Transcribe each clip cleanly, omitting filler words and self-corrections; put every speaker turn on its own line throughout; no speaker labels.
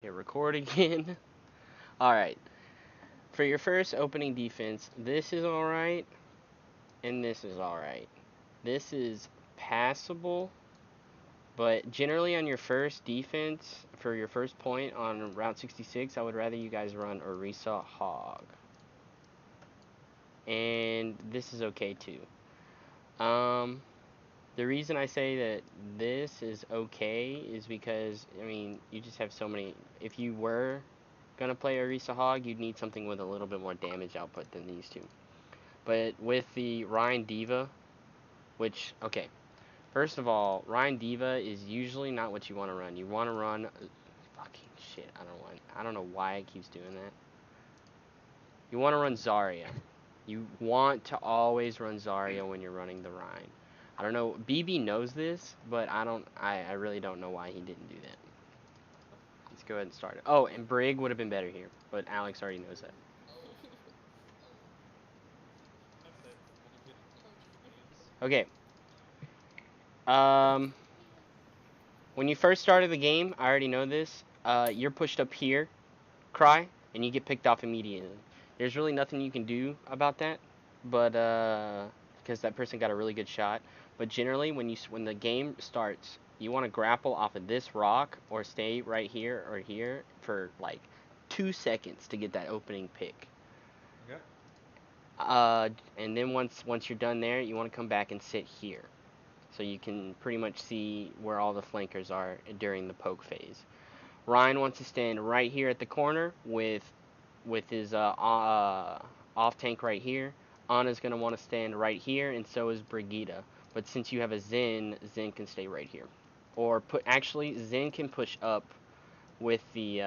Hit record again. Alright. For your first opening defense, this is alright, and this is alright. This is passable, but generally on your first defense, for your first point on Route 66, I would rather you guys run Orisa Hog. And this is okay too. Um, the reason I say that this is okay is because, I mean, you just have so many. If you were gonna play Orisa Hog, you'd need something with a little bit more damage output than these two. But with the Ryan Diva, which, okay, first of all, Ryan Diva is usually not what you want to run. You want to run, fucking shit. I don't know why it keeps doing that. You want to run Zarya. You want to always run Zarya when you're running the Rhine. I don't know. BB knows this, but I don't. I really don't know why he didn't do that. Let's go ahead and start it. Oh, and Brig would have been better here, but Alex already knows that. Okay. Um, when you first started the game, I already know this. You're pushed up here, cry, and you get picked off immediately. There's really nothing you can do about that, but because that person got a really good shot. But generally, when the game starts, you want to grapple off of this rock or stay right here or here for like 2 seconds to get that opening pick.
Okay.
And then once you're done there, you want to come back and sit here, so you can pretty much see where all the flankers are during the poke phase. Ryan wants to stand right here at the corner with his off tank right here. Anna's gonna want to stand right here, and so is Brigida. But since you have a Zen, Zen can stay right here. Or Zen can push up with the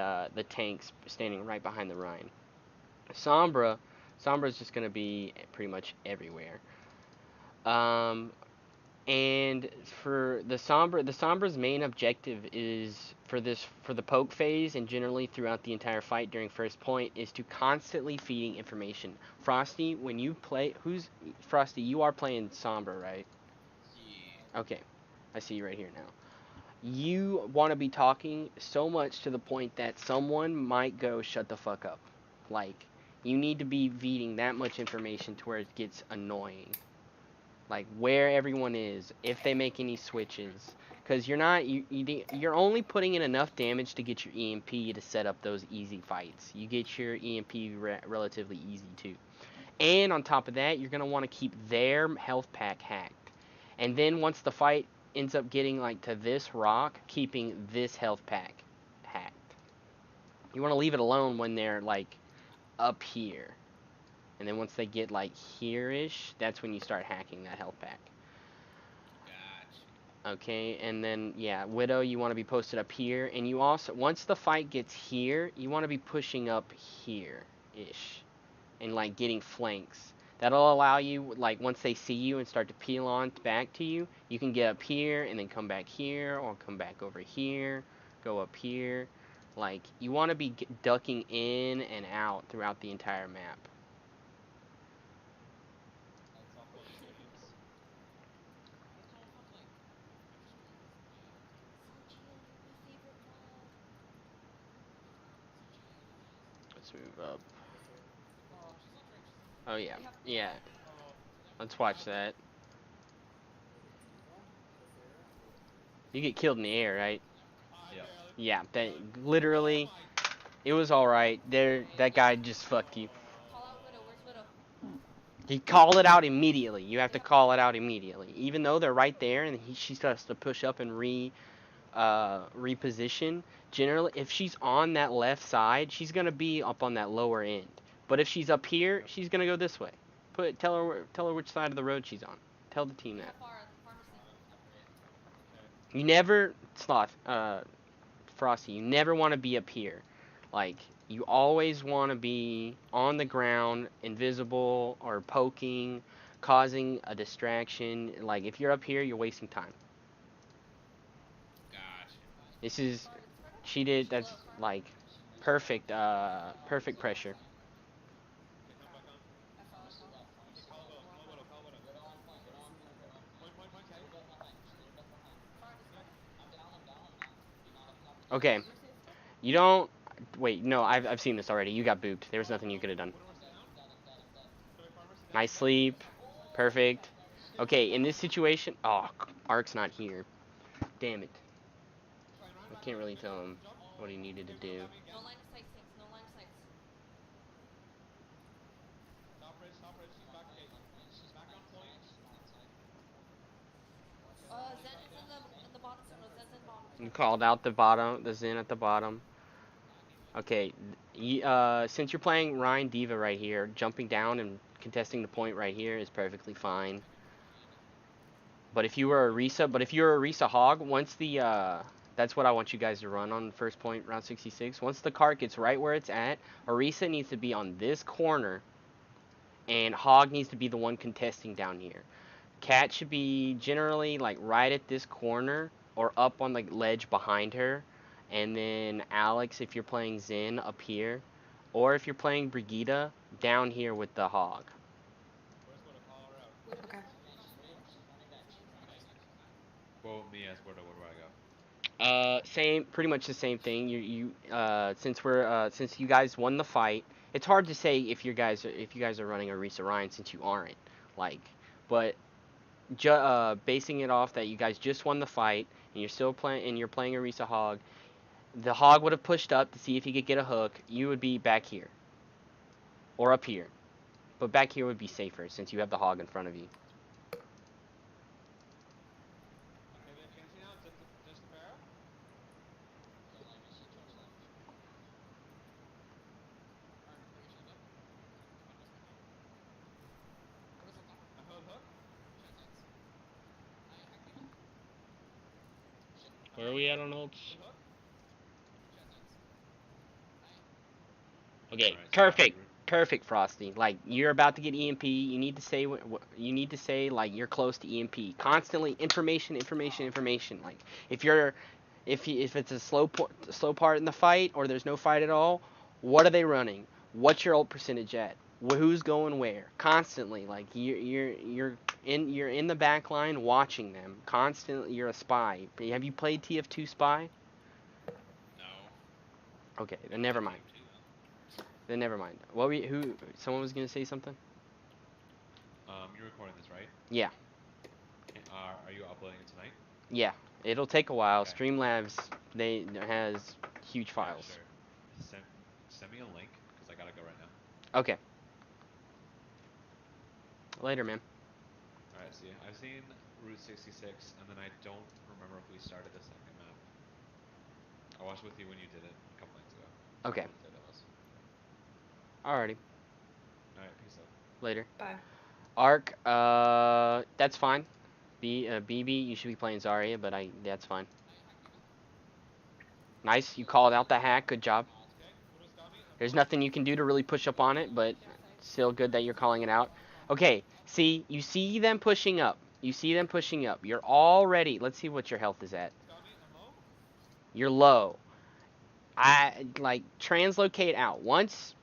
tanks standing right behind the Rhine. Sombra, Sombra's just gonna be pretty much everywhere. Um, and for the Sombra's main objective is for the poke phase and generally throughout the entire fight during first point is to constantly feeding information. Frosty, when you play, who's Frosty? You are playing Sombra, right?
Yeah.
Okay, I see you right here now. You want to be talking so much to the point that someone might go shut the fuck up. Like you need to be feeding that much information to where it gets annoying, like where everyone is, if they make any switches, because you're only putting in enough damage to get your EMP to set up those easy fights. You get your EMP relatively easy too, and on top of that, you're gonna want to keep their health pack hacked, and then once the fight ends up getting like to this rock, keeping this health pack hacked. You want to leave it alone when they're like up here. And then once they get like here-ish, that's when you start hacking that health pack.
Gotcha.
Okay, and then yeah, Widow, you want to be posted up here, and you also once the fight gets here, you want to be pushing up here-ish, and like getting flanks. That'll allow you, like once they see you and start to peel on back to you, you can get up here and then come back here, or come back over here, go up here. Like you want to be ducking in and out throughout the entire map. Let's move up. Oh yeah, yeah. Let's watch that. You get killed in the air, right?
Yep.
Yeah, that literally, it was all right. There, that guy just fucked you. He called it out immediately. You have to call it out immediately, even though they're right there, and she starts to push up and reposition. Generally, if she's on that left side, she's gonna be up on that lower end. But if she's up here, she's gonna go this way. Tell her which side of the road she's on. Tell the team that. You never sloth Frosty. You never want to be up here. Like you always want to be on the ground, invisible or poking, causing a distraction. Like if you're up here, you're wasting time.
Gotcha.
This is cheated. That's like perfect pressure. Okay, You don't. Wait, no, I've seen this already. You got booped. There was nothing you could have done. Nice sleep. Perfect. Okay, in this situation, oh, Ark's not here. Damn it. I can't really tell him what he needed to do.
No line of sight, Saints. No line of sight. Zen is in the bottom circle. Zen's in bottom.
You called out the bottom, the Zen at the bottom. Okay, since you're playing Ryan Diva right here, jumping down and contesting the point right here is perfectly fine. But if you were a Risa Hog, once that's what I want you guys to run on first point, round 66. Once the cart gets right where it's at, Orisa needs to be on this corner, and Hog needs to be the one contesting down here. Cat should be generally like right at this corner or up on the ledge behind her, and then Alex, if you're playing Zen, up here, or if you're playing Brigida, down here with the Hog.
Okay.
Well, me as Gordo, where do I go?
Same, pretty much the same thing. Since you guys won the fight, it's hard to say if you guys are running a Risa Ryan since you aren't, like, but basing it off that you guys just won the fight and you're playing a Risa Hog, the Hog would have pushed up to see if he could get a hook. You would be back here or up here, but back here would be safer since you have the Hog in front of you. Where are we at on ults? Okay, perfect, Frosty. Like, you're about to get EMP. You need to say like you're close to EMP. Constantly information. Like, if it's a slow part in the fight or there's no fight at all, what are they running? What's your ult percentage at? Who's going where? Constantly, like you're in the back line watching them constantly. You're a spy. Have you played TF2 Spy?
No.
Okay, then never mind. Someone was gonna say something?
You're recording this, right?
Yeah.
Are you uploading it tonight?
Yeah. It'll take a while.
Okay.
Streamlabs has huge files.
Yeah, sure. Send me a link because I gotta go right now.
Okay. Later, man.
All right, see ya. I've seen Route 66, and then I don't remember if we started the second map. I watched with you when you did it a couple nights ago.
Okay.
That was.
Alrighty.
All right, peace out.
Later.
Bye.
Arc, that's fine. BB, you should be playing Zarya, but that's fine. Nice, you called out the hack. Good job. There's nothing you can do to really push up on it, but still good that you're calling it out. Okay, you see them pushing up. You're already, let's see what your health is at. You're low. Translocate out. Once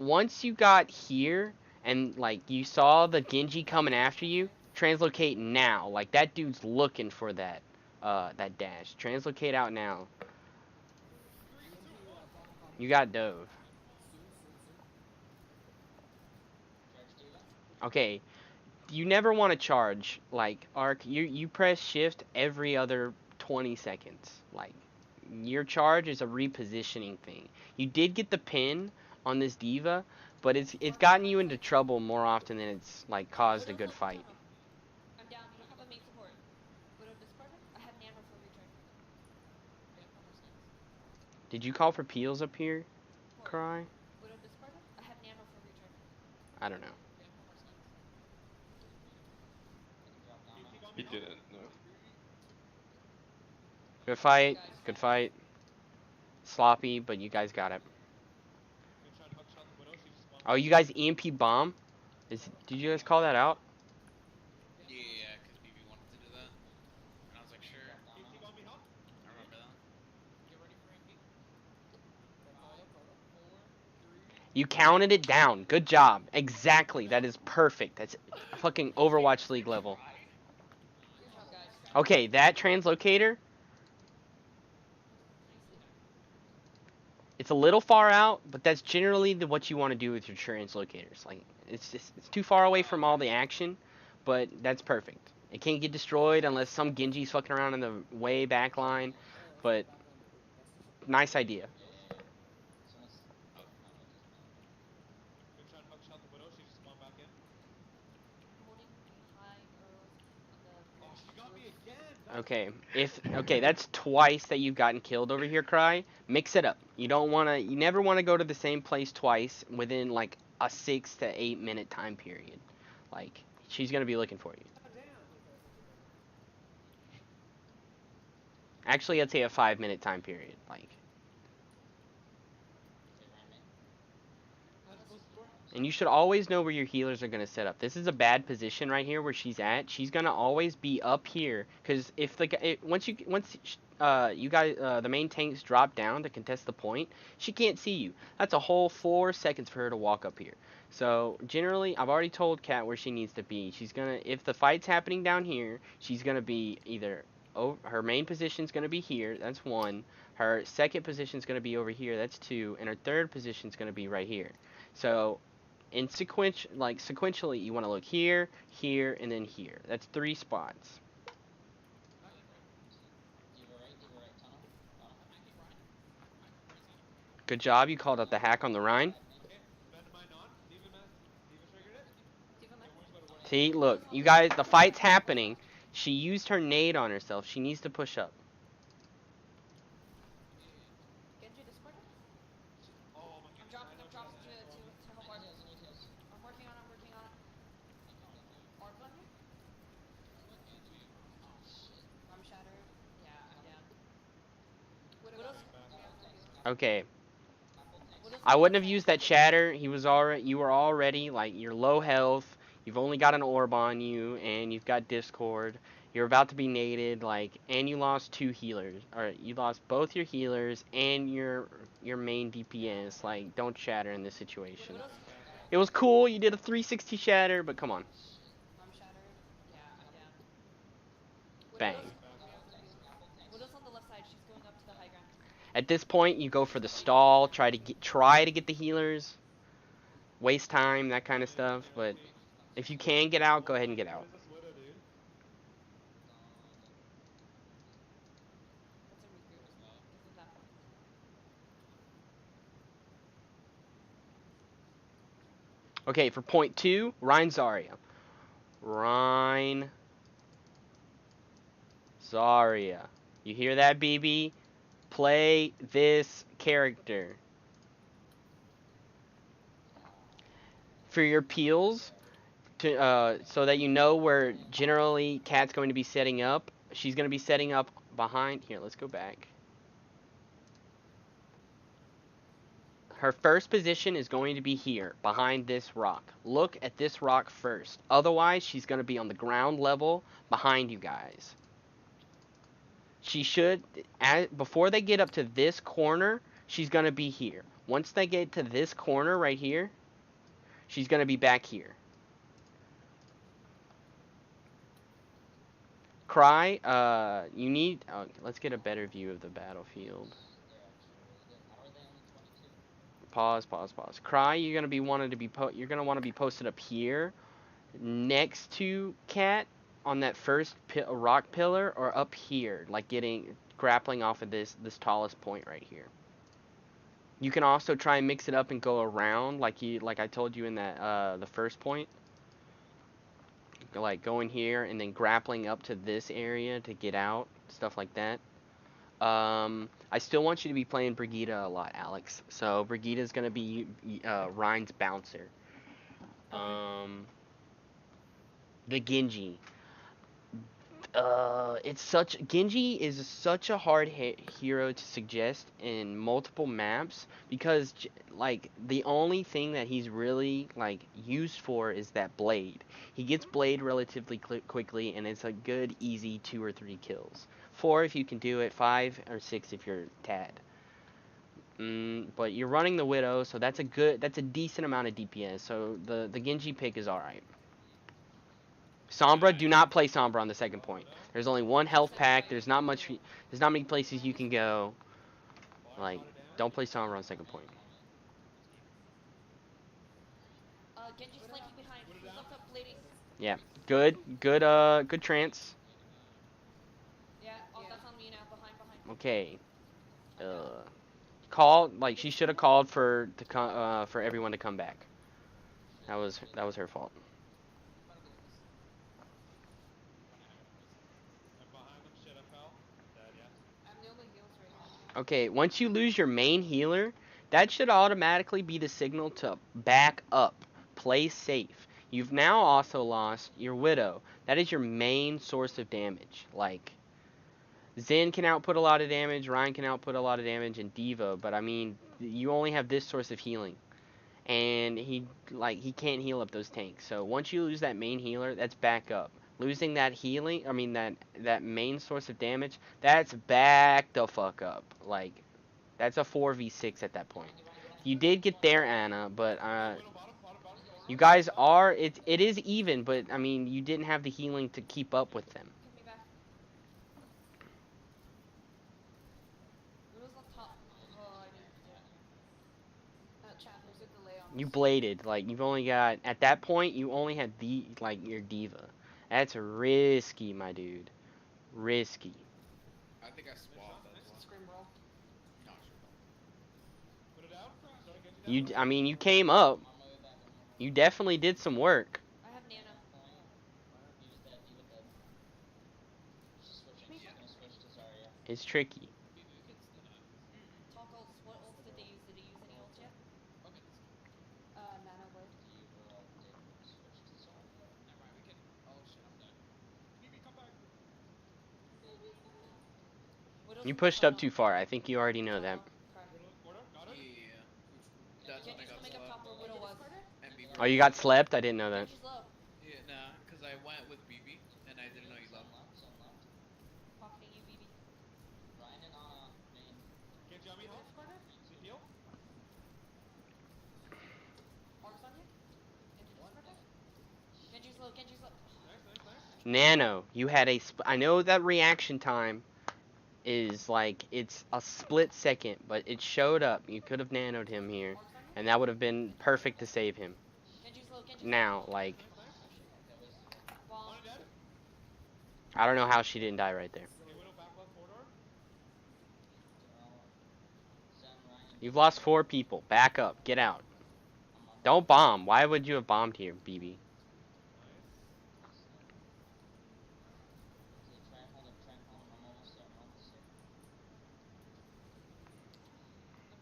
you got here and like you saw the Genji coming after you, translocate now. Like that dude's looking for that dash. Translocate out now. You got dove. Okay. You never want to charge. Like, Arc, you press shift every other 20 seconds. Like, your charge is a repositioning thing. You did get the pin on this diva, but it's gotten you into trouble more often than it's like caused a good fight.
I'm down. You don't have a main support. Widow discarded. I have Nano for return.
Did you call for peels up here, Cry?
Widow discarded. I have Nano for return.
I don't know.
He didn't, no.
Good fight. Sloppy, but you guys got it. Oh, you guys EMP bomb? Did you guys call that out?
Yeah, because BB wanted to do that. And I was like, sure. I remember that.
You counted it down. Good job. Exactly. That is perfect. That's fucking Overwatch League level. Okay, that translocator. It's a little far out, but that's generally what you want to do with your translocators. Like, it's too far away from all the action, but that's perfect. It can't get destroyed unless some Genji's fucking around in the way back line, but nice idea.
Been trying to mugshot the widow. She's just gone back in.
Holding behind or on the.
Oh, she got me again.
Okay, that's twice that you've gotten killed over here, Cry. Mix it up. You never wanna go to the same place twice within like a 6 to 8 minute time period. Like, she's gonna be looking for you. Actually, I'd say a 5 minute time period. Like, and you should always know where your healers are going to set up. This is a bad position right here where she's at. She's going to always be up here because if once you guys the main tanks drop down to contest the point, she can't see you. That's a whole 4 seconds for her to walk up here. So generally, I've already told Kat where she needs to be. She's gonna, if the fight's happening down here, she's gonna be either her main position's gonna be here. That's 1. Her second position's gonna be over here. That's 2, and her third position's gonna be right here. So in sequentially, you want to look here, here, and then here. That's 3 spots. Good job. You called out the hack on the Rhine. See, look, you guys, the fight's happening. She used her nade on herself. She needs to push up.
Genji discorded? I'm dropping to help Arc. I'm working on it. Arc on me? I'm shattered. Yeah, I'm down. Widow's.
Okay. I wouldn't have used that shatter. You were already like, you're low health. You've only got an orb on you, and you've got Discord. You're about to be naded, like, and you lost 2 healers. Or you lost both your healers and your main DPS. Like, don't shatter in this situation. It was cool. You did a 360 shatter, but come on.
I'm shattered. Yeah, I'm down.
Bang.
Widow's on the left side. She's going up to the high ground.
At this point, you go for the stall. Try to get the healers. Waste time, that kind of stuff. But if you can get out, go ahead and get out. Okay, for point 2, Rhine Zarya. Rhine Zarya. You hear that, BB? Play this character. For your peels, so that you know where generally Kat's going to be setting up. She's going to be setting up behind. Here, let's go back. Her first position is going to be here, behind this rock. Look at this rock first. Otherwise, she's going to be on the ground level behind you guys. She should, before they get up to this corner, she's going to be here. Once they get to this corner right here, she's going to be back here. Cry, you need, let's get a better view of the battlefield. Pause. Cry, you're going to want to be posted up here next to Cat on that first rock pillar, or up here, like grappling off of this tallest point right here. You can also try and mix it up and go around like I told you in that the first point. Like going here and then grappling up to this area to get out, stuff like that. I still want you to be playing Brigitte a lot, Alex. So Brigitte's gonna be Rhine's bouncer. The Genji. Genji is such a hard hero to suggest in multiple maps because like the only thing that he's really like used for is that blade. He gets blade relatively quickly, and it's a good easy 2 or 3 kills. 4 if you can do it, 5 or 6 if you're Tad. But you're running the Widow, so that's a decent amount of DPS. So the Genji pick is alright. Sombra, do not play Sombra on the second point. There's only 1 health pack. There's not many places you can go. Like, Don't play Sombra on second point.
Genji's flanking behind. He's left up blading.
Yeah. Good trance.
Yeah, that's on me now. Behind.
Okay. Call, like, she should have called for everyone to come back. That was her fault.
I'm the only heals right now.
Okay, once you lose your main healer, that should automatically be the signal to back up. Play safe. You've now also lost your Widow. That is your main source of damage. Like, Zen can output a lot of damage, Ryan can output a lot of damage, and Diva, but I mean, you only have this source of healing. And he can't heal up those tanks. So once you lose that main healer, that's back up. Losing that healing, I mean that main source of damage, that's back the fuck up. Like, that's a 4v6 at that point. You did get there, Anna, but you guys are, it is even, but I mean, you didn't have the healing to keep up with them.
Give me back. Widow's on top. Oh, I didn't. Chat, there's a delay on
You
this.
bladed, like, you've only got, at that point, you only had your Diva. That's risky, my dude. Risky.
I think I swapped as well.
Scream roll.
No,
I mean, you came up. You definitely did some work.
I have Nana.
It's tricky.
Talk ults. What ults did they use? Did they use any ults yet? Nano blade.
never mind. We can. Oh shit, I'm dead.
Widow's
You
in the
pushed up
tunnel.
too far. I think you already know that.
Yeah. That's when I
Genji's
got
coming up
slapped.
top where Widow was.
And BB.
Oh, you got slept? I didn't know that.
Genji's low.
Yeah, nah, because I went with BB and I didn't know you left.
Pocketing you, BB. Arcs on you? Genji's low.
Nano, you had I know that reaction time is like, it's a split second, but it showed up. You could have nanoed him here,
Arcs on you?
and that would have been perfect to save him.
Genji's low.
Now, like,
Bomb.
I don't know how she didn't die right there. You've lost 4 people. Back up. Get out. Don't bomb. Why would you have bombed here, BB?
I'm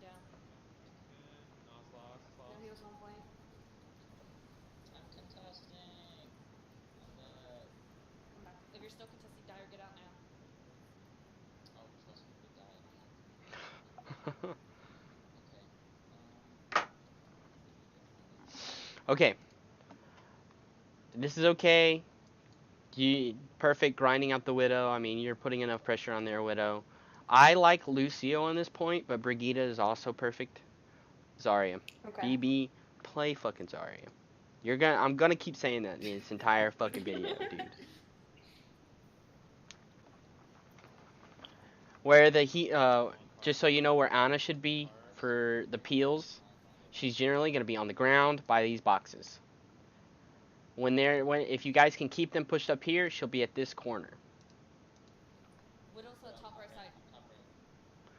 down. No heals on point. Come back. If you're still contesting dire, get out now.
Okay. This is okay. Perfect grinding out the Widow. I mean, you're putting enough pressure on their Widow. I like Lucio on this point, but Brigitte is also perfect. Zarya.
Okay.
BB, play fucking Zarya. I'm gonna keep saying that in this entire fucking video, dude. Where just so you know where Anna should be for the peels, she's generally gonna be on the ground by these boxes. If you guys can keep them pushed up here, she'll be at this corner.
Widow's top right side.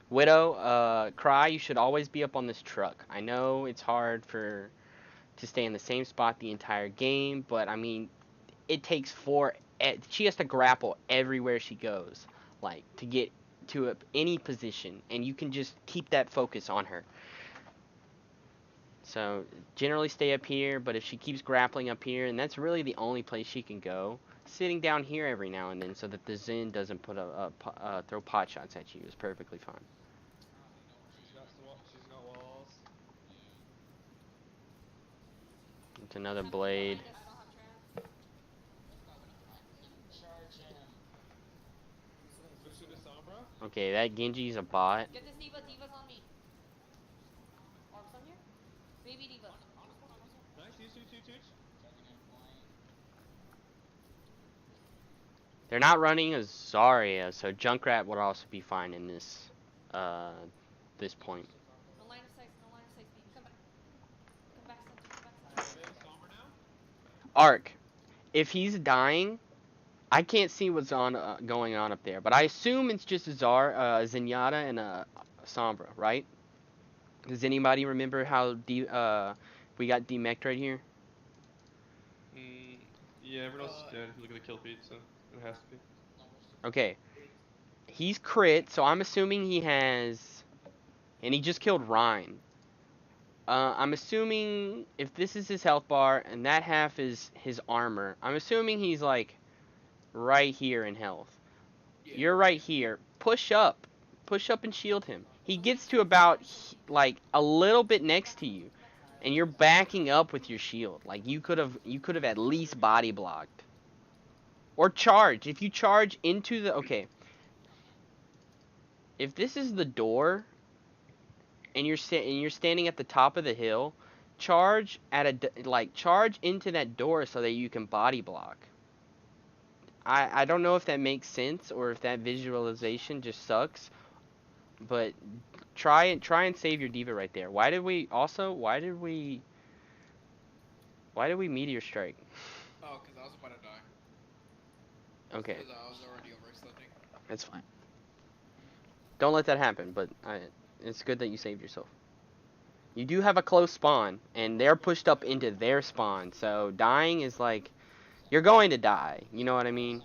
Widow, Cry, you should always be up on this truck. I know it's hard to stay in the same spot the entire game, but I mean, it takes she has to grapple everywhere she goes, like, to get to any position, and you can just keep that focus on her. So, generally stay up here, but if she keeps grappling up here, and that's really the only place she can go, sitting down here every now and then so that the Zen doesn't throw pot shots at you is perfectly fine. It's another blade.
I don't have trans.
Okay, that Genji's a bot.
Get this Diva. Diva's on me. Arcs on you? Baby Diva.
They're not running a Zarya, so Junkrat would also be fine in this point. Ark, if he's dying, I can't see what's going on up there, but I assume it's just Zenyatta, and Sombra, right? Does anybody remember how we got demeched right here?
Yeah, everyone else is dead if you look at the kill feed, so it has to be.
Okay. He's crit, so I'm assuming he has... And he just killed Rhine. I'm assuming if this is his health bar and that half is his armor, I'm assuming he's like right here in health.
Yeah.
You're right here. Push up. Push up and shield him. He gets to about like a little bit next to you, and you're backing up with your shield. Like you could have at least body blocked. Or charge. If you charge into the... Okay. If this is the door and you're standing at the top of the hill, charge charge into that door so that you can body block. I don't know if that makes sense or if that visualization just sucks, but try and save your diva right there. Why did we meteor strike?
Oh, because I was about to die.
Okay,
Because I was already overextending.
that's fine. Don't let that happen, but it's good that you saved yourself. You do have a close spawn, and they're pushed up into their spawn, so dying is like, you're going to die, you know what I mean?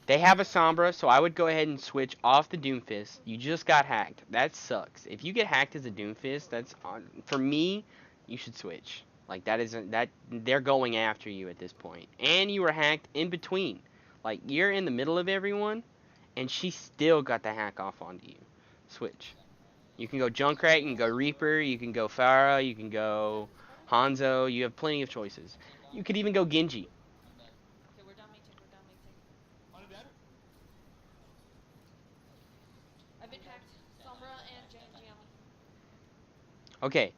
They have a Sombra, so I would go ahead and switch off the Doomfist. You just got hacked. That sucks. If you get hacked as a Doomfist, that's for me, you should switch. Like they're going after you at this point. And you were hacked in between. Like you're in the middle of everyone, and she still got the hack off onto you. Switch. You can go Junkrat, you can go Reaper, you can go Pharah, you can go Hanzo. You have plenty of choices. You could even go Genji.
Okay, we're down mating. I've been hacked. Sombra and JNG on me.
Okay.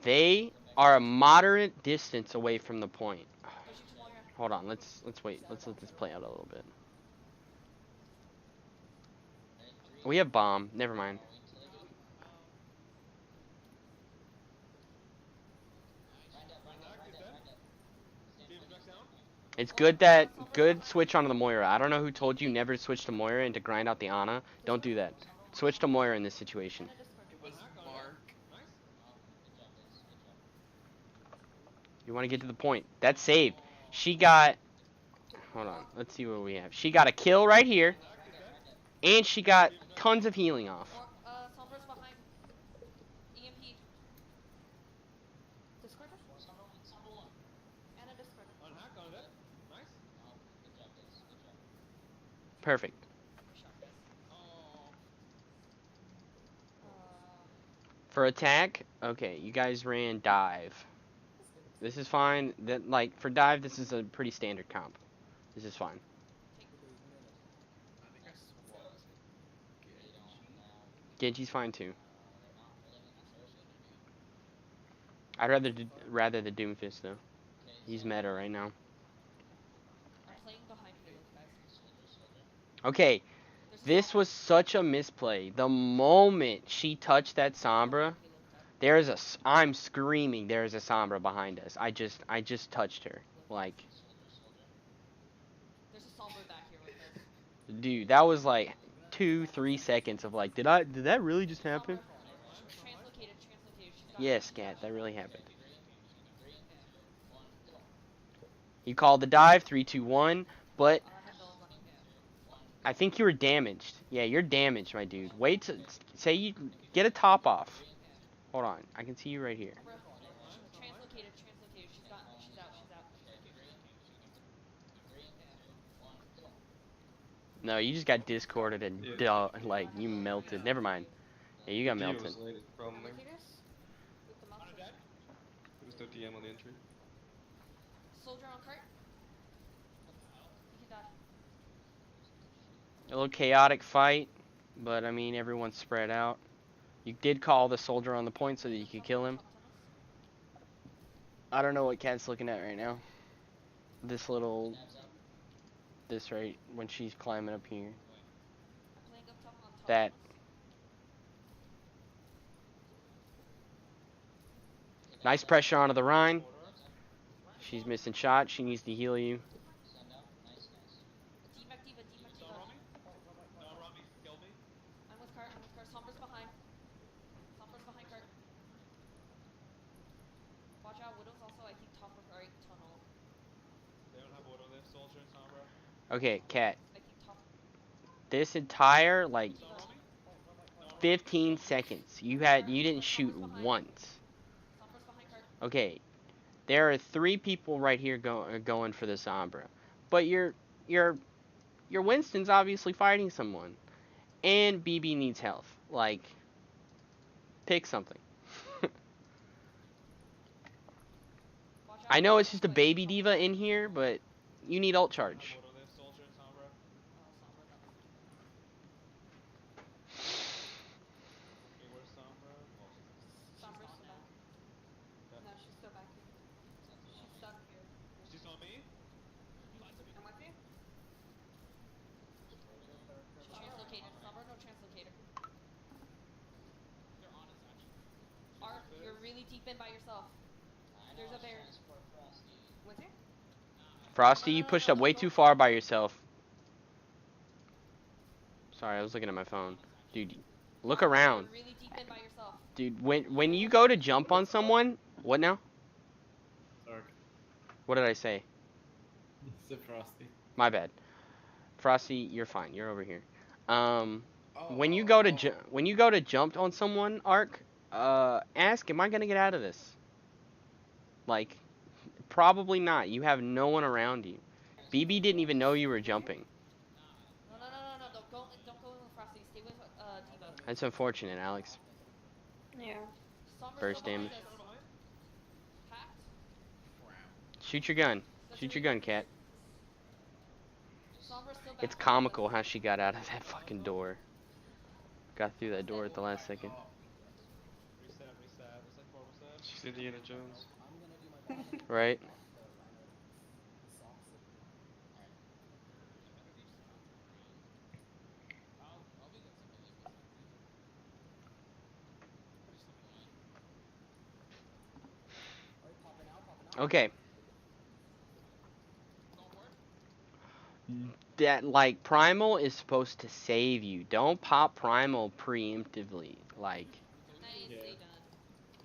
They are a moderate distance away from the point.
Pushing to Moira.
Hold on, let's wait. Let's let this play out a little bit. We have bomb. Never mind. It's good switch onto the Moira. I don't know who told you never to switch to Moira and to grind out the Ana. Don't do that. Switch to Moira in this situation.
It was Mark.
You want to get to the point. That's saved. She got... Hold on. Let's see what we have. She got a kill right here. And she got tons of healing off.
Sombra's behind. EMP. Discorder? And a Discorder.
Perfect. For attack, okay, you guys ran dive. This is fine. That like for dive, this is a pretty standard comp. This is fine.
I think I swapped
Genji's fine too. I'd rather the Doomfist though. He's meta right now.
I'm playing behind payload, guys.
Okay, this was such a misplay. The moment she touched that Sombra, I'm screaming. There is a Sombra behind us. I just touched her. Like,
There's a Sombra back here with us.
dude, that was like 2-3 seconds of like, did that really just happen?
Translocated.
Yes, Cat, that really happened. You called the dive, 3, 2, 1, but I think you were damaged. Yeah, you're damaged, my dude. Wait to say you get a top off. Hold on, I can see you right here.
Translocated. She's out.
No, you just got discorded and like you melted. Never mind. Yeah, you got melted.
Was late, problem there.
With the mouse.
There was no DM on the entry.
Soldier on cart. He died.
A little chaotic fight, but I mean everyone's spread out. You did call the soldier on the point so that you could kill him. I don't know what Cat's looking at right now. This right when she's climbing up here.
Playing up top on top.
That. Nice pressure onto the Rhine. She's missing shots. She needs to heal you.
D-Mac Diva, D-Mac Diva. I'm with Kurt, I'm with Kurt. Sombra's behind. Sombra's behind Kurt. Watch out, Widow's also, I think, top of right tunnel.
Okay, Cat.
I think top.
This entire, like, 15 seconds, you didn't shoot once.
Sombra's behind Kurt.
Okay, there are 3 people right here going for the Sombra, but your Winston's obviously fighting someone, and BB needs health. Like, pick something.
Watch out,
I know it's
Widow's
just a
way.
baby diva in here, but you need ult charge.
Oh, Sombra got me. Sombra's still back. No, she's still back here. She's stuck here. I'm with you. She's translocated. Sombra, no translocator. Art, you're really deep in by yourself. There's a bear. With you?
Frosty, you pushed up way too far by yourself. Sorry, I was looking at my phone. Dude, look around.
You're really deep in by yourself.
Dude, when you go to jump on someone, what now?
Sorry.
What did I say?
It's a Frosty.
My bad. Frosty, you're fine. You're over here. When you
oh,
go to jump on someone, Ark, ask, am I gonna get out of this? Like, probably not. You have no one around you. BB didn't even know you were jumping.
No. Don't go with Frosty. Stay with Diva.
That's unfortunate, Alex.
Yeah. Sombra's
Burst
still behind
damage.
us. Packed?
Shoot your gun. Shoot your gun, Cat.
Sombra's still back
It's
there.
comical how she got out of that fucking door. Got through that door at the last second.
She's Indiana Jones.
Right? Okay. That, like, Primal is supposed to save you. Don't pop Primal preemptively. Like,
Nicely
Yeah.
done.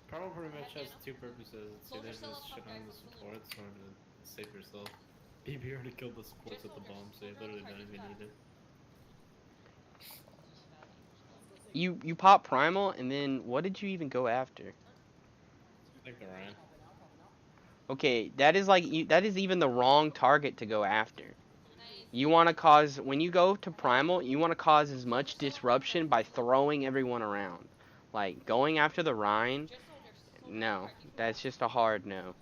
Primal pretty much has 2 purposes. It's either
Soldier still
just
up
shit
top,
on
guys.
the
Let's move.
supports or to save yourself. BB already killed the supports with the bomb, so you literally don't even need it.
you pop Primal, and then what did you even go after?
Like the Ryan.
Okay, that is like that is even the wrong target to go after.
Nice.
You want to cause, when you go to Primal, you want to cause as much disruption by throwing everyone around. Like, going after the Rhine,
Just soldiers.
no, that's just a hard no.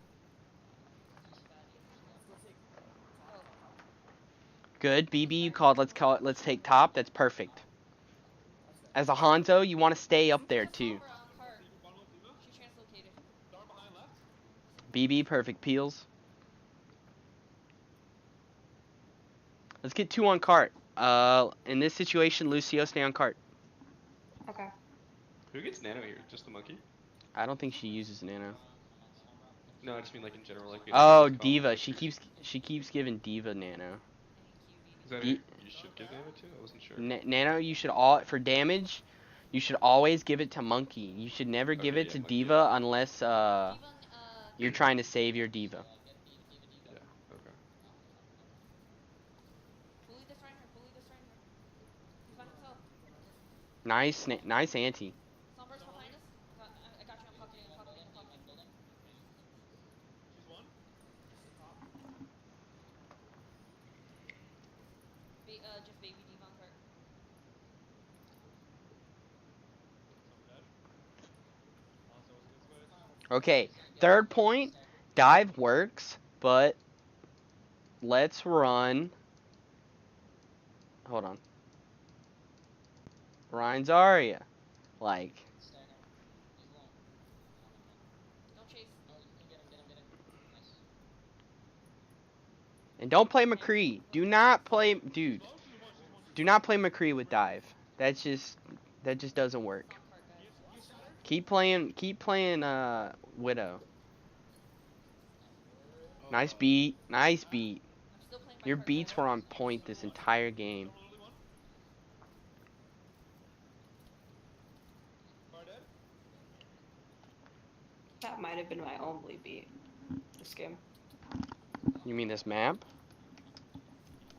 Oh.
Good, BB, you called, let's take top, that's perfect. As a Hanzo, you want to stay up there too.
Sombra on cart. She translocated.
BB, perfect peels. Let's get 2 on cart. In this situation, Lucio, stay on cart.
Okay.
Who gets nano here? Just the monkey?
I don't think she uses nano.
No, I just mean like in general. Like.
Oh, Diva. She keeps giving Diva nano.
Is that
Di-
who you should give nano to? I wasn't sure.
Nano, you should for damage. You should always give it to Monkey. You should never give
Okay,
it
yeah,
to
Monkey.
Diva unless
Even,
you're trying to save your Diva.
Yeah. Okay.
bully this right here. Bully this right here. He's by himself.
Nice anti.
Sombra's behind us. I got you. I'm fucking. Just baby Diva on cart.
Okay, third point, dive works, but let's run. Hold on. Ryan Zarya. Like,
Don't chase.
and don't play McCree. Do not play, dude. Do not play McCree with dive. That just doesn't work.
On cart, guys.
Keep playing Widow. Nice beat. Nice beat.
I'm still playing my
Your
card
beats
right
were
now.
on point this entire game.
That might have been my only beat this game.
You mean this map?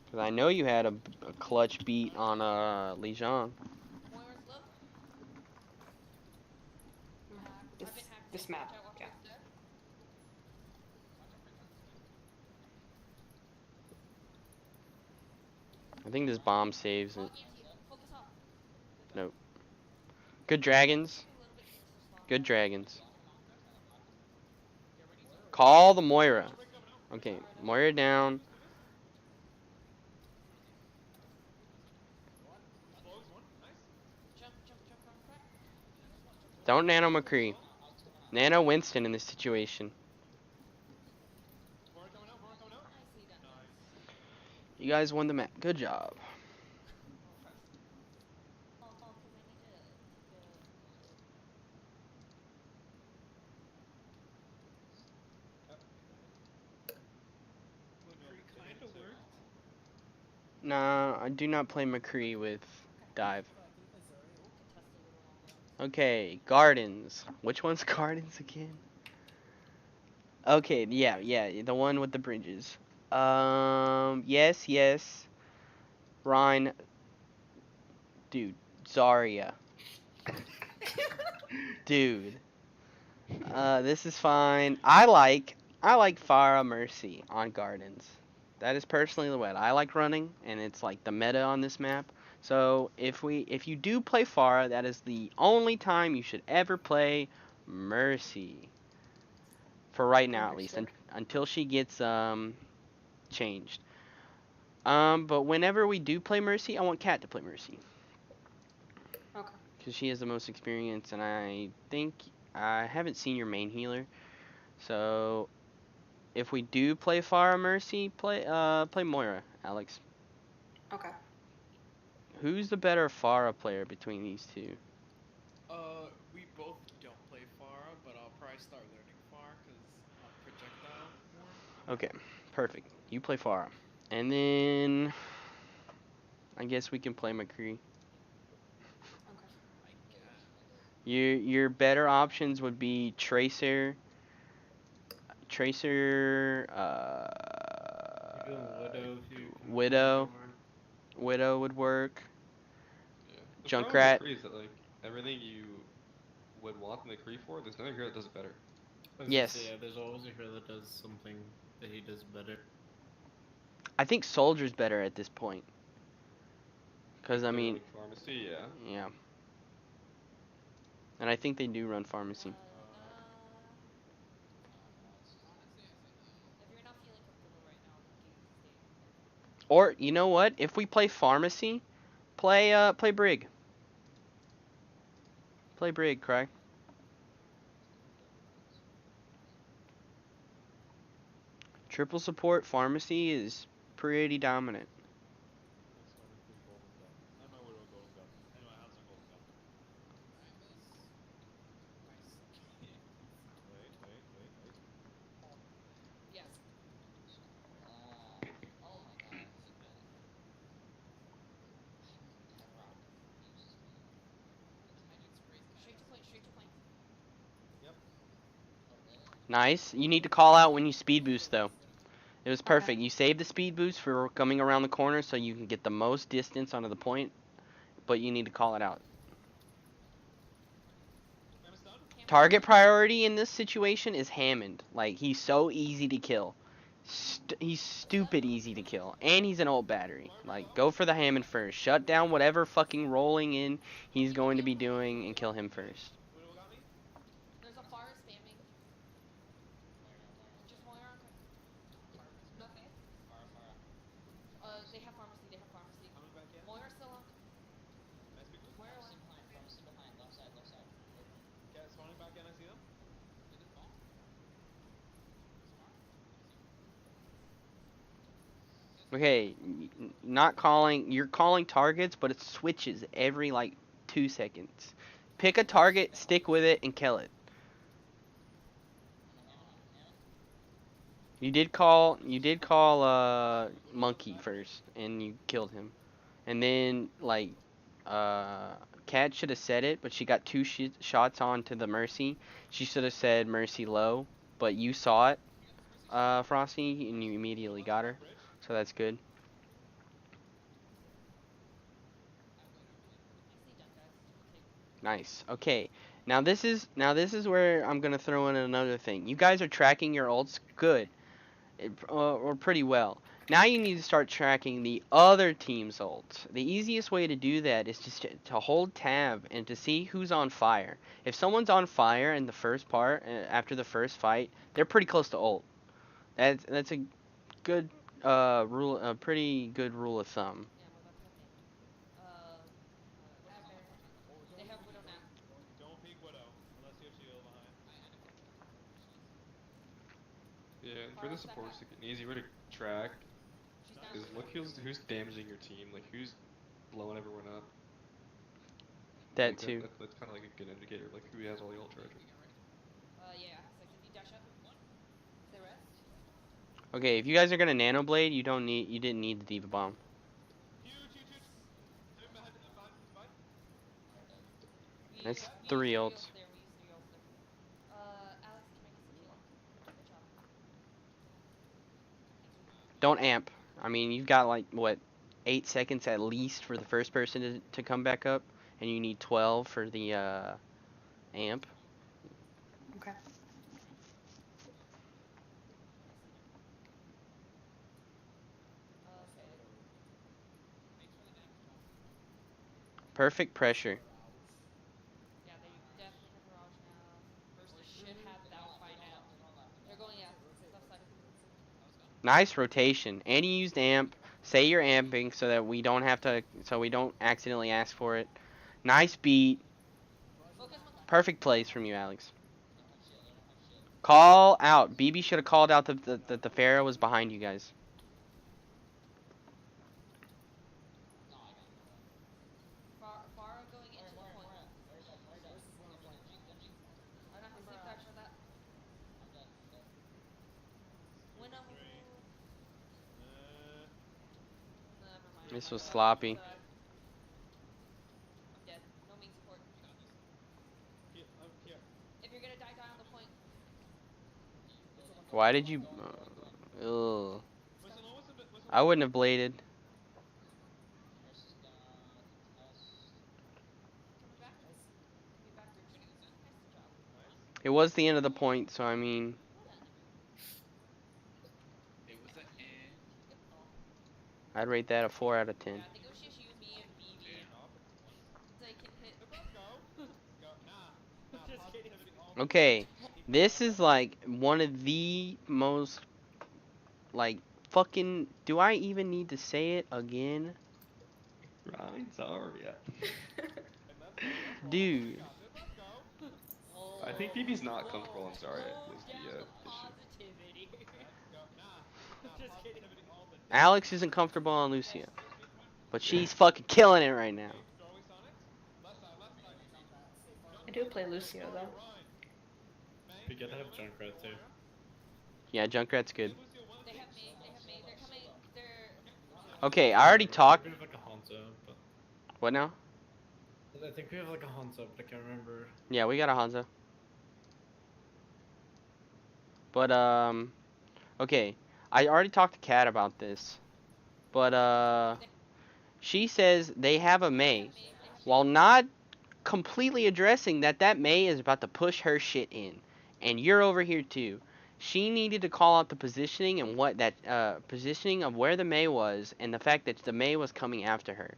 Because I know you had a clutch beat on Lijiang.
Moira's low.
This
I've been hacked
this
in.
map,
Watch out,
yeah.
it's there.
I think this bomb saves it.
EMT. Focus up.
Nope. Good dragons.
A little bit here, so slow.
Good dragons. Call the Moira. Okay, Moira down.
Jump, on crack.
Don't nano McCree. Nano Winston in this situation.
Nicely done, guys.
You guys won the map. Good job.
Oh, 'cause I need to take
Kinda worked.
Nah, I do not play McCree with dive. Okay, gardens. Which one's gardens again? Okay, yeah, the one with the bridges. Yes. Ryan. Dude, Zarya. Dude. This is fine. I like Farah Mercy on gardens. That is personally the way I like running, and it's like the meta on this map. So if you do play Farah, that is the only time you should ever play Mercy. For right now, at least, until she gets changed. But whenever we do play Mercy, I want Kat to play Mercy.
Okay.
Because she has the most experience, and I think I haven't seen your main healer. So if we do play Farah Mercy, play Moira, Alex.
Okay.
Who's the better Farah player between these two?
We both don't play Pharah, but I'll probably start learning Pharah because on projectile more.
Okay, perfect. You play Farah. And then I guess we can play McCree.
Okay.
I guess.
Your better options would be Tracer, Widow. Widow would work.
Yeah. The problem with
Junkrat.
McCree is that like everything you would want the McCree for, there's another hero that does it better.
Yes.
Yeah, there's always a hero that does something that he does better.
I think Soldier's better at this point. Because, I
Better
mean...
like pharmacy, yeah.
Yeah. And I think they do run pharmacy.
If you're not feeling comfortable right now, you can stay.
Or, you know what? If we play pharmacy, play Brig. Play Brig, Craig. Triple support pharmacy is pretty dominant.
Yes. Straight to point.
Nice. You need to call out when you speed boost, though. It was perfect. You saved the speed boost for coming around the corner so you can get the most distance onto the point, but you need to call it out. Target priority in this situation is Hammond. Like, he's so easy to kill. He's stupid easy to kill. And he's an old battery. Like, go for the Hammond first. Shut down whatever fucking rolling in he's going to be doing and kill him first.
There's a Pharah spamming. Just Moira on crack. Okay. They have pharmacy. Moira's still on. Moira went.
Okay, not calling. You're calling targets, but it switches every like 2 seconds. Pick a target, stick with it, and kill it. You did call Monkey first, and you killed him. And then like Cat should have said it, but she got two shots onto the Mercy. She should have said Mercy low, but you saw it, Frosty, and you immediately got her. So that's good. Nice. Okay. Now this is where I'm gonna throw in another thing. You guys are tracking your ults good, or pretty well. Now you need to start tracking the other team's ults. The easiest way to do that is just to hold tab and to see who's on fire. If someone's on fire in the first part, after the first fight, they're pretty close to ult. That's a good rule, a pretty good rule of thumb.
They have Widow now.
Don't peek Widow unless you have shield behind.
Yeah, and for the supports, like, an easy way to track
She's down.
is look who's damaging your team, like who's blowing everyone up.
That
Like,
too.
that's kind of like a good indicator, like who has all the ult charges.
Yeah. Like if you dash up, they rest.
Okay, if you guys are gonna nano blade, you didn't need the diva bomb.
Huge. Hit him behind.
That's 3 ults.
We use 3 ults there. Alex, can I get some heal? Good job.
Don't amp. I mean, you've got like what, 8 seconds at least for the first person to come back up, and you need 12 for the amp.
Okay.
Perfect pressure.
Yeah, they definitely have Mirage now. Versus should have that by now. They're going left side.
Nice rotation. And you used amp. Say you're amping so that so we don't accidentally ask for it. Nice beat.
Focus Monkey.
Perfect plays from you, Alex. Call out. BB should have called out that the Pharaoh was behind you guys.
Far going into the point. I'm not gonna sleep factor that. When I'm never mind.
This was sloppy.
I'm dead. No main support. If you're gonna die on the point.
Why did you? Ugh. I wouldn't have bladed.
Coming back. Be backwards. Nice job.
It was the end of the point, so I mean,
It was an
I'd rate that a 4 out of 10.
Yeah, I think it was just you, me, and BB. So you can hit. Just kidding.
Okay, this is like one of the most, like, fucking, do I even need to say it again?
Ryan Zarya.
Dude.
I think BB's not comfortable on Zarya is the issue.
Positivity. Just kidding.
Alex isn't comfortable on Lucia. But she's fucking killing it right now.
I do play Lucio though.
We gotta have Junkrat too.
Yeah, Junkrat's good.
They have me. They're coming. They're.
Okay, I already talked.
We have like a Hanzo, but
What now?
I think we have like a Hanzo, but I can't remember.
Yeah, we got a Hanzo. But, okay. I already talked to Kat about this. But, she says they have a Mei, while not completely addressing that Mei is about to push her shit in. And you're over here too. She needed to call out the positioning and what that, positioning of where the Mei was and the fact that the Mei was coming after her.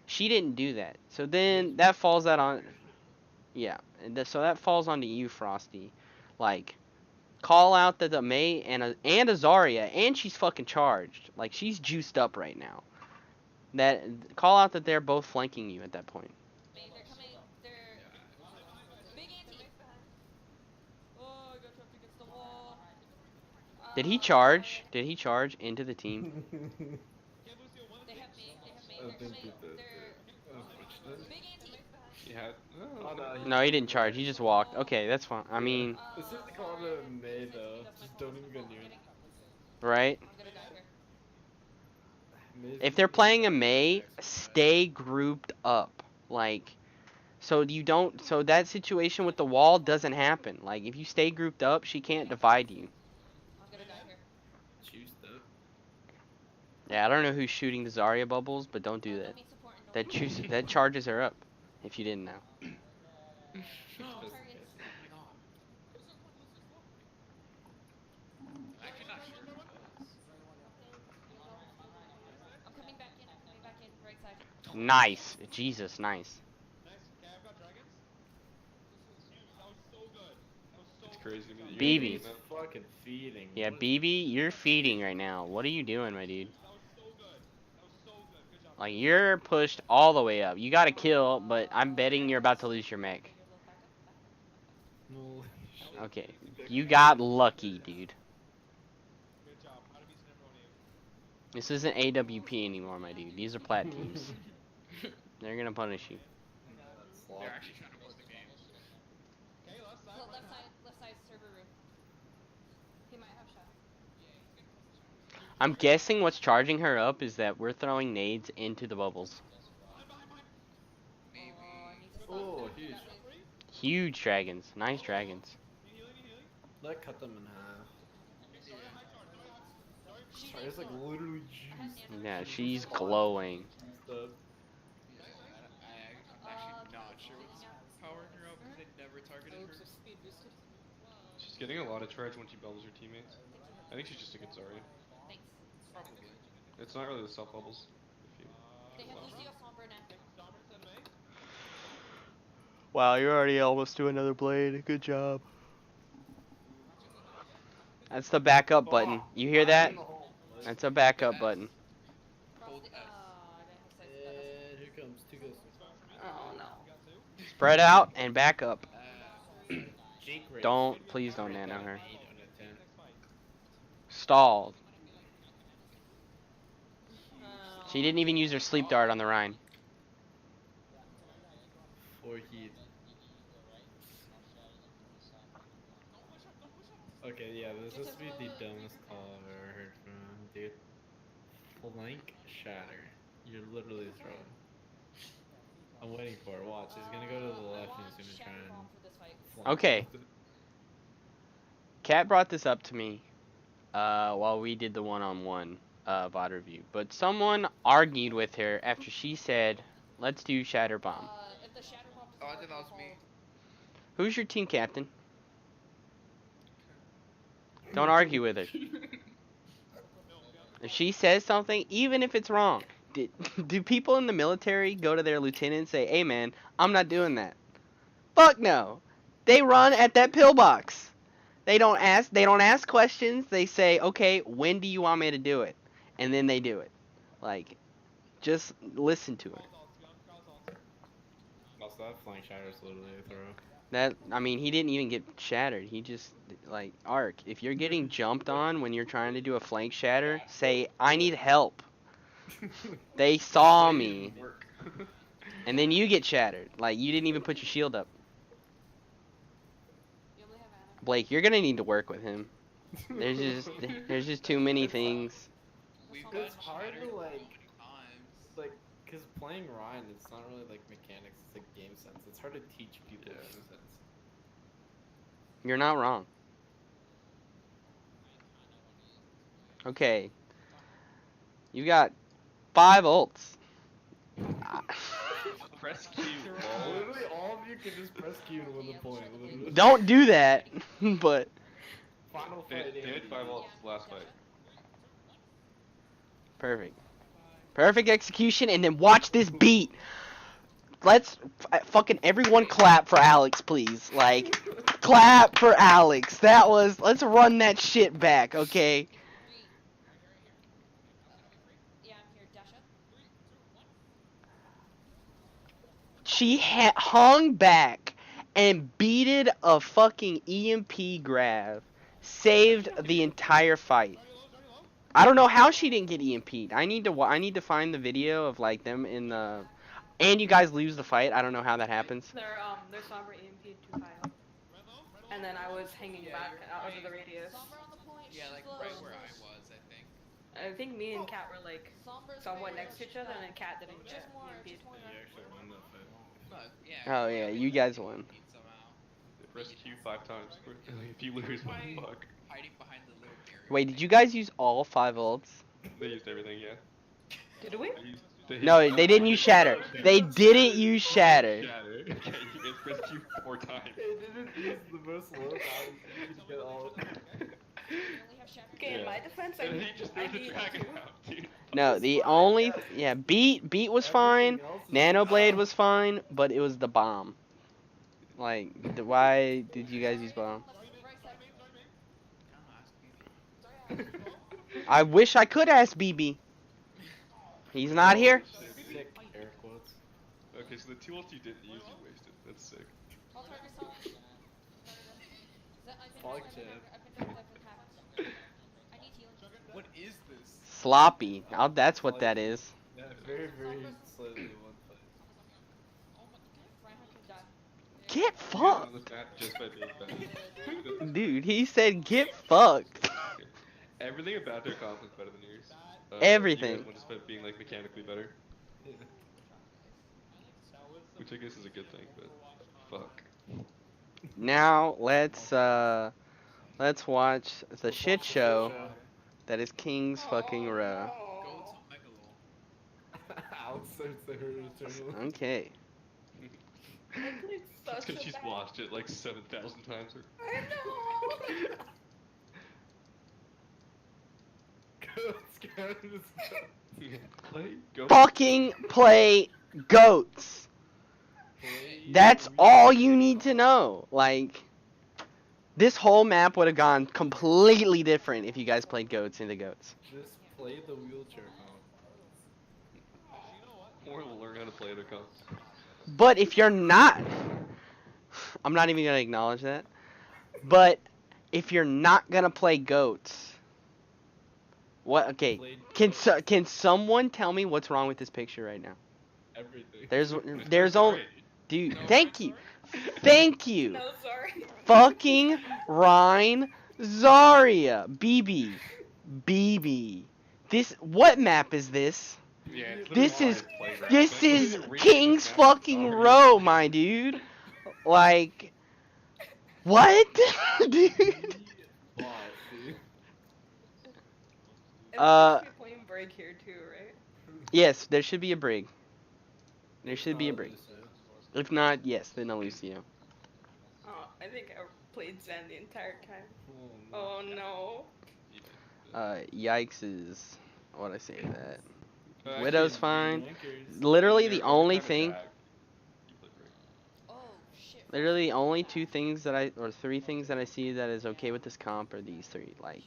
She didn't do that. So then that falls out on, yeah. So that falls onto you, Frosty. Like, call out that the Mei and a Zarya, and she's fucking charged. Like, she's juiced up right now. That call out that they're both flanking you at that point.
They're coming. They're. Big anti. Oh, I got trapped against the wall.
Did he charge? Did he charge into the team?
They have me. They're coming. They're. Big anti.
He had.
Oh no.
No, he didn't charge. He just walked. Okay, that's fine. I mean,
This is the call to May though. Just don't even go near it.
right?
I'm gonna die here.
If they're playing a Mei, stay grouped up. Like, so you don't, so that situation with the wall doesn't happen. Like, if you stay grouped up, she can't divide you.
I'm gonna die here.
Juiced up.
Yeah, I don't know who's shooting the Zarya bubbles, but don't do
No
that.
meat support and no
That
meat.
that charges her up, if you didn't know.
No
Just
targets.
in case.
Oh my god. I could not hear him.
I'm coming back in. I'm coming back in. Right side.
Nice. Jesus, nice.
It's crazy to me that you
BB.
guys are
He's
doing that.
fucking feeding.
Yeah,
What-
BB, you're feeding right now. What are you doing, my dude? Like, you're pushed all the way up. You got to kill, but I'm betting you're about to lose your mech.
No.
Okay. You got lucky, dude. This isn't AWP anymore, my dude. These are plat teams. They're gonna punish you.
They're actually trying to play the game.
Left side server room. He might have shot.
I'm guessing what's charging her up is that we're throwing nades into the bubbles.
Maybe.
Oh, I need to stop
Oh,
that.
huge.
Huge dragons. Nice dragons.
That cut them in half.
She
Sorry, it's like
needs
literally
I have
juiced.
nano.
Yeah, she's glowing.
Juiced up.
I'm actually not sure what's powering her up because they never targeted her.
Speed boosted.
She's getting a lot of charge when she bubbles her teammates. I think she's just a good Zarya.
Thanks.
Probably.
It's not really the self bubbles. If you
They have
allow
Lucio
them.
Sombra now.
Wow, you're already almost to another blade. Good job. That's the backup button. You hear that? That's a backup button.
Hold
Frosty.
F.
I didn't have sight.
And here comes two ghosts.
Oh no.
Spread out and back up.
Jake Race.
Don't, please don't
Rate
nano
that an
her.
8 out of 10.
Stalled.
Oh.
She didn't even use her sleep dart on the Rhine.
4 heat. Okay, yeah, this has to be the dumbest call I've ever heard from, dude. Flank shatter. You're literally throwing. I'm waiting for it. Watch, he's gonna go to the left and he's gonna try and flank
Okay.
with it.
Kat brought this up to me while we did the one-on-one VOD review. But someone argued with her after she said, let's do Shatter Bomb.
If the shatter bomb doesn't
Oh, I
work,
think that was
we'll
me.
Who's your team captain? Don't argue with her. If she says something, even if it's wrong, do people in the military go to their lieutenant and say, hey man, I'm not doing that? Fuck no. They run at that pillbox. They don't ask questions. They say, okay, when do you want me to do it? And then they do it. Like, just listen to her.
Also, that flank shatter is literally a throw.
That, I mean, he didn't even get shattered. He just, like, Ark, if you're getting jumped on when you're trying to do a flank shatter, say, I need help. They saw me.
Work.
And then you get shattered. Like, you didn't even put your shield up.
You only have Ana.
Blake, you're gonna need to work with him. There's just too many things.
We've
It's
gotten
hard to,
shattered
like-
so many times.
Like, cause playing Ryan, it's not really like mechanics, it's like game sense. It's hard to teach people
Yeah.
game sense.
You're not wrong. Okay. You got 5 ults.
Press Q. lol.
Literally, all of you can just press Q and win the point. Literally.
Don't do that. But
Final
They
fight.
had 5 ults last fight.
perfect. Perfect execution, and then watch this beat. Let's fucking everyone clap for Alex, please. Like, clap for Alex. That was. Let's run that shit back, okay?
3. Yeah, I'm here. Dash up.
She hung back and beated a fucking EMP grab. Saved the entire fight. I don't know how she didn't get EMP'd. I need to find the video of like them in the. And you guys lose the fight. I don't know how that happens.
Their Sombra EMP too high up. And then I was hanging back out of the radius.
Sombra on the point.
Yeah, like right where I was, I think.
I think me and Kat were like
Somber's
somewhat
very
next to each other, and then Kat didn't
Just
get
more,
EMP'd.
just more.
You actually won that fight.
No, yeah.
Oh,
'cause I
yeah,
got
you
like
guys won.
beat somehow.
Press
Beat.
Q 5 times. If you lose, what the
Why
fuck?
hiding behind the little barrier?
Wait, did
thing?
you guys use all 5 ults?
They used everything, yeah.
Did we?
No, they didn't use Shatter. They didn't use Shatter.
Shatter. Okay, you guys press Q 4 times.
They didn't use the most low value you could get all.
We only have Shatter.
Okay, in my defense, I
And then
need,
he just
I
threw the
need
dragon
two.
out, dude.
No, the
It's fine,
only
yeah.
beat was fine.
Everything else is
Nanoblade
fine.
was fine, but it was the bomb. Like, why did you guys use bomb?
Right side.
No, ask me.
I wish I could ask BB. He's not
Oh,
here.
shit.
Sick air quotes.
Okay, so the 2 ults you didn't use, you wasted. That's sick.
All targets on.
Fuck Chad.
I've been hacked. I need healing.
What is this?
Sloppy. That's what that is.
Yeah, very, very slightly one fight.
Reinhardt could die.
Get
You
fucked.
on this map just by being bad.
Dude, he said get fucked.
Everything about their comp is better than yours.
Everything.
You guys want to spend being like mechanically better,
Yeah.
which I guess is a good thing, but fuck.
Now let's watch the shit show that is King's fucking Row.
Go to Megalo.
Outside the eternal.
Okay.
I played
It's
such
because
a
she's
bad.
watched it like 7,000 times.
I know.
Play, go.
Fucking play goats. That's all you need to know. Like, this whole map would have gone completely different if you guys played goats into goats.
Just play the wheelchair comp.
Or we'll learn how to play the comps.
But if you're not, I'm not even gonna acknowledge that. But if you're not gonna play goats, what? Okay, can someone tell me what's wrong with this picture right now?
Everything.
There's only, dude.
No,
Thank you, thank you.
No, sorry.
Fucking Rhine Zarya, BB. This what map is this?
Yeah, it's
This
literally
is
Ryan's playground.
this
But we
is
didn't read
King's
this map
fucking
already.
Row, my dude. Like, what, dude?
Boss, dude.
It's
Uh,
supposed to be playing break here too, right?
Yes, there should be a brig. There should be a
Oh,
brig.
Lucio.
If not, yes, then a Lucio.
Oh, I think I played Zen the entire time.
Oh, no.
Oh no.
Yikes is what I say to that.
Actually,
Widow's
you-
fine.
Yankers.
Literally
you're
the
always
only
trying to
thing.
tag. You play great.
Oh shit.
Literally the only two things that I, or three things that I see that is okay with this comp are these three. Like,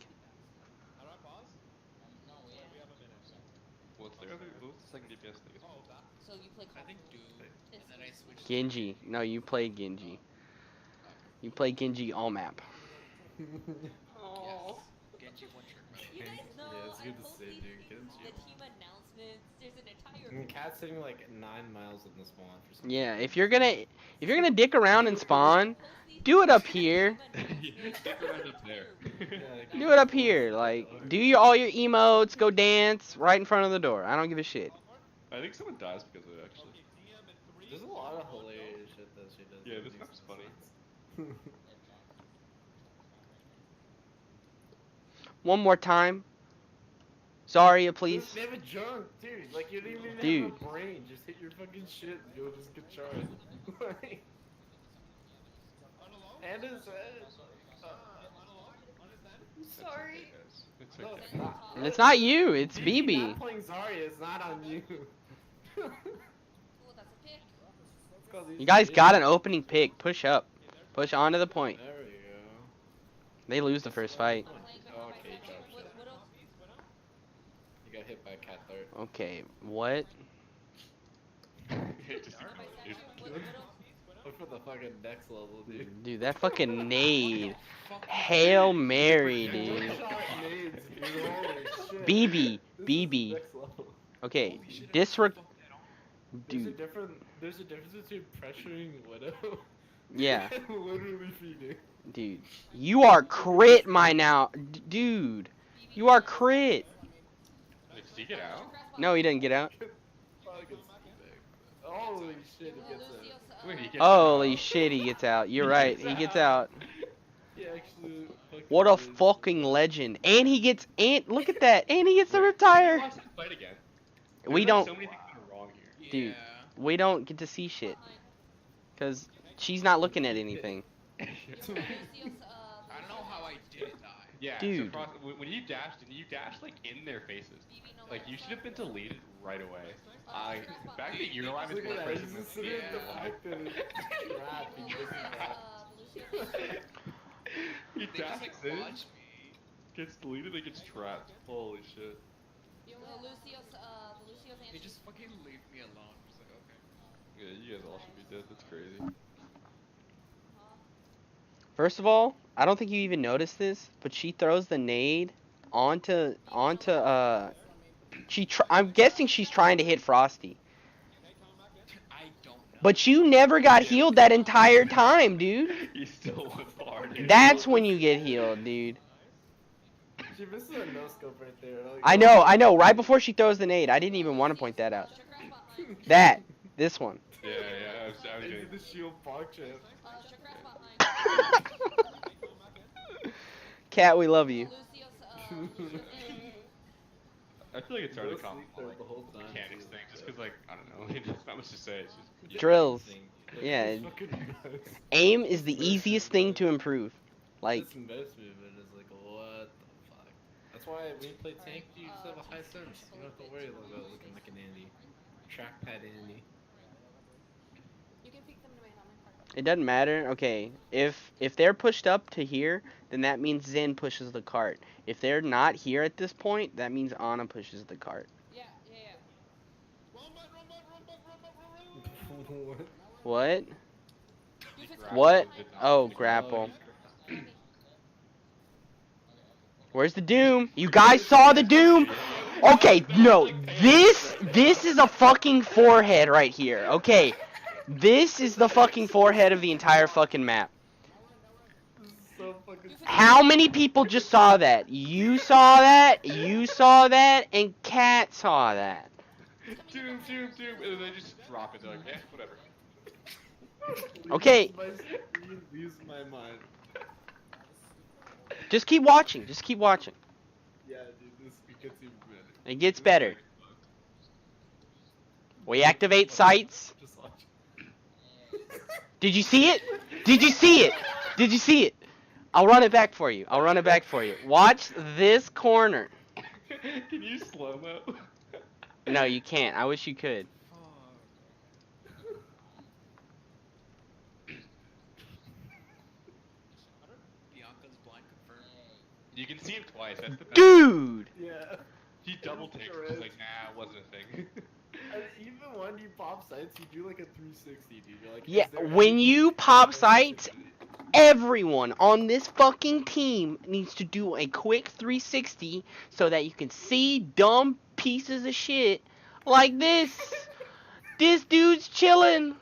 What's the other? What's the second DPS thing?
So you play
I think Doom, and then I switched.
Genji. No, you play Genji. You play Genji all map.
Oh.
Genji one trick mode.
You guys know
Yeah, it's good
I
to see,
posted
dude. Get
the
you.
team announcements. There's an entire.
And Cat's sitting like 9 miles in the spawn for some
Yeah,
reason.
if you're gonna dick around and spawn, do it up here.
Stick around up there.
Yeah,
Do it up here. Like, do all your emotes, go dance right in front of the door. I don't give a shit.
I think someone dies because of it, actually.
There's a lot of hilarious shit that she does.
Yeah,
in
this
these
map's funny.
spots.
One more time. Zarya, please.
They have a junk, dude. Like, you don't even
Dude.
have a brain. Just hit your fucking shit and you'll just get charged. Like, and his head.
I'm sorry.
It's
No,
okay.
it's not.
And it's not you, it's
BB
BB.
not playing Zarya, it's not on you.
Oh, that's a pick.
It's 'cause he's
You guys
an
got
idiot.
an opening pick. Push up. Push on to the point.
There we go.
They lose the first fight.
Okay, Josh. You got hit by a cat dart.
Okay, what?
Just
Look for the fucking next level, dude.
Dude, that fucking nade. Hail Mary, dude.
Shot nades, dude. Holy shit.
BB.
This is
BB.
next level.
Okay, disreg...
There's a
Dude,
difference between pressuring Widow
yeah.
and literally feeding.
Dude, you are crit my now. Dude, you are crit.
Did he get out?
No, he didn't get out.
Holy shit, he gets it.
Wait, he gets
Holy
out?
shit, he gets out. You're
He
right.
gets
He gets
out.
out.
He actually fucking
What a
did.
fucking legend. And he gets, and look at that. And he gets to
Wait,
retire.
he lost the fight again.
We
There's, like,
don't,
so many things that are wrong here.
Dude.
Yeah.
we don't get to see shit. Because she's not looking at anything.
I don't know how I didn't die.
Yeah,
Dude.
so when you dashed, you dashed like in their faces. Like you should have been deleted right away. The fact that you're alive is
Look
more
at that,
impressive
he's
than
just sitting
me.
in the fact that it's crap, he doesn't rap.
He
They just
dashes
like
in,
watch me.
gets deleted, and gets trapped. Holy shit.
They just fucking leave me alone. I'm just like, okay.
Yeah, you guys all should be dead. That's crazy.
First of all, I don't think you even noticed this, but she throws the nade onto I'm guessing she's trying to hit Frosty.
I don't know.
But you never got healed that entire time, dude.
He still went hard. Dude.
That's when you get healed, dude.
She misses a no scope right there.
I know, right before she throws the nade. I didn't even want to point that out. This one.
Yeah, I was
I
getting.
did the shield pog chip.
Cat, we love you.
I feel like it's hard to
Go
come
sleep there
like
the whole time,
mechanics
too.
things, just because like I don't know, there's not much to say. It's just
Drills.
Like,
Yeah.
it's fucking nuts.
Aim is the easiest thing to improve. Like,
This mouse movement is like, what the fuck? That's why when you play tank, you just have a high sense. You don't have to worry about looking like an Andy. Trackpad Andy.
You can pick them to my helmet.
it doesn't matter. Okay, if they're pushed up to here, then that means Zen pushes the cart. If they're not here at this point, that means Anna pushes the cart.
Yeah.
What?
What? What? Oh, grapple. Where's the Doom? You guys saw the Doom? Okay, no. This is a fucking forehead right here. Okay. This is the fucking forehead of the entire fucking map.
This is so fucking
How many people just saw that? You saw that, and Cat saw that.
doom, and then they just drop it. They're like, whatever.
Okay.
Leaves my mind.
Just keep watching.
Yeah, dude, this gets even better.
It gets better. We activate sights.
Just watch.
Did you see it? Did you see it? I'll run it back for you. Watch this corner.
Can you slow mo?
No, you can't. I wish you could.
Bianca's blind confirmed.
You can see him twice. That's the best.
Dude!
Yeah.
He double takes. He's like, nah, it wasn't a thing.
And even when you pop sights, you do like a 360, dude. You're like,
Yeah,
is there
when
anything
you pop sights, everyone on this fucking team needs to do a quick 360 so that you can see dumb pieces of shit like this. This dude's chilling.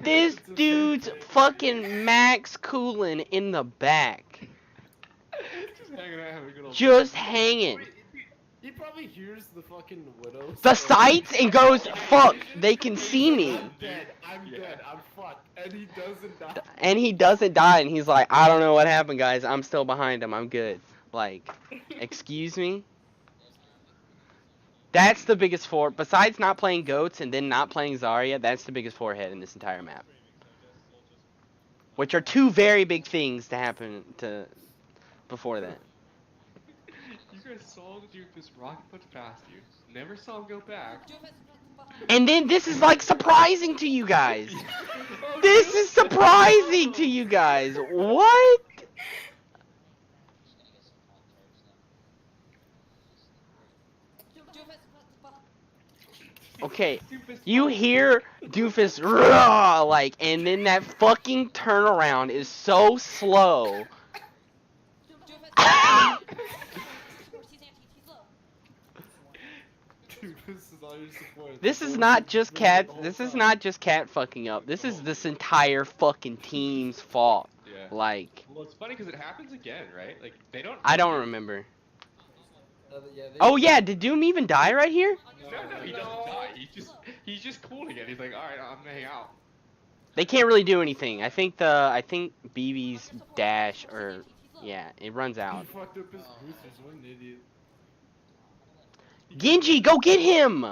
This dude's fucking max cooling in the back.
Just hanging out, having a good old
Just
time.
hanging.
He probably hears the fucking widows.
The sights and goes, fuck, they can see me.
I'm dead. I'm dead. I'm fucked. And he doesn't die.
And he doesn't die, and he's like, I don't know what happened, guys. I'm still behind him. I'm good. Like, excuse me? That's the biggest besides not playing goats and then not playing Zarya, that's the biggest forehead in this entire map. Which are two very big things to happen to before that.
You guys saw the dude just rocket punch past you. Never saw him go back.
And then this is like surprising to you guys. This is surprising to you guys. What? Okay, you hear Doofus "Rah!" like, and then that fucking turnaround is so slow.
Dude, this is all your support.
This is not just Cat. This is not just Cat fucking up. This is this entire fucking team's fault.
Yeah.
Like,
Well, it's funny because it happens again, right? Like they don't.
I don't
they-
remember.
Yeah,
Oh yeah, did Doom even die right here?
No, he doesn't die. He's just cooling it. He's like, all right, I'm gonna hang out.
They can't really do anything. I think BB's dash or yeah, it runs
He
out.
fucked up his boosters. What an idiot.
Genji, go get him!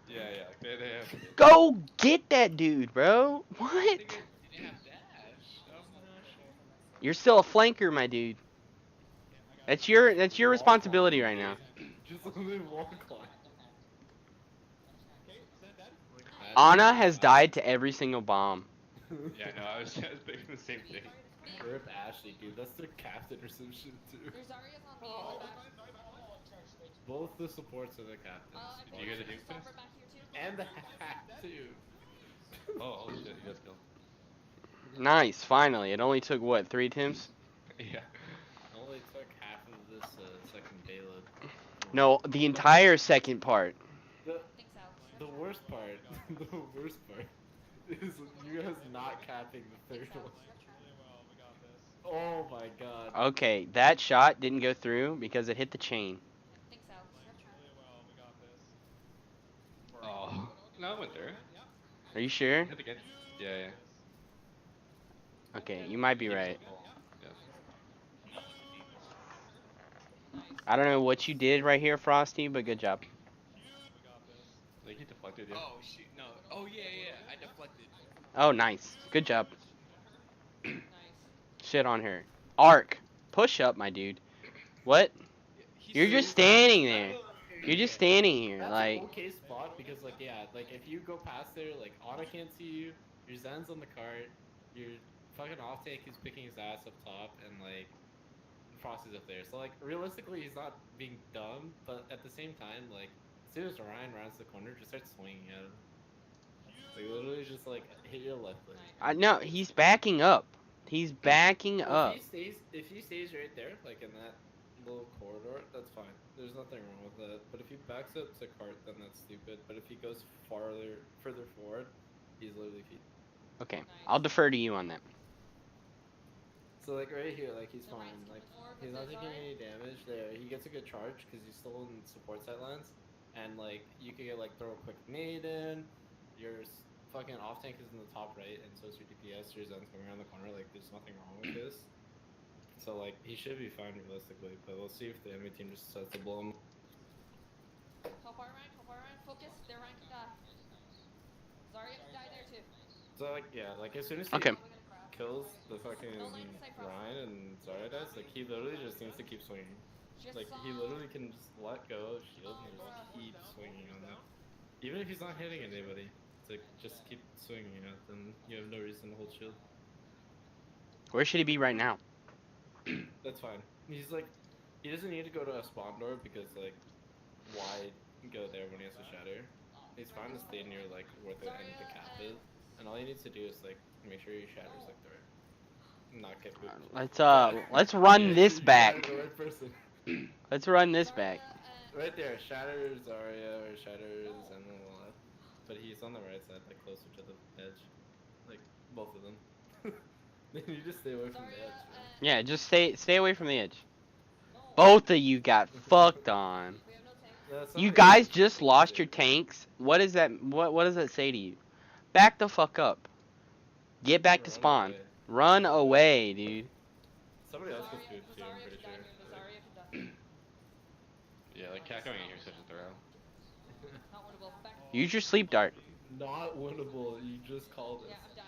Yeah. They have.
Go get that dude, bro. What?
Didn't have dash. I'm not sure.
You're still a flanker, my dude. That's your responsibility right now.
Just let him walk on.
Ana has died to every single bomb.
Yeah, no, I was thinking the same thing.
Rip Ashley, dude. That's their captain or some shit too.
There's Zarya's on me in the back.
Both the supports are the captains.
Did you get a
There's
Duke finish?
Stomper back here too.
And the hack too.
Oh, holy shit, he does kill.
Nice, finally. It only took what, 3 attempts?
Yeah.
Only took half of this second payload.
No, the entire second part.
The,
Thanks, Alex.
the worst part, the worst part, is you guys not capping the third one. Oh my god.
Okay, that shot didn't go through because it hit the chain.
Thanks, Alex.
Oh, no, it went there.
Are you sure?
Hit again. Yeah.
Okay, you might be right.
Oh, yes.
I don't know what you did right here, Frosty, but good job.
I think he deflected, yeah.
Oh shoot, no. Oh yeah, I deflected.
Oh, nice. Good job.
Nice.
Shit on her. Arc. Push up, my dude. What? You're just standing there. You're just standing here,
That's
like...
an okay spot because, like, yeah, like, if you go past there, like, Ana can't see you, your Zen's on the cart, your fucking off-take is picking his ass up top, and, like, Frosty's up there. So, like, realistically, he's not being dumb, but at the same time, like, as soon as Ryan rounds the corner, just start swinging at him. Like, literally just, like, hit your left leg.
No, he's backing up. He's backing up.
If he stays right there, like, in that little corridor, that's fine. There's nothing wrong with that. But if he backs up to cart, then that's stupid. But if he goes further forward, he's literally feet.
Okay, I'll defer to you on that.
So like right here, like he's
The
fine.
Ryan's
Like
coming forward
he's
with
not
his
taking
Zarya.
any damage there. He gets a good charge because he's still in support side lines, and like you can get like throw a quick nade in. Your fucking off tank is in the top right, and so is your DPS. Your Zen's coming around the corner. Like there's nothing wrong with this. So like he should be fine realistically, but we'll see if the enemy team just decides to blow him.
Help our Ryan. Focus. Their Ryan can die. Zarya can die there too.
So like yeah, like as soon as he
Okay.
kills the fucking Ryan and Zarya dies, like he literally just needs to keep swinging. Like he literally can just let go of shield and just keep swinging on them. Even if he's not hitting anybody, it's like just keep swinging at them. You have no reason to hold shield.
Where should he be right now?
That's fine. He's like, he doesn't need to go to a spawn door because like, why go there when he has a shatter? He's fine to stay near like where the end of the cap is, and all he needs to do is like make sure he shatters like the right, not get booped.
Let's run this
You
back.
shattered the right person.
Let's run this back.
Right there, shatters Zarya or shatters and on the left, but he's on the right side, like closer to the edge, like both of them. They need to stay away from the edge. Man.
Yeah, just stay away from the edge. Both of you got fucked on.
We have no tank.
That's
You
not
guys
really-
just lost your tanks. What is that? What does that say to you? Back the fuck up. Get back to
Run
spawn.
away.
Run away, dude.
Somebody else gets
Zarya
good too, I'm pretty
can die
sure.
here. The Zarya can die.
Yeah, like cat going in here is such a throw.
Not winnable. Back.
Use your sleep dart.
Not winnable, you just called it.
Yeah, I'm dying.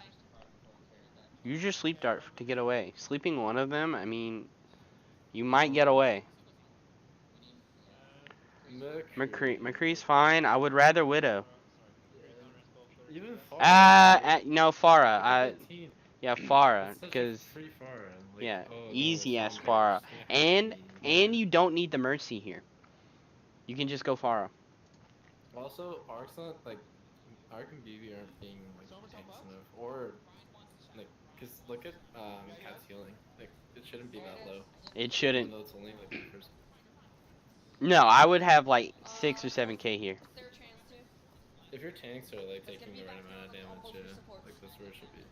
Use your sleep dart to get away. Sleeping one of them, I mean, you might get away. McCree's fine. I would rather Widow.
Even
No, Farah. Yeah, Farah, because
free Farah. Like,
yeah,
oh, no,
easy ass
it's
Farah,
yeah,
and you don't need the mercy here. You can just go Farah.
Also, Arc's not like Arc and BB aren't being like tanks enough, or like, cause look at Cat's healing. Like it shouldn't be that low.
It
Even
shouldn't.
though it's only like the first.
No, I would have like 6 or 7k here.
Is there a chance to?
If your tanks are like
Let's get
taking the
me
right
back
amount of
to
damage,
almost
yeah,
support.
like that's where it should be.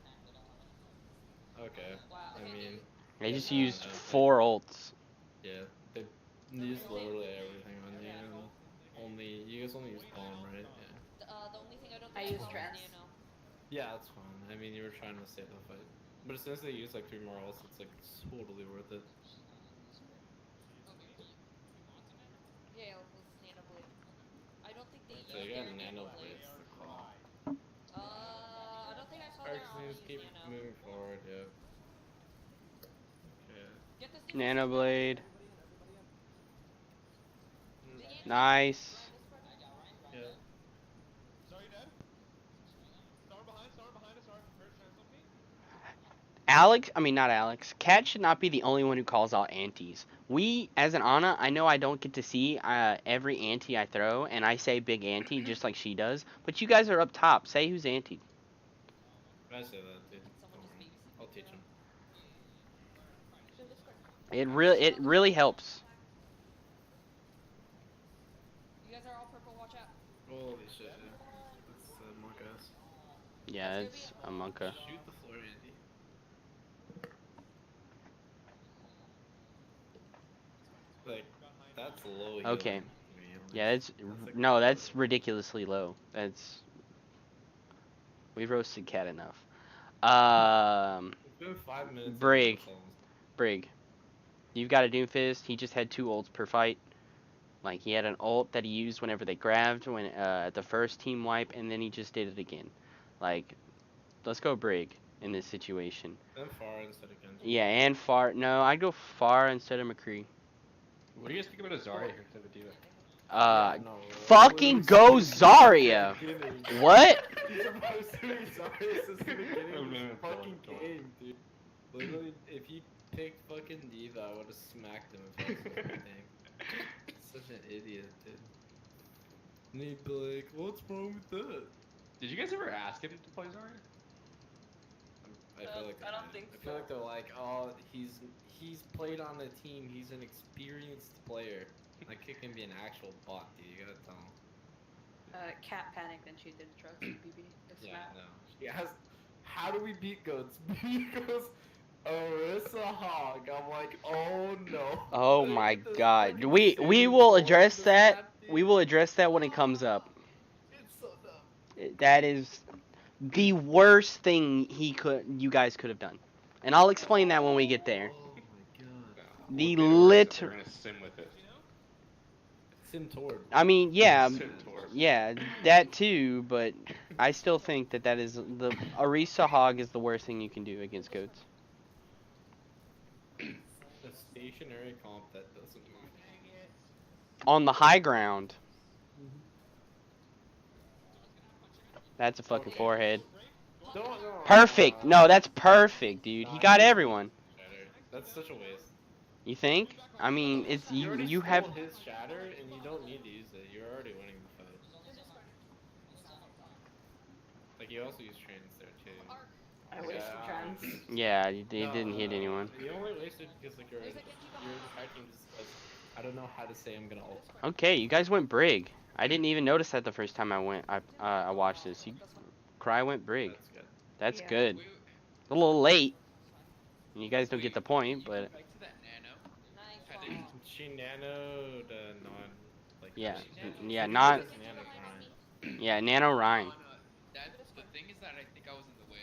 Okay,
Wow.
I mean,
They just
Yeah,
used
I think-
4 ults.
Yeah, they use literally everything on you. And only you guys only use bomb, right? Yeah.
The only thing I don't
I
think
use
is
trance.
Yeah, that's fine. I mean, you were trying to save the fight, but as soon as they use like 3 more ults, it's like totally worth it.
Yeah, let's Nano Blade. I don't think they
So
use
you got
their
nano
Nano Blade.
blades the call.
I don't think I saw
Alright,
their
so
Omni
just
use
keep
Nano.
moving forward. Yeah. Okay.
Get this dude
Nano
for
Blade.
Big Anti.
Nice.
Ryan Discord.
Yeah.
Sorry, Dad. Star behind us. Star. Hurt chance on me.
Not Alex. Cat should not be the only one who calls out antis. We, as an Ana, I know I don't get to see every anti I throw, and I say big anti just like she does. But you guys are up top. Say who's anti.
I say that, dude.
Someone just babysit.
I'll teach him.
Dude, Discord.
It really helps.
You guys are all purple. Watch out.
Holy shit, yeah. That's monk ass.
Yeah, it's a Monka.
Shoot the floor, Andy. Like, that's low healing.
Okay.
to me, at
Yeah,
least.
that's
like
no, that's ridiculously low. We've roasted Cat enough.
It's been 5 minutes.
Brig.
That's almost-
Brig. You've got a Doomfist. He just had 2 ults per fight. Like, he had an ult that he used whenever they grabbed when at the first team wipe, and then he just did it again. Like, let's go Brig in this situation.
Then far instead of Genji.
Yeah, and far. No, I'd go far instead of McCree.
What do you guys think about a Zarya here instead of a Diva?
Yeah, no,
Fucking go Zarya! What?
You're supposed to be Zarya since the beginning
No,
of
no,
this
no,
fucking
don't.
game, dude. Literally, if you picked fucking Diva, I would have smacked him if I was fucking thing. Such an idiot, dude. And he'd be like, what's wrong with that?
Did you guys ever ask him to play Zarya?
I feel like
I don't
did.
think
I feel
so.
like they're like, oh, he's played on the team. He's an experienced player. That kid can be an actual bot, dude. You gotta tell him.
Cat panicked and she did trust BB. It's
Yeah,
not.
no. She has. How do we beat goats? BB goes, Arissa Hog. I'm like, oh no.
Oh
Look
my
at this
god.
fucking
We
Saiyan
will
form
address
this
that.
map,
We
dude.
will address that when it comes up.
It's so dumb.
That is the worst thing you guys could have done. And I'll explain that when we get there.
Oh my god.
The
We're
liter-
gonna sim with it.
Sim Tord.
I mean, yeah,
Sim Tor.
yeah, that too, but I still think that is the Arisa Hog is the worst thing you can do against goats.
A stationary comp that doesn't move.
On the high ground. That's a fucking forehead.
No.
Perfect. No, that's perfect, dude. He got everyone.
Shatter. That's such a waste.
You think? I mean, it's
You already
you have
stole his shatter and you don't need to use it. You're already winning the fight. Like you also use trains there too.
I wasted trans.
yeah, he didn't hit anyone.
You only wasted because like your entire team just says, I don't know how to say I'm gonna ult.
Okay, you guys went Brig. I didn't even notice that the first time I watched this. Cry went Brig.
That's good.
That's
Yeah.
good. A little late. You guys don't get the point, but
Back to that nano.
Nice
Had it-
bomb.
She nanoed non like
yeah,
she-
yeah,
she
not
did nano grind.
yeah, Nano Ryan.
Oh, no. The thing is that I think I was in the way.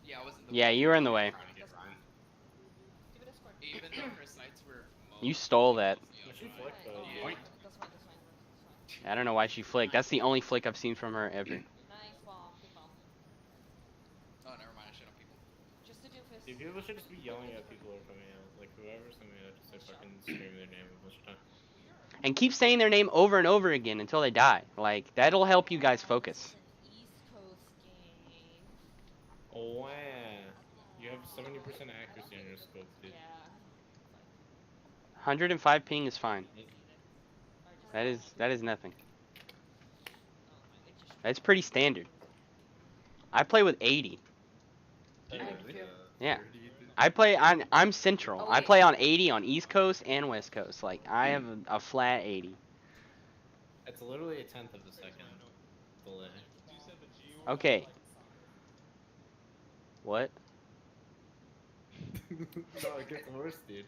Yeah, I was in the
Yeah,
way.
you were in the way.
Trying to get Ryan.
Give it a score.
Even though her sights were.
You stole that.
Well, she flicked though.
That's
Yeah.
fine, that's fine, that's fine.
I don't know why she flicked. That's the only flick I've seen from her ever.
Nice bomb, good bomb.
Oh, never mind. I shit on people.
Just a doofus.
Dude, people should just be yelling at people who are coming out. Like whoever's coming out, just like fucking scream their name a bunch of times.
And keep saying their name over and over again until they die. Like, that'll help you guys focus.
It's an East Coast game.
Oh wow. You have 70% accuracy on your scopes, dude.
Yeah.
105 ping is fine. That is nothing. That's pretty standard. I play with 80. Yeah. I'm central. I play on 80 on East Coast and West Coast. Like, I have a flat 80.
It's literally a tenth of a second delay.
Okay. What?
No, it gets worse, dude.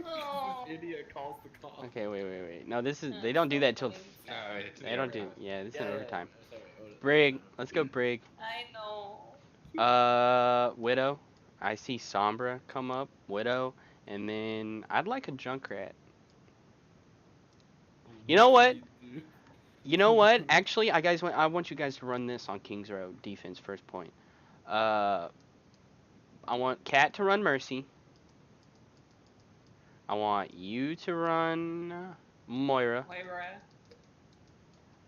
Oh.
This idiot calls the call.
Okay, wait. No, this is they don't do that till.
No, it's in
They
the
don't do.
overtime.
Yeah, this is
Yeah,
overtime.
Sorry,
Brig,
overtime.
let's go Brig.
I know.
Widow. I see Sombra come up. Widow, and then I'd like a Junkrat. You know what? You know what? Actually, I want you guys to run this on Kings Row defense first point. Uh, I want Cat to run Mercy. I want you to run Moira.
Moira.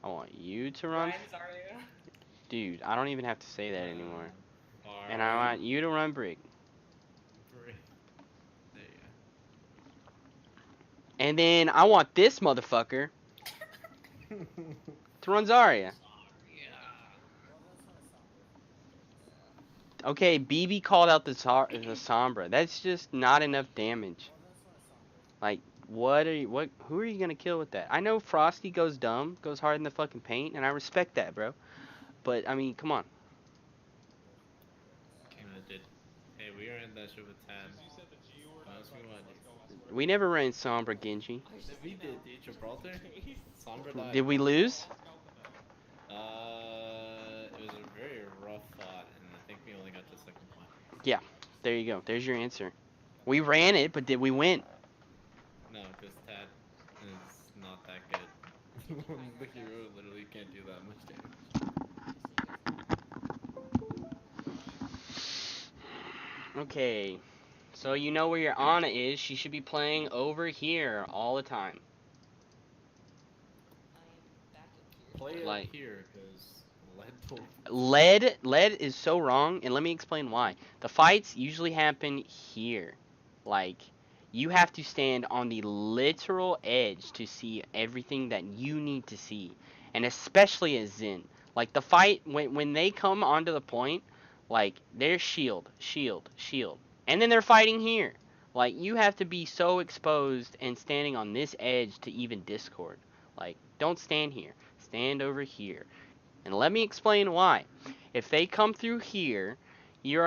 I want you to run.
Ryan Zarya.
Dude, I don't even have to say that anymore.
Alright.
And I want you to run Brig.
There you
And then I want this motherfucker
go.
to run Zarya. Okay, BB called out the Sombra. That's just not enough damage. Like, who are you gonna kill with that? I know Frosty goes dumb, goes hard in the fucking paint, and I respect that, bro. But I mean, come on.
Did. Hey, we are in that shit with 10. What else we want?
We never ran Sombra Genji.
We did, dude. Gibraltar? Sombra died.
Did we lose?
It was a very rough fought, and I think we only got the second point.
Yeah, there you go. There's your answer. We ran it, but did we win?
No, because Tad is not that good. The hero literally can't do that much damage.
Okay, so you know where your Ana is. She should be playing over here all the time.
Play it
Like-
here, because
Lead is so wrong, and let me explain why. The fights usually happen here. Like, you have to stand on the literal edge to see everything that you need to see. And especially as Zen. Like, the fight, when they come onto the point, like, they're shield. And then they're fighting here. Like, you have to be so exposed and standing on this edge to even Discord. Like, don't stand here. Stand over here. And let me explain why. If they come through here, you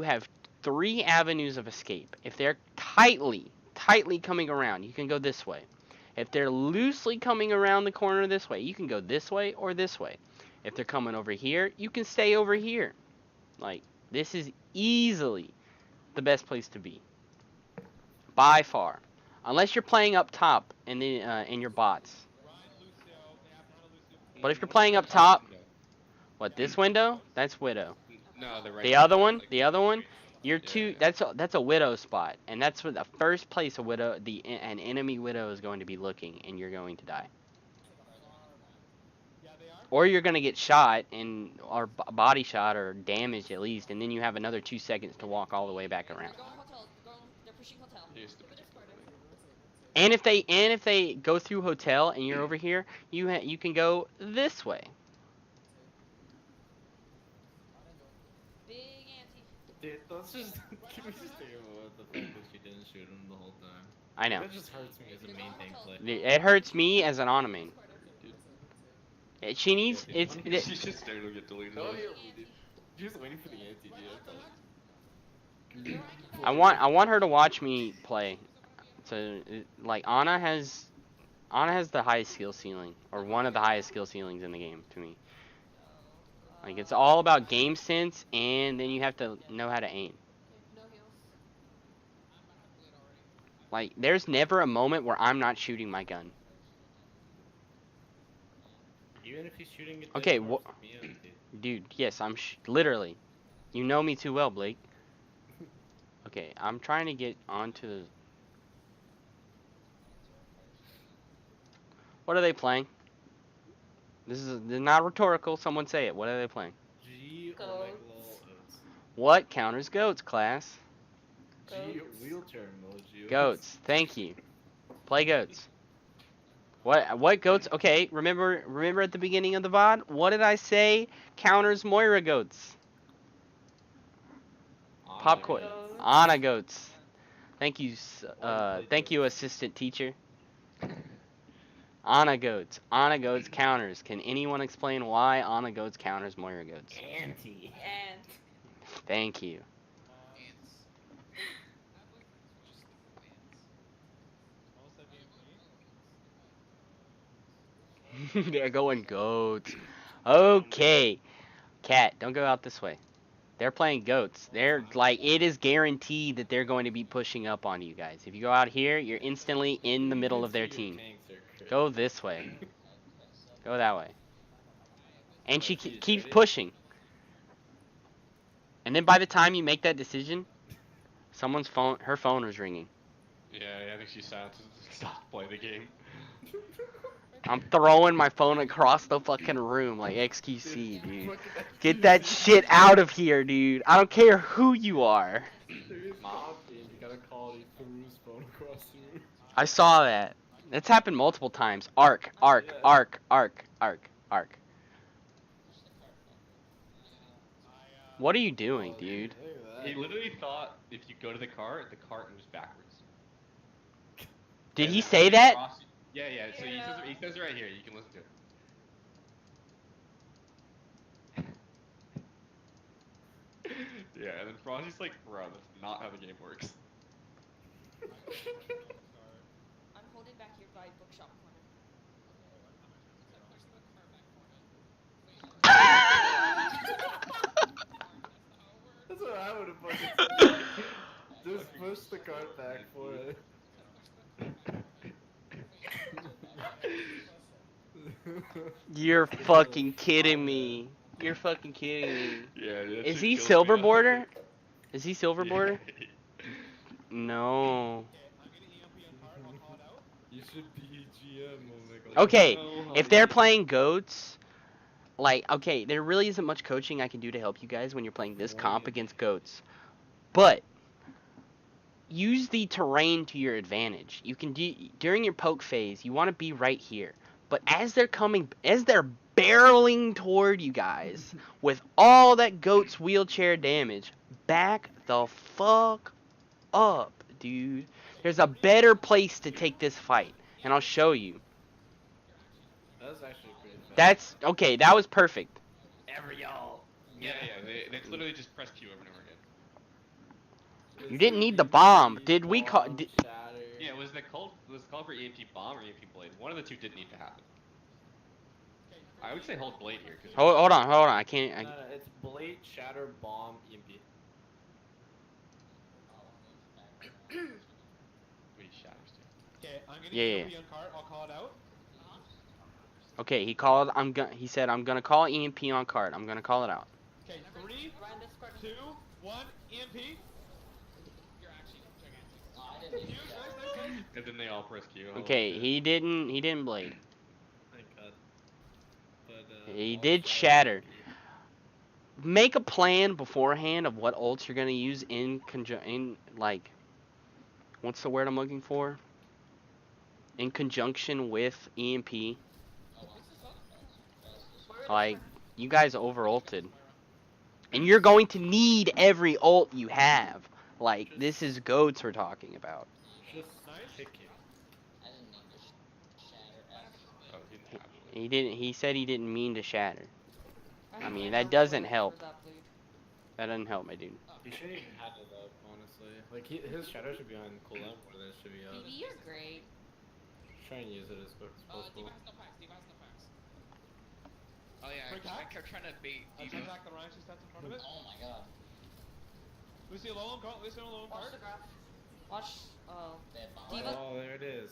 have 3 avenues of escape. If they're tightly coming around, you can go this way. If they're loosely coming around the corner this way, you can go this way or this way. If they're coming over here, you can stay over here. Like, this is easily the best place to be. By far. Unless you're playing up top in your bots. But if you're playing up top, what, this window? That's Widow.
No, the right.
The other one,
Yeah.
you're two. That's a Widow spot, and that's where the first place a Widow, an enemy Widow is going to be looking, and you're going to die. Or you're going to get shot or body shot or damaged at least, and then you have another 2 seconds to walk all the way back around.
They're pushing hotel.
Here's the-
And if they go through hotel and you're over here, you can go this way.
Big ante.
Dude, let's just can we just think about the fact that she didn't shoot him the whole time?
I know.
That just hurts me as a main tank player.
It hurts me as an Ana main. She needs
She's just staring to get deleted.
No, dude. She was waiting for the anti, dude.
I want her to watch me play. So like Ana has the highest skill ceiling, or one of the highest skill ceilings in the game to me. Like, it's all about game sense, and then you have to know how to aim.
No heals.
Like, there's never a moment where I'm not shooting my gun.
Even if he's shooting it.
Okay,
this far from me, dude.
Dude, yes, I'm literally. You know me too well, Blake. Okay, I'm trying to get onto the. What are they playing? This is not rhetorical. Someone say it. What are they playing?
G
Goats.
or like lol oats.
What counters goats, class?
G wheelchair emoji.
Goats. Thank you. Play goats. What goats? Okay, remember at the beginning of the VOD? What did I say? Counters Moira goats. Popcorn.
Goats.
Ana goats. Thank you, assistant teacher. Ana goats. Ana goats counters. Can anyone explain why Ana goats counters Moira goats?
Anti.
And
Thank you. They're going goats. Okay. Cat, don't go out this way. They're playing goats. They're like, it is guaranteed that they're going to be pushing up on you guys. If you go out here, you're instantly in the middle of their team. Go this way. Go that way. And she keeps pushing. And then by the time you make that decision, her phone was ringing.
Yeah, I think she stopped playing the game.
I'm throwing my phone across the fucking room like XQC, dude. Get that shit out of here, dude. I don't care who you are.
Mom, you gotta call Peru's phone across the room.
I saw that. That's happened multiple times. Arc. What are you doing, dude?
He literally thought if you go to the cart moves backwards.
Did
And
he
then
say
when you
that?
cross- Yeah. So he says it right here. You can listen to it. Yeah, and then Frosty's like, bro, that's not how the game works.
I'm holding back here by bookshop corner.
That's what I would have fucking said. Just push the cart back for it.
You're fucking kidding me. You're fucking kidding me.
Yeah, that
Is
shit
he
kills
silver
me.
border? Is he silver
Yeah.
border? No.
You should be GM, oh my god.
Okay,
No,
if they're playing goats, like, okay, there really isn't much coaching I can do to help you guys when you're playing this comp against goats. But use the terrain to your advantage. You can do during your poke phase, you want to be right here. But as they're barreling toward you guys with all that goat's wheelchair damage, back the fuck up, dude. There's a better place to take this fight, and I'll show you.
That was actually pretty fast.
That's okay. That was perfect.
Yeah, they literally just press Q over and over again.
You didn't need the bomb. Did we call?
Yeah, was the call for EMP bomb or EMP blade? One of the two didn't need to happen. I would say hold blade here. Cause
Hold on. I can't.
No, it's blade, shatter, bomb, EMP.
Wait, shatters too.
Okay, I'm gonna
Yeah.
EMP on cart. I'll call it out.
Okay, he called. He said I'm gonna call EMP on card. I'm gonna call it out.
Okay, 3, 2, 1, EMP. You're actually gigantic. Nice.
And then they all press Q.
Okay, he didn't blade.
Thank god. But,
He did shatter. Make a plan beforehand of what ults you're gonna use like, what's the word I'm looking for? In conjunction with EMP. Like, you guys over ulted. And you're going to need every ult you have. Like, this is goats we're talking about.
Just kick it.
Oh, he didn't have it.
He said he didn't mean to shatter. I mean, that doesn't help. That doesn't help, my dude.
He shouldn't even have it up, honestly. Like, his shadow should be on cooldown more than it should be up.
BB, you're great.
Try and use it as quick as possible.
Oh yeah, I kept trying to bait. I turned back the Ryan, she stepped in front of it.
Oh my god.
Lucy alone, Lucy alone,
Watch
cart.
the graph. Watch, D.Va.
Oh, there it is.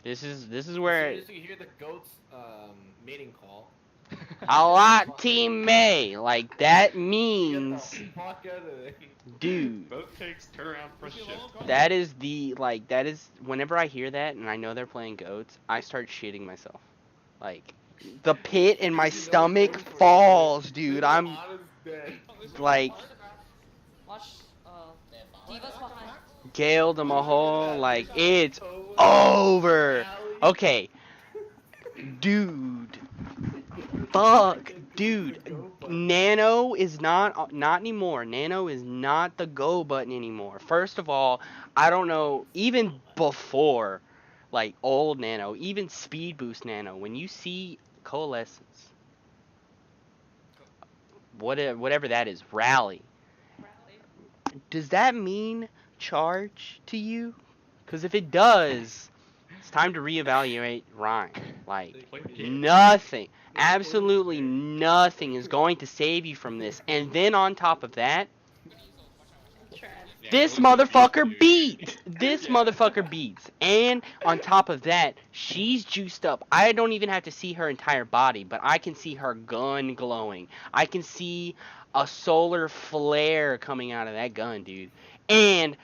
This is
As
where
soon as you hear the goat's mating call,
a lot Team May. Like, that
get
means,
the fuck out of there.
dude.
Both takes, turn around, press
Lucy
shift.
alone, cart.
That is whenever I hear that and I know they're playing goats, I start shitting myself. Like, the pit in my stomach falls, dude. I'm like
Watch, D.Va's behind.
Gale to Mahal, like, it's over. Okay. Dude. Fuck. Dude. Nano is not anymore. Nano is not the go button anymore. First of all, I don't know, even before, like, old Nano, even Speed Boost Nano, when you see Coalescence, whatever that is, Rally, does that mean charge to you? Because if it does, it's time to reevaluate Rhyme. Like,
Play the game.
nothing, absolutely nothing is going to save you from this. And then on top of that,
Trans.
Yeah,
this
it looks like
motherfucker
you-
beats. This
Yeah.
motherfucker beats. And on top of that, she's juiced up. I don't even have to see her entire body, but I can see her gun glowing. I can see a solar flare coming out of that gun, dude. And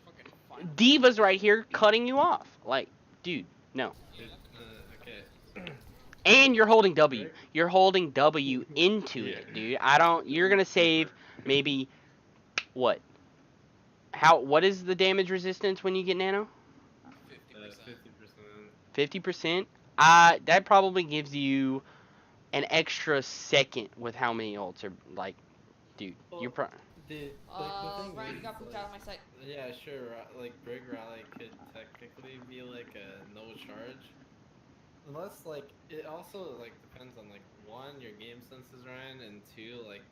Fucking final.
Diva's right here cutting you off. Like, dude, no.
Dude, okay.
And you're holding W. You're holding W into
Yeah.
it, dude. You're gonna save maybe what? What is the damage resistance when you get nano?
50%.
50%.
50%. That probably gives you an extra second with how many ults are like, dude. You're
The thing
Ryan, you
is,
got pooped out of my sight.
yeah, sure. Like Brig Rally could technically be like a no charge, unless like it also like depends on like one your game senses, Ryan, and two like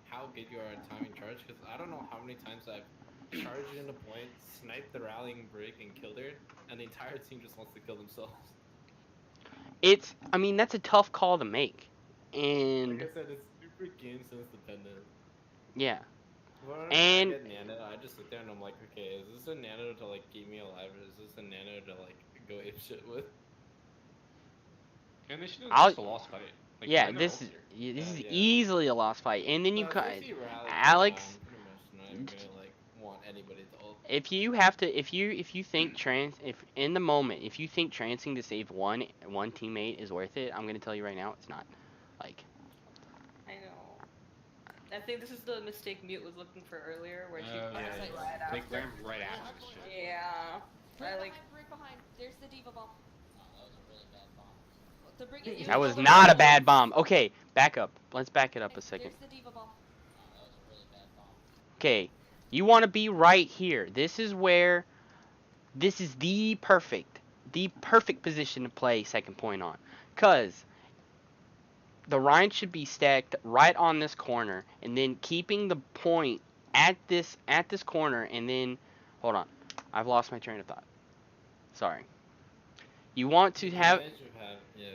how good you are at timing charge. Because I don't know how many times I've charged into point, sniped the rallying Brig, and killed her, and the entire team just wants to kill themselves.
I mean, that's a tough call to make, and
Like I said, it's super game sense dependent.
yeah.
Whenever
And-
I get nano, I just sit there and I'm like, okay, is this a nano to like keep me alive, or is this a nano to like go ape shit with?
And they should have
I'll-
just a lost fight. Like,
Yeah,
find their
this
ults
is
here.
this is
Yeah.
easily a lost fight, and then you
No,
cut
if you rally,
Alex.
I'm pretty much not even gonna like want anybody to ult.
If you have to, if you think if in the moment, if you think trancing to save one teammate is worth it, I'm gonna tell you right now, it's not. Like,
I know. I think this is the mistake Mute was looking for earlier, where she
Oh,
puts
yeah,
it
yeah.
right
Like,
after.
ran right after this shit.
Yeah. I like.
Brig behind. There's the diva bomb. The brig.
that was not a bad bomb. Okay, back up. Let's back it up a second.
There's the diva bomb.
Okay, you want to be right here. This is the perfect position to play second point on, cause the Rhine should be stacked right on this corner, and then keeping the point at this corner, and then hold on, I've lost my train of thought. Sorry. You want to have.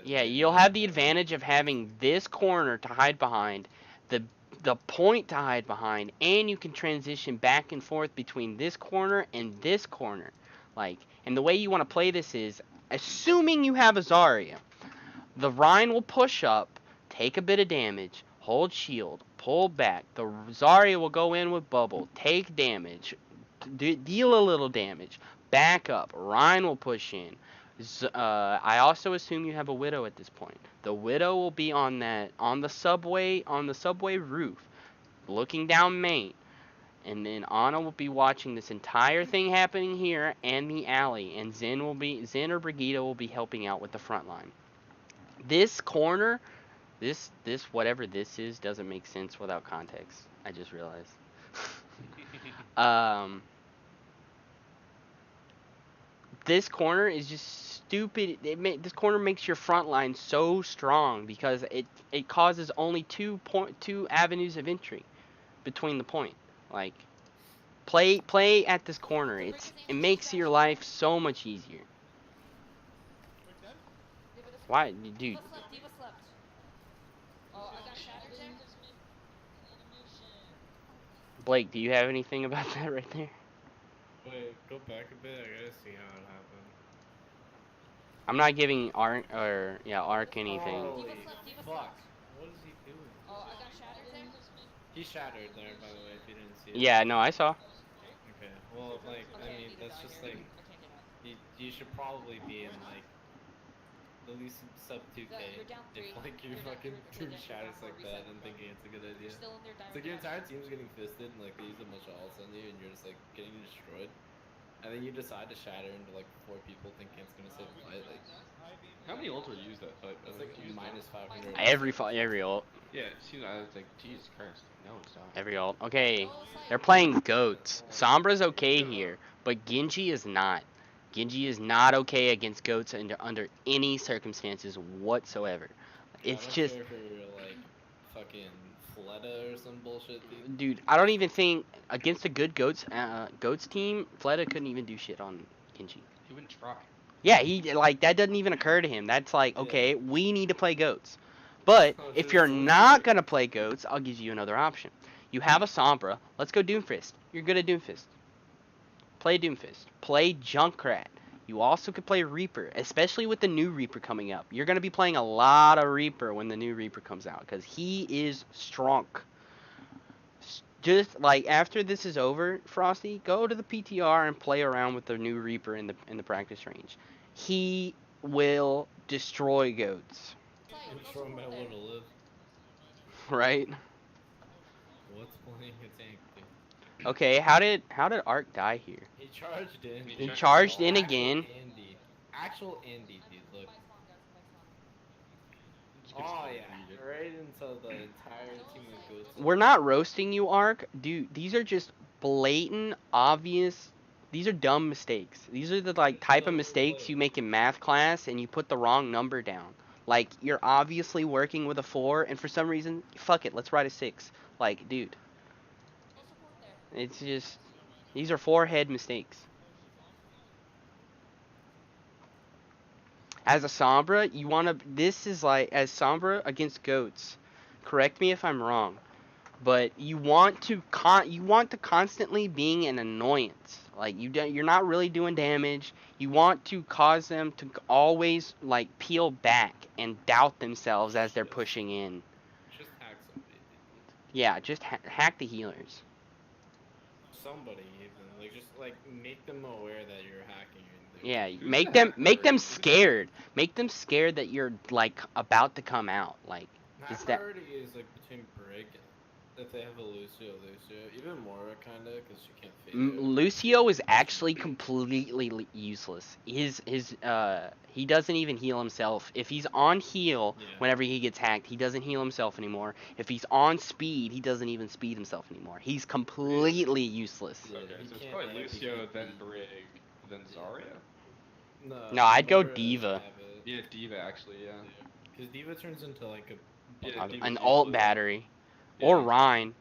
Yeah, you'll have the advantage of having this corner to hide behind, the point to hide behind, and you can transition back and forth between this corner and this corner. Like, and the way you want to play this is, assuming you have a Zarya, the Rhine will push up, take a bit of damage, hold shield, pull back. The Zarya will go in with bubble, take damage, deal a little damage, back up. Rhine will push in. I also assume you have a Widow at this point. The Widow will be on the subway roof, looking down main, and then Ana will be watching this entire thing happening here and the alley, and Zen or Brigitte will be helping out with the front line. This corner, this whatever this is, doesn't make sense without context. I just realized. This corner is just stupid. This corner makes your front line so strong because it causes only two avenues of entry between the point. Like, play at this corner. It makes your life so much easier. Why, dude?
Diva slept. Oh, I got shattered there.
Blake, do you have anything about that right there?
Wait, go back a bit. I gotta see how it happened.
I'm not giving Arc anything.
Holy
Diva
fuck!
slept.
What is he doing?
Oh, I got shattered there.
He shattered there, by the way, if you didn't see it.
Yeah, no, I saw.
Okay. Well, like, I
Okay,
mean, that's just like,
I can't get out.
you should probably be in like at least sub 2K
You're down
if
3.
like your
You're down-
fucking
you're
team
down-
shatters
you're
like
down
that
for
and
reset.
thinking it's a good idea.
You're still in their direct
It's like your entire
attack.
team's getting fisted and like they use a bunch of ults on you and you're just like getting destroyed. And then you decide to shatter into like 4 people thinking it's gonna save the fight. Like,
How many ults were used that fight?
it's like minus 500.
Every ult.
Yeah, it seems I was like, Jesus Christ. No, it's not.
Every ult. Okay, they're playing goats. Sombra's okay here, but Genji is not. Genji is not okay against goats under any circumstances whatsoever. It's
I don't
just,
care if you're like fucking Fleta or some bullshit. Dude.
dude, I don't even think against a good goats team, Fleta couldn't even do shit on Genji.
He wouldn't try.
Yeah, he like that doesn't even occur to him. That's like,
Yeah.
okay, we need to play goats. But
Oh,
if
just
you're
leave
not
it.
gonna play goats, I'll give you another option. You have a Sombra. Let's go Doomfist. You're good at Doomfist. Play Doomfist. Play Junkrat. You also could play Reaper, especially with the new Reaper coming up. You're gonna be playing a lot of Reaper when the new Reaper comes out because he is strong. Just like after this is over, Frosty, go to the PTR and play around with the new Reaper in the practice range. He will destroy goats,
Play,
And
go
show him
support
how
there.
to live.
right?
What's playing a tank, dude?
Okay, how did Ark die here?
He charged in.
He
He charged in
Actual
again.
Andy. Actual Andy, dude. Look.
Buy spawn, guys. Buy spawn.
Just gets
Oh
full
yeah.
immediate.
Right into the entire team of goats.
We're not roasting you, Ark. Dude, these are just blatant, obvious. These are dumb mistakes. These are the like type of mistakes you make in math class and you put the wrong number down. Like you're obviously working with a 4 and for some reason, fuck it, let's write a 6. Like, dude,
Go support there.
it's just these are forehead mistakes. As a Sombra, you want to this is like as Sombra against goats. Correct me if I'm wrong. But you want to constantly being an annoyance. Like you're not really doing damage. You want to cause them to always like peel back and doubt themselves as they're pushing in.
Just hack somebody.
Yeah, just hack the healers.
Somebody even just make them aware that you're hacking.
Yeah,
Who's
make
the
them
hacker?
scared. Make them scared that you're like about to come out. Like
My
is that
priority is between Brig, if they have a Lucio, even Mora kinda, because she can't fade out.
Lucio is actually completely useless. He doesn't even heal himself. If he's on heal
Yeah.
whenever he gets hacked, he doesn't heal himself anymore. If he's on speed, he doesn't even speed himself anymore. He's completely useless.
Yeah,
Okay,
he
so it's
can't
probably
amp, he
Lucio,
can't
then
beat.
Brig, then Zarya?
No, I'd go
Mora
D.Va.
have it.
Yeah, D.Va actually, yeah.
Because D.Va turns into a
Yeah,
An
D.Va's
alt
useless.
battery.
Yeah,
Or
he's-
Rhine.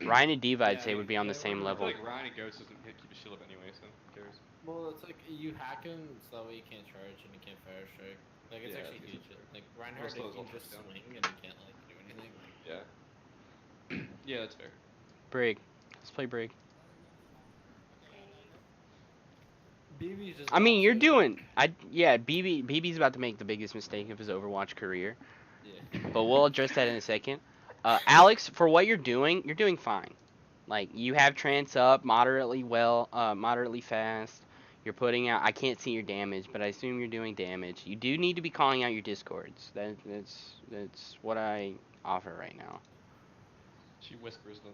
Rhine and D.Va, I'd
Yeah,
say, would be on the
yeah,
same
I
level.
feel like Ryan and Ghost doesn't keep his shield up anyway, so who cares?
Well, it's you hack him so that way you can't charge and you can't fire strike. It's
Yeah,
actually
I think
huge.
so.
Reinhardt,
slows
he
all
can just
down.
swing and he can't do anything.
Yeah. Yeah, that's fair.
Brig. Let's play Brig.
BB's just.
I mean,
about
you're
to,
doing. BB's about to make the biggest mistake of his Overwatch career.
Yeah.
But we'll address that in a second. Alex, for what you're doing fine. Like you have trance up moderately well, moderately fast. You're putting out. I can't see your damage, but I assume you're doing damage. You do need to be calling out your discords. That's what I offer right now.
She whispers them.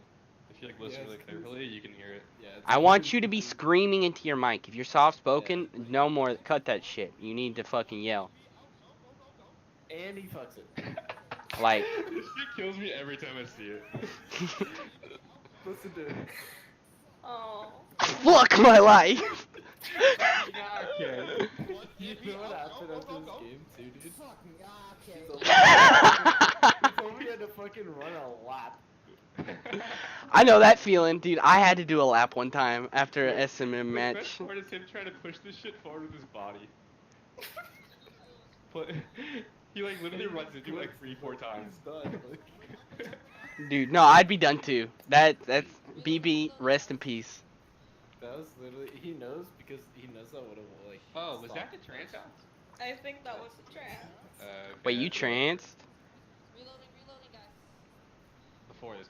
If you listen
Yeah,
really
it's
carefully, you can hear it.
Yeah.
I want you to be screaming into your mic. If you're soft spoken, no more. Cut that shit. You need to fucking yell.
And he fucks it.
Like.
This shit kills me every time I see it.
Listen to it.
Oh.
Fuck my life.
Okay.
You know what happened after this game, too, dude?
Okay.
He told me he had to fucking run a lap.
I know that feeling, dude. I had to do a lap one time after a SMM
The
match.
best part is him trying to push this shit forward with his body. But he literally runs into it 3-4 times.
He's done.
Dude, no, I'd be done too. That's BB. Rest in peace.
That was literally. He knows because he knows that would have
Oh, was that
stopped
the trance out?
I think that was the trance.
Wait, you tranced?
Reloading, guys.
Before this.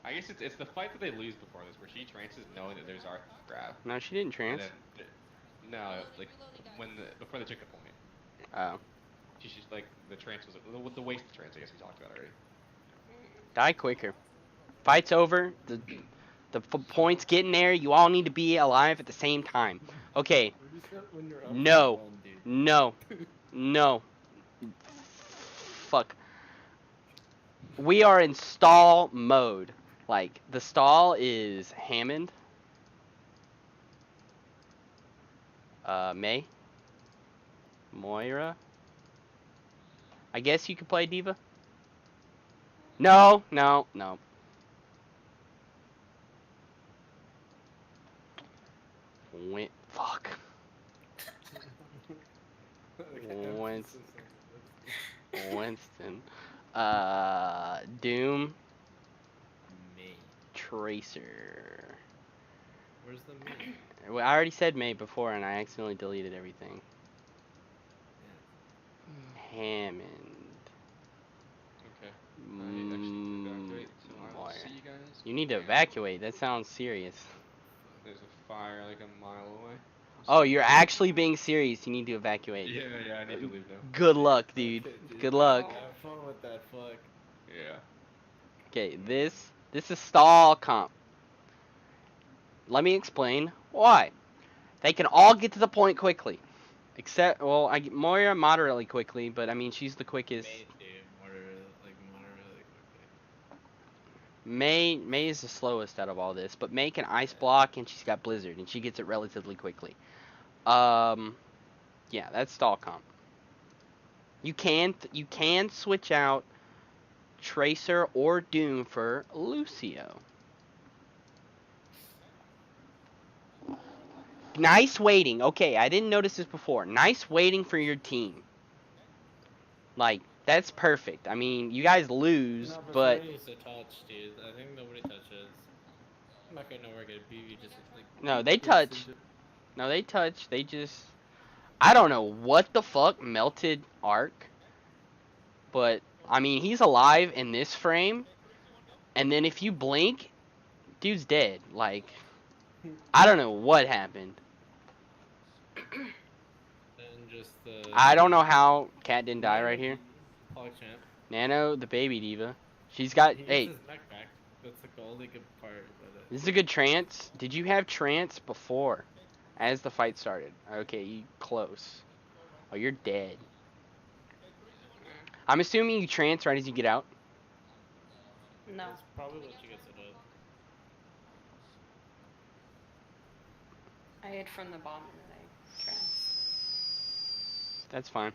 I guess it's the fight that they lose before this, where she trances knowing that there's our grab.
No, she didn't
And
trance.
then, no, before they took the point.
Oh.
She's like the trance was the waste of trance. I guess we talked about already.
Die quicker. Fight's over. The point's getting there. You all need to be alive at the same time. Okay. No. No. No. Fuck. We are in stall mode. Like, the stall is Hammond. May. Moira. I guess you could play D.Va. No. Fuck.
Emphasis on
Winston. Doom.
May.
Tracer.
Where's the May?
Well, I already said May before, and I accidentally deleted everything. Hammond.
Okay. I actually need to evacuate, so I will
Moyer.
see you guys.
You need to
when I am.
evacuate. That sounds serious.
There's a fire like a mile away.
Oh, you're actually being serious. You need to evacuate.
Yeah, I need to leave now.
Good luck, dude.
Okay, dude.
Good luck.
Have fun with that fuck.
Yeah.
Okay, this is stall comp. Let me explain why. They can all get to the point quickly. Except, well, Moira moderately quickly, but I mean, she's the quickest.
May too, moderately quickly.
May is the slowest out of all this, but May can ice block and she's got blizzard and she gets it relatively quickly. Yeah, that's stall comp. You can switch out Tracer or Doom for Lucio. Nice waiting. Okay, I didn't notice this before. Nice waiting for your team. Like, that's perfect. I mean, you guys lose,
No,
but
somebody needs to touch, dude. I think nobody touches. I'm not gonna know where get BB just like.
no, they touch. No, they touch. They just. I don't know what the fuck melted Arc, but I mean, he's alive in this frame, and then if you blink, dude's dead. Like, I don't know what happened.
And just
I don't know how Cat didn't die right here.
PogChamp.
Nano, the baby diva. She's got.
He
Hey,
uses mech back. That's like the only good part about it.
this is a good trance. Did you have trance before, as the fight started? Okay, you close. Oh, you're dead. I'm assuming you trance right as you get out.
No.
That's probably what you gets it up.
I hid from the bomb and then I tranced.
That's fine.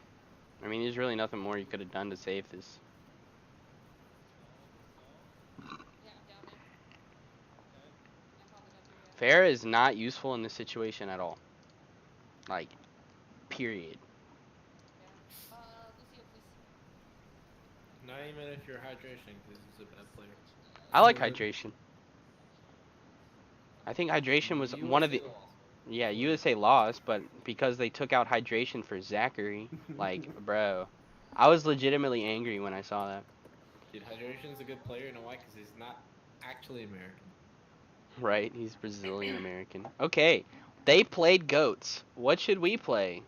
I mean, there's really nothing more you could have done to save this.
Yeah, I'm down there. I'm popping up here.
Farah is not useful in this situation at all. Like, period.
Yeah. Lucio, please.
Not even if you're hydration, because he's a bad player.
I like hydration. I think hydration was one of the. Yeah, USA lost, but because they took out hydration for Zachary, like, bro, I was legitimately angry when I saw that.
Dude, hydration's a good player, you know why? Because he's not actually American.
Right, he's Brazilian American. Okay, they played goats. What should we play?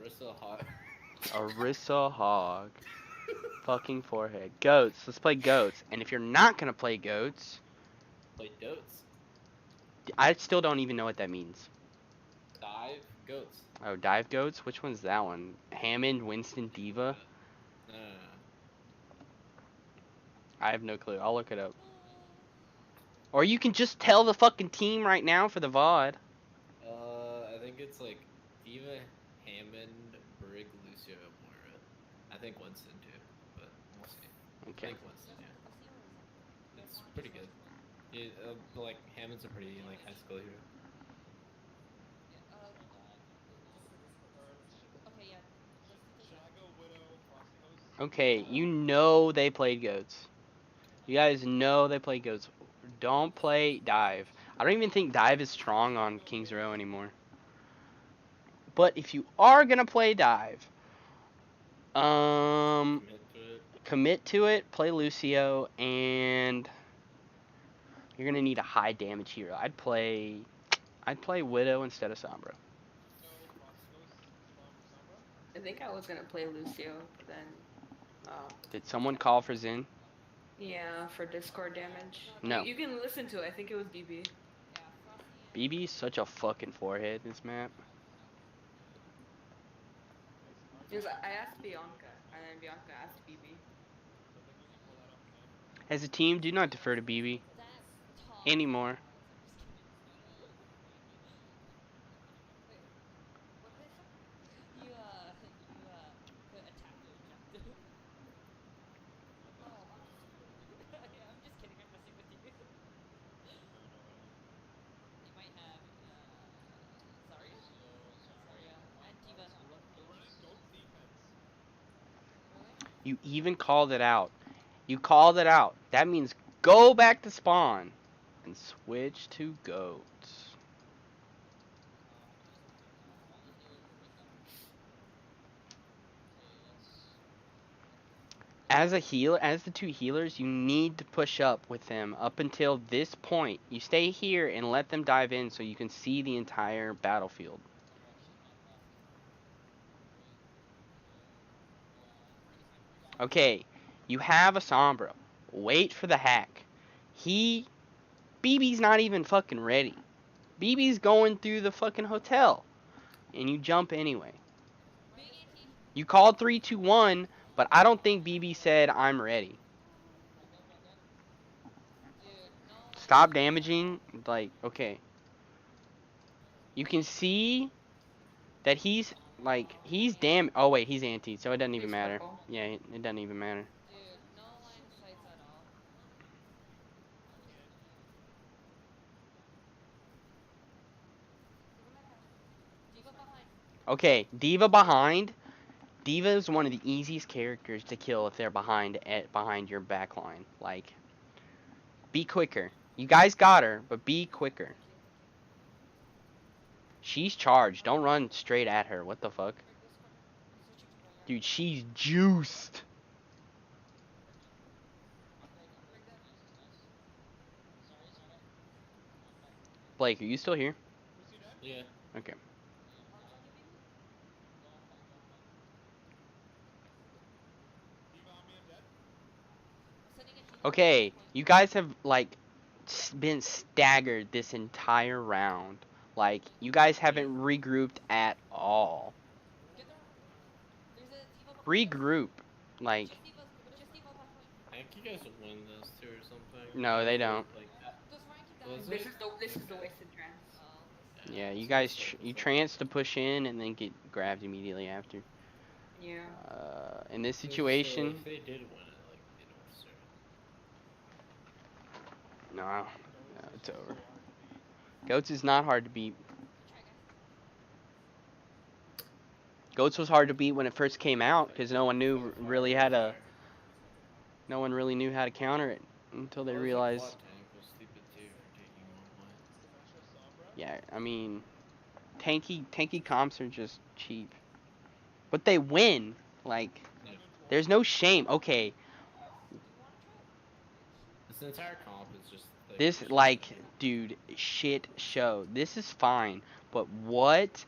Arissa Hot.
Arissa Hog. Fucking forehead. Goats. Let's play goats. And if you're not gonna play goats,
Play Dotes.
I still don't even know what that means.
Dive Goats.
Oh, dive goats? Which one's that one? Hammond, Winston, Diva?
No.
I have no clue. I'll look it up. Or you can just tell the fucking team right now for the VOD.
I think it's like Diva, Hammond, Brig, Lucio, Moira. I think Winston too, but we'll see. I
Okay.
think Winston, yeah. It's pretty good. It, like Hammond's a pretty like high skill hero.
Okay, yeah.
Okay, you know they played goats. You guys know they played goats. Don't play dive. I don't even think dive is strong on King's Row anymore. But if you are gonna play dive, commit to it, play Lucio, and you're gonna need a high damage hero. I'd play Widow instead of Sombra.
I think I was gonna play Lucio, but then,
Did someone call for Zin?
yeah, for Discord damage.
No.
You can listen to it. I think it was BB.
Yeah, Frosty.
BB's such a fucking forehead this map.
Because I asked Bianca, and then Bianca asked BB.
As a team, do not defer to BB
That's tough.
anymore.
Wait, what did I say? You could attack the objective. Oh, yeah, I'm just kidding. I'm messing with you.
You even called it out. You called it out. That means go back to spawn and switch to goats. As a healer, as the two healers, you need to push up with them up until this point. You stay here and let them dive in so you can see the entire battlefield. Okay, you have a Sombra. Wait for the hack. BB's not even fucking ready. BB's going through the fucking hotel. And you jump anyway.
Big AT.
You called 3, 2, 1, but I don't think BB said I'm ready.
Dude, no line
Stop
of sight.
damaging. Like, okay. You can see that he's oh wait, he's anti, so it doesn't even
He's
matter.
purple.
Yeah, it doesn't even matter.
Dude, no line of sights at all. Diva behind.
Okay, Diva behind. Diva is one of the easiest characters to kill if they're behind your back line. Like, be quicker. You guys got her, but be quicker.
Thank you.
She's charged. Don't run straight at her. What the fuck?
Break this corner. I'm switching to Bulldog.
Dude, she's juiced.
Break that.
Blake, are you still here?
Yeah.
Okay.
Arms on you, baby. I'm sending a Diva
Okay,
at this point.
you guys have like been staggered this entire round. Like, you guys haven't regrouped at all.
Get there. There's a Diva behind us.
Regroup. Like,
Just Diva behind point.
I think you guys will win this too or something.
No, they don't.
Like,
Does Ryan keep
Was
dying?
it?
This is the wasted trance.
Oh.
yeah, you guys you trance to push in and then get grabbed immediately after.
Yeah.
In this
So
situation,
if they did win it, like, you know, sir.
no, it's over. Goats is not hard to beat.
Good try, guys.
Goats was hard to beat when it first came out because no one knew really how to. No one really knew how to counter it until they realized. Yeah, I mean, tanky comps are just cheap, but they win. Like,
Yeah.
there's no shame. Okay,
Do you want to try it?
This entire comp is just like,
this like, dude, shit show. This is fine, but what?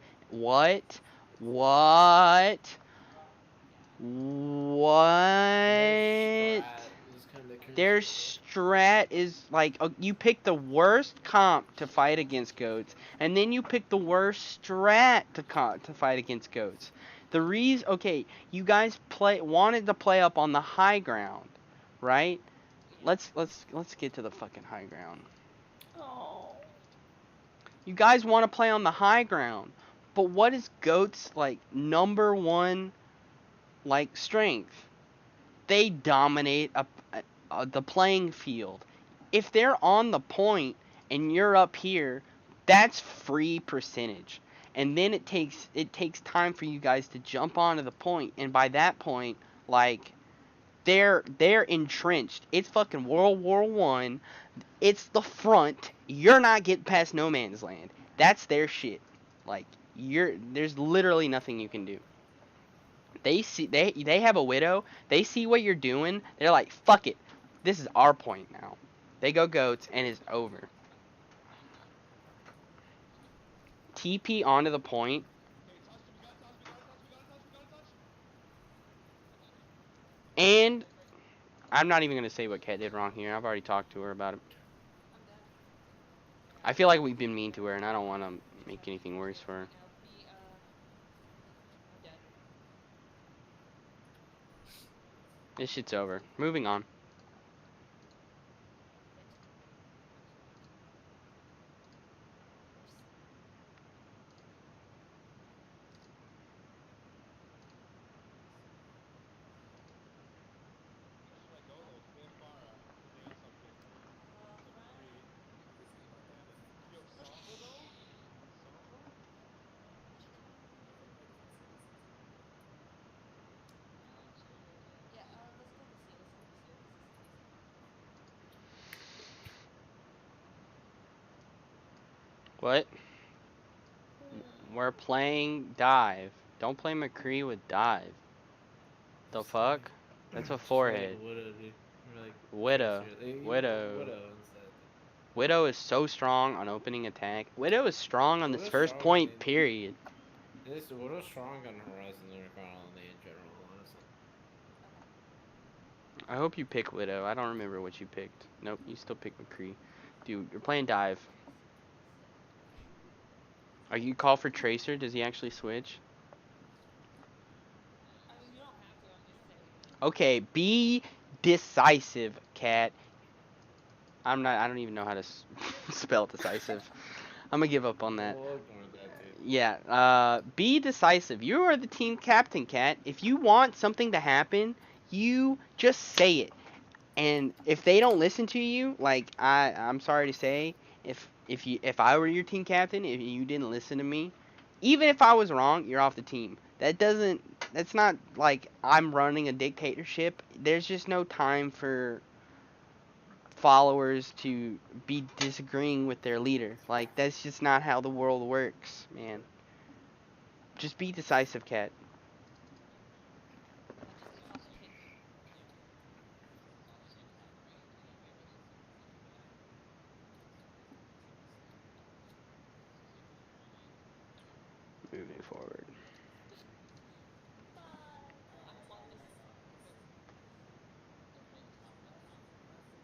Their strat is like, you pick the worst comp to fight against goats, and then you pick the worst strat to fight against goats. The reason, okay, you guys wanted to play up on the high ground, right? Let's get to the fucking high ground.
Oh.
You guys want to play on the high ground, but what is goats like number one like strength? They dominate the playing field. If they're on the point and you're up here, that's free percentage. And then it takes time for you guys to jump onto the point, and by that point, like, they're entrenched. It's fucking World War One. It's the front. You're not getting past no man's land. That's their shit. Like, there's literally nothing you can do. They have a widow. They see what you're doing. They're like, fuck it. This is our point now. They go goats and it's over. TP onto the point. And I'm not even gonna say what Kat did wrong here. I've already talked to her about it.
I'm dead.
I feel like we've been mean to her, and I don't want to make anything worse for her.
Yeah, I'm dead.
This shit's over. Moving on. What? We're playing dive. Don't play McCree with dive. The fuck? That's a
Just play
forehead.
Widow, dude. Or like
Widow.
Tracer. Like,
Widow.
Widow instead.
Widow is so strong on opening attack. Widow is strong on this
Widow's
first
strong
point,
in-
period.
Widow's strong on Horizon and only in general, honestly.
I hope you pick Widow. I don't remember what you picked. Nope, you still pick McCree. Dude, you're playing dive. Are you call for Tracer? Does he actually switch?
I mean, you don't have to. I'm just saying.
Okay, be decisive, cat. I don't even know how to spell decisive. I'm gonna give up on that.
We'll ignore that, dude.
Yeah, be decisive. You are the team captain, cat. If you want something to happen, you just say it. And if they don't listen to you, like I'm sorry to say, if I were your team captain, if you didn't listen to me, even if I was wrong, you're off the team. That's not like I'm running a dictatorship. There's just no time for followers to be disagreeing with their leader. Like that's just not how the world works, man. Just be decisive, cat.
I just switched off the kick.
Moving forward.
I'm close.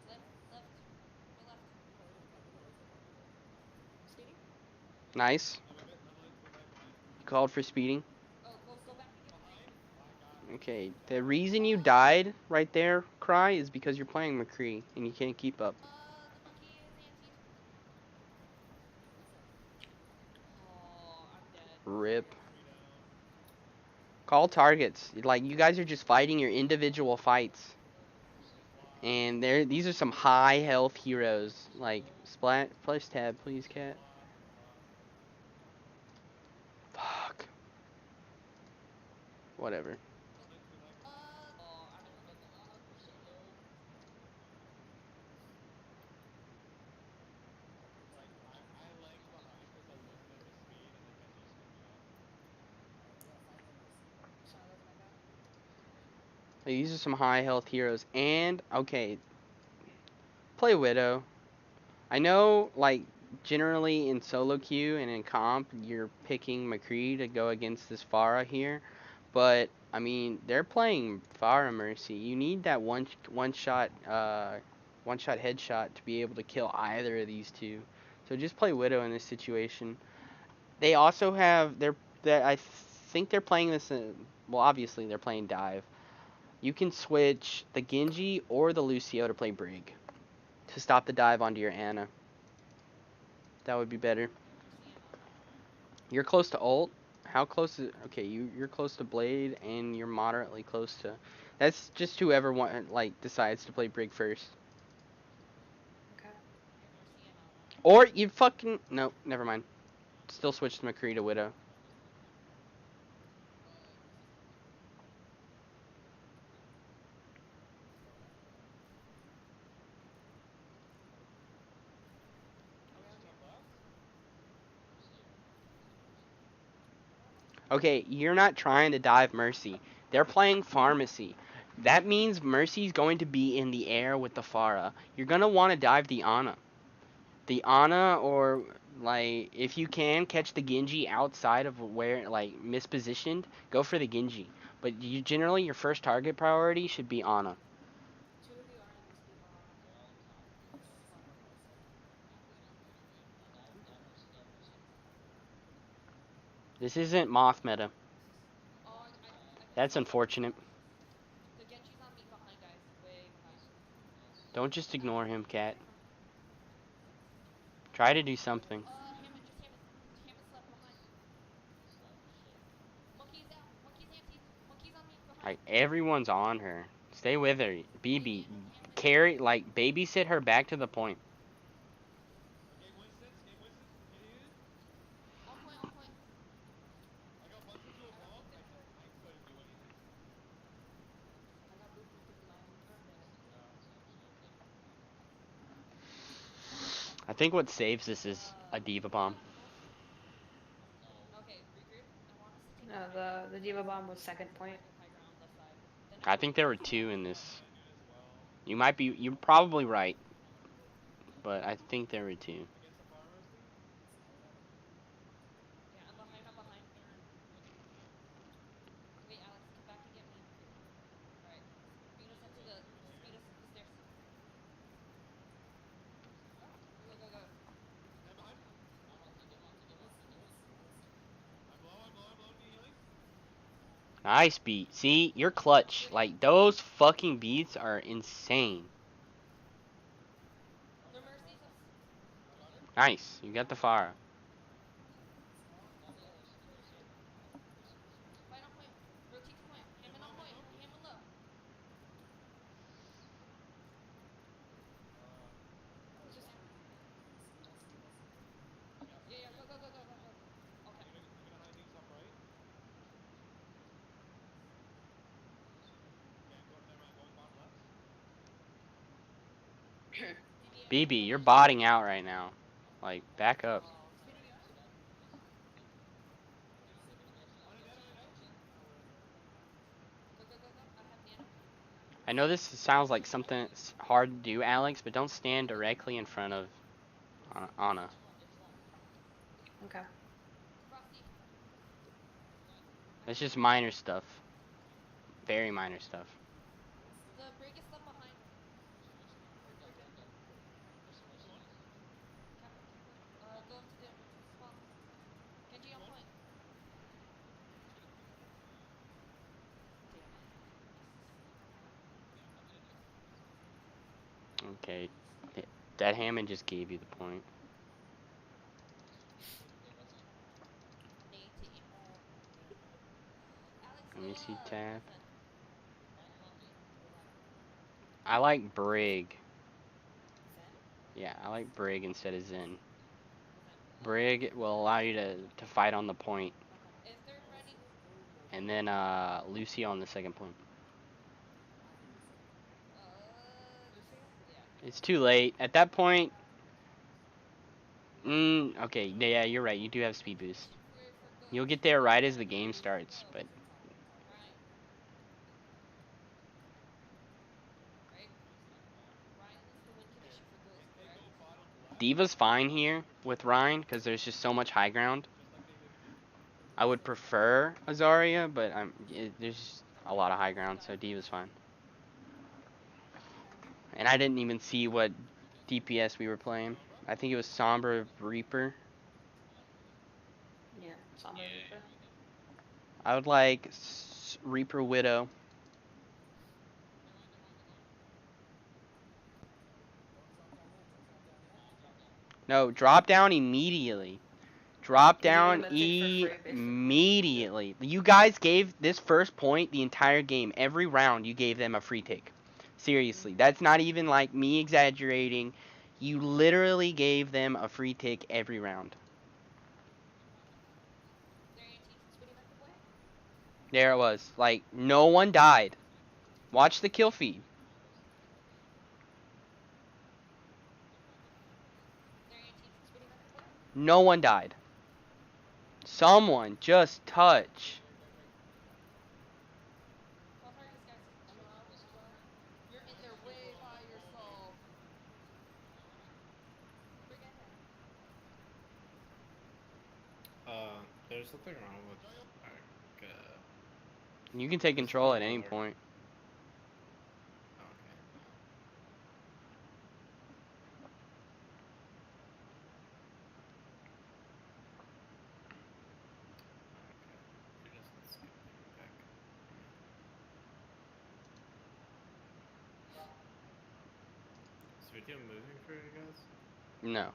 Left, left, go left. Speeding?
Nice. Called for speeding.
Oh, go back and get behind.
Okay, the reason you died right there, Cry, is because you're playing McCree and you can't keep up.
The monkey is anti. Oh, I'm dead.
Rip. Call targets. Like, you guys are just fighting your individual fights. And these are some high health heroes. Like, splash tab, please, cat. Fuck. Whatever.
Oh, I'm in the middle. Charlotte's my guy.
These are some high health heroes. And, okay, play Widow. I know, like, generally in solo queue and in comp, you're picking McCree to go against this Pharah here. But, I mean, they're playing Pharah Mercy. You need that one-shot headshot to be able to kill either of these two. So just play Widow in this situation. They also have, I think they're playing this, well, obviously they're playing Dive. You can switch the Genji or the Lucio to play Brig to stop the dive onto your Ana. That would be better. You're close to ult. How close is? Okay, you're close to Blade and you're moderately close to. That's just whoever decides to play Brig first.
Okay.
Or you fucking no, never mind. Still switch to McCree to Widow. Okay, you're not trying to dive Mercy. They're playing Pharmacy. That means Mercy's going to be in the air with the Pharah. You're going to want to dive the Ana. The Ana, or, like, if you can catch the Genji outside of where, like, mispositioned, go for the Genji. But generally, your first target priority should be Ana.
Two of you are in this blue bar.
This isn't Moth meta.
Oh,
That's unfortunate.
the Genji's on me behind, guys. Way behind.
Don't just ignore him, cat. Try to do something.
Hammond, just Hammond. Hammond's left behind. Monkey's down. Monkey's anti. Monkey's on me behind.
Like, everyone's on her. Stay with her. BB. Carry, like, babysit her back to the point.
On point, on point. I got booped because of my own turn there.
I think what saves this is a Diva Bomb.
the Diva Bomb was second point.
I think there were 2 in this. You're probably right, but I think there were 2.
Yeah, I'm behind. Wait, Alex, come back and get me. Alright. Speed us into the stairs. Go.
Nice beat. See, you're clutch. Like, those fucking beats are insane.
No mercies.
Nice. You got the fire.
Fight on point. Rotate to point. Hammond on point. Hammond low. It's just Hammond. Yeah, go. Okay.
BB, you're botting out right now. Like, back up.
Go. I have nano.
I know this sounds like something that's hard to do, Alex, but don't stand directly in front of Anna.
Okay.
Frosty.
That's just minor stuff. Very minor stuff.
The break is stuff behind. Go into the spawn. Genji on point.
Okay. That Hammond just gave you the point. Let me see tab. I like Brig. Yeah, I like Brig instead of Zen. Brig will allow you to fight on the point.
Is there ready?
And then Lucy on the second point.
Yeah.
It's too late. At that point, okay, yeah, you're right. You do have speed boost. You'll get there right as the game starts, but Diva's fine here with Ryan because there's just so much high ground. I would prefer Azaria, but there's a lot of high ground, so Diva's fine. And I didn't even see what DPS we were playing. I think it was Sombra Reaper.
Yeah, Sombra Reaper.
I would like Reaper Widow. No, drop down immediately. Drop down immediately. You guys gave this first point the entire game. Every round you gave them a free tick. Seriously, that's not even like me exaggerating. You literally gave them a free tick every round. There it was. Like, no one died. Watch the kill feed. No one died. Someone just touch.
You're in there way by yourself.
There's something wrong with
You can take control at any point.
Is video moving for you guys?
No.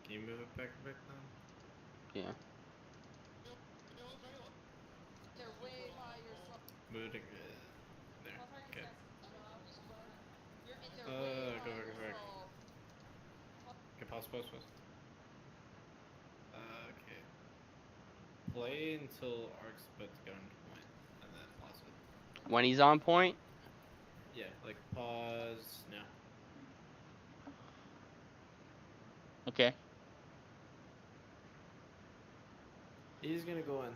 Can you move it back a bit then?
Yeah.
They're way by yourself.
Moving there. Okay.
You're in there
Go
way by
back.
yourself.
Okay, pause. Okay. Play until Arc's about to go into point, and then pause it.
When he's on point?
Yeah, like pause now.
Okay.
He's gonna go in.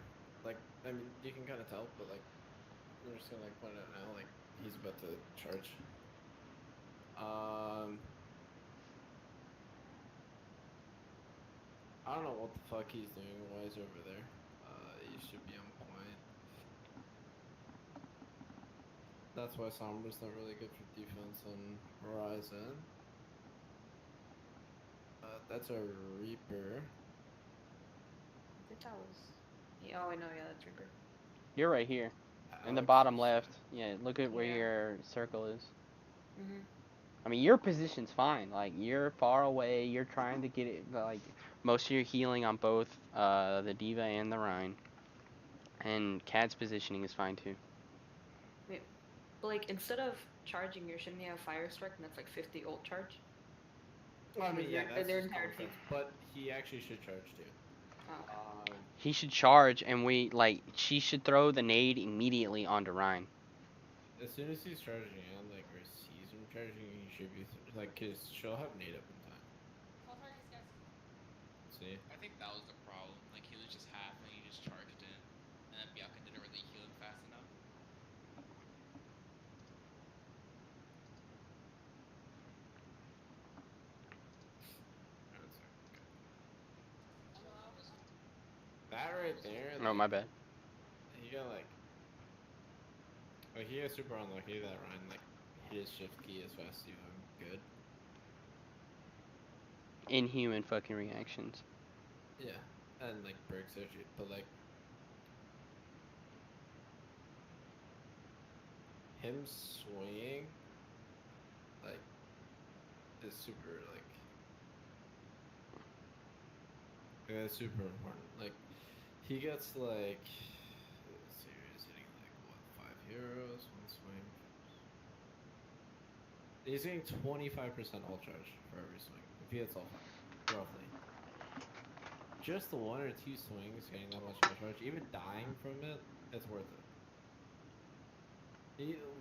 Like, I mean, you can kind of tell, but like, I'm just gonna like point it out now. Like, he's about to charge. I don't know what the fuck he's doing. Why he's over there? He should be on point. That's why Sombra's not really good for defense on Horizon. That's a Reaper.
I think that was. Yeah, oh, I know. Yeah, that's Reaper.
You're right here. In the
Alex
bottom
is,
left. Yeah, look at where
Yeah.
your circle is.
Mhm.
I mean, your position's fine. Like, you're far away. You're trying to get it. Like, most of your healing on both the Diva and the Rhine. And Cad's positioning is fine too.
Wait, but like instead of charging, shouldn't you have Fire Strike, and that's like 50 ult charge?
I mean, yeah, that's
Their
his
entire
cover
team.
charge, but he actually should charge too.
Oh, okay.
He should charge, and she should throw the nade immediately onto Rhine.
As soon as he's charging on, like, or sees him charging, he should be like, cause she'll have nade up in time.
Call targets, guys.
See?
I think that was the problem. Like he was just half and he just charged in, and then Bianca didn't really heal him fast enough.
Chill out.
That right there.
Oh, my bad.
He got like he got super unlucky that Ryan like hit his shift key as fast as he could.
Inhuman fucking reactions.
Yeah, and like breaks surgery, but like him swinging, like, is super that's super important. Like, he gets like, let's see, he's hitting like what 5 heroes, one swing. He's getting 25% ult charge for every swing if he hits all 5, roughly. Just the 1 or 2 swings getting that much ult charge, even dying from it, it's worth it.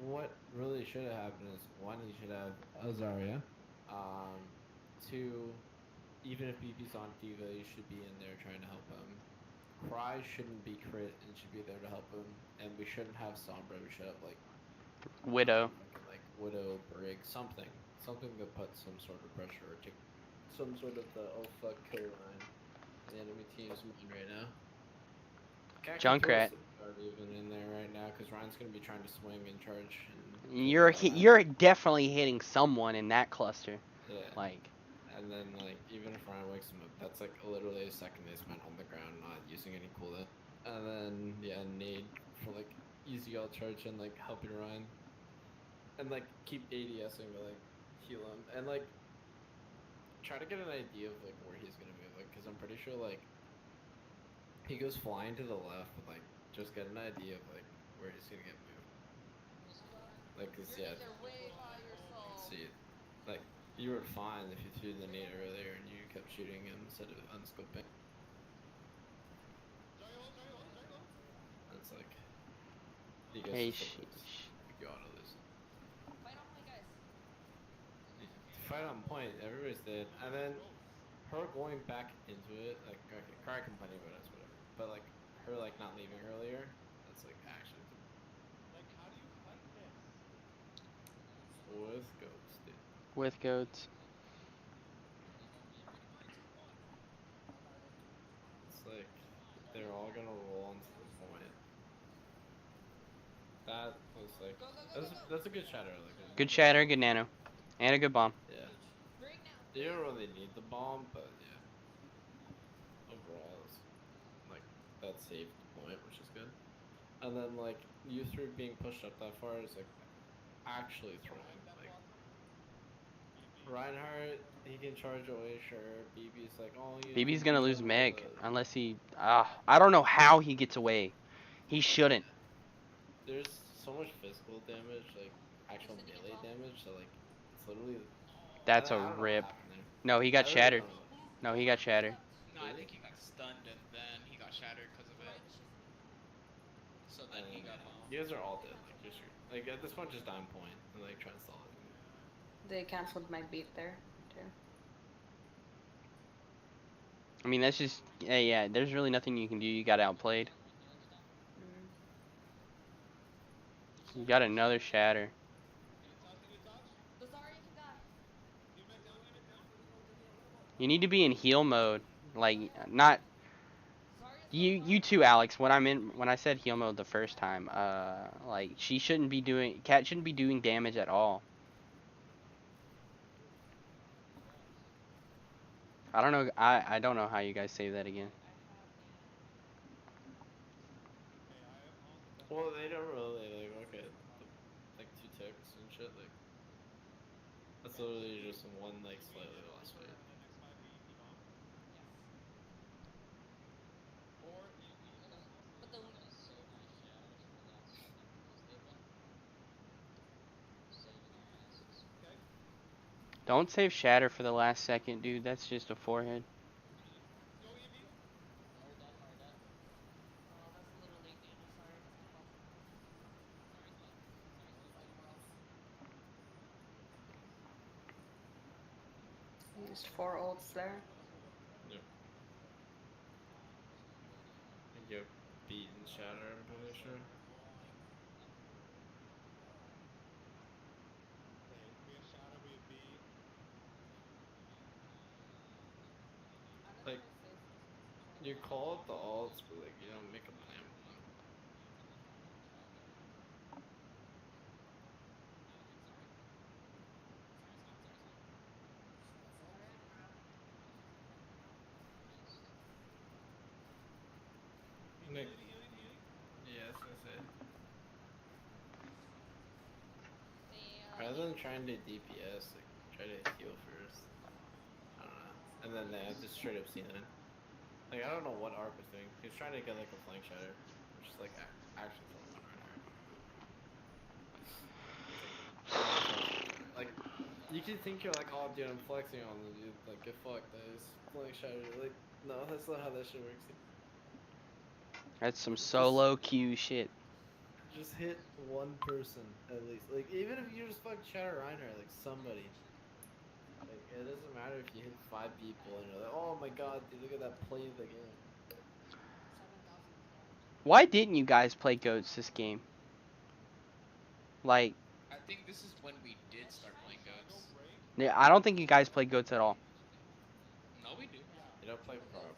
What really should have happened is 1, he should have Azaria. 2, even if BP's on Diva, you should be in there trying to help him. Cry shouldn't be crit and should be there to help him. And we shouldn't have Sombra, we should have like
Widow.
like Widow, Brig, something that puts some sort of pressure or take some sort of the oh fuck kill line. The enemy team's moving right now.
Junkrat.
Even in there right now because Ryan's gonna be trying to swing and charge. And
You're definitely hitting someone in that cluster.
Yeah.
Like.
And then like even if Ryan wakes him up, that's like literally a second they spent on the ground not using any cooldown. And then yeah, nade for like easy ult charge and like helping Ryan. And like keep ADSing to like heal him and like try to get an idea of like where he's gonna move, like because I'm pretty sure like he goes flying to the left, but like just get an idea of like where he's gonna get moved. Like cause yeah,
Way by yourself.
see it. Like you were fine if you threw the nade earlier and you kept shooting him instead of unscoping. It's like you guys
Hey,
you ought to lose.
Fight on point, guys.
Fight on point, everybody's dead. And then her going back into it, like okay, Cry complaining about us, whatever. But like her like not leaving earlier, that's like actually with goats, dude.
With goats.
It's like they're all gonna roll onto the point. That was like that's a good shatter. Like
Good shatter, good nano. And a good bomb.
yeah.
Break now.
You don't really need the bomb, but yeah. Overall, it's like that saved the point, which is good. And then like you through being pushed up that far is like actually throwing. Like Reinhardt, he can charge away, sure. BB's like, oh,
BB's gonna lose Meg unless he. I don't know how he gets away. He shouldn't.
There's so much physical damage, like actual melee damage, so like it's literally.
That's
I
a
don't know what
rip.
happened there.
No, he got
I really
shattered.
don't know.
No, he got shattered.
No, I think he got stunned and then he got shattered because of it. So then he got
You guys are all dead. Like you're screwed. Like at this point, just die on point and like try and stall it.
They cancelled my beat there too.
I mean, that's just. Yeah, there's really nothing you can do. You got outplayed. You got another shatter.
The Zarya can die.
You need to be in heal mode. Like, not
Zarya's
you too, Alex. When I said heal mode the first time, like Cat shouldn't be doing damage at all. I don't know. I don't know how you guys save that again.
Well, they don't really like look at like 2 ticks and shit. Like that's literally just one like slightly lost fight.
But the
Don't save shatter for the last second, dude. That's just a forehead.
oh, that's a little late, man. I'm sorry. That's my fault.
Used 4 ults there.
Yep. I get beaten shatter. I'm pretty sure.
I'm gonna
Like
play safe.
you call it the alts, but like you don't make a plan with them. Like, yeah, that's what I say. Rather than trying to DPS, like try to heal first. I don't know, and then they have just straight up C9. Like I don't know what Ark was doing. He was trying to get like a flank shatter, which is like actually from one right here. It's like not flank shatter. Like you can think you're like, oh dude, I'm flexing on them, dude. Like get fucked, that is flank shatter. Like no, that's not how that shit works.
That's some solo queue shit.
Just hit one person at least. Like even if you just fuck shatter Reinhardt, like somebody. Like it doesn't matter if you hit 5 people and you're like, oh my god, dude, look at that play of the game.
7,000 damage.
Why didn't you guys play goats this game? Like,
I think this is when we did start playing goats.
yeah, I don't think you guys played goats at all.
No, we do.
You don't play proper.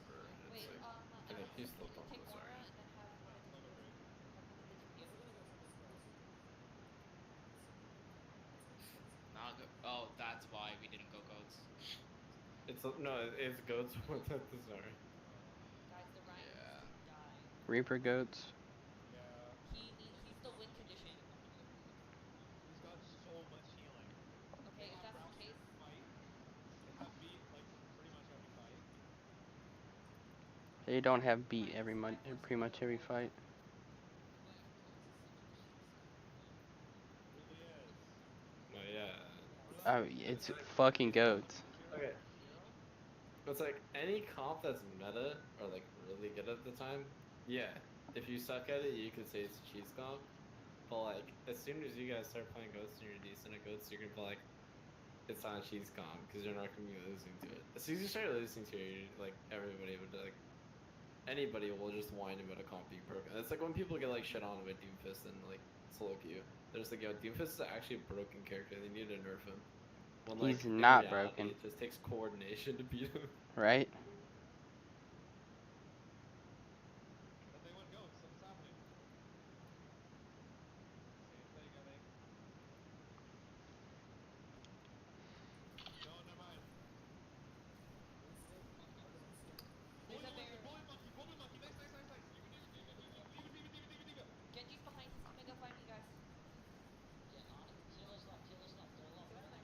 It's
Wait,
like I think
Alex,
he's
can
still
you take
talking.
aura
Sorry.
and then have one of the mute?
Not go oh, that's why we didn't go goats.
It's no, it's goats with the sorry.
Guys, the Ryan
Yeah.
needs to die.
Reaper goats.
He's the win condition. Okay, if that's the case,
They don't have beat pretty much every fight.
No, yeah.
Oh, it's fucking goats.
Okay. It's like any comp that's meta or like really good at the time. Yeah, if you suck at it, you could say it's a cheese comp. But like, as soon as you guys start playing goats and you're decent at goats, you're gonna be like, it's not a cheese comp because you're not gonna be losing to it. As soon as you start losing to it, you're, like everybody would like anybody will just whine about a comp being broken. It's like when people get like shit on about Doomfist and like solo queue. They're just like, yo, Doomfist is actually a broken character. They need to nerf him. When like
He's
in
not
reality,
broken.
it just takes coordination to beat him.
Right?
there's a bear. Genji's behind. He's coming to find me, guys.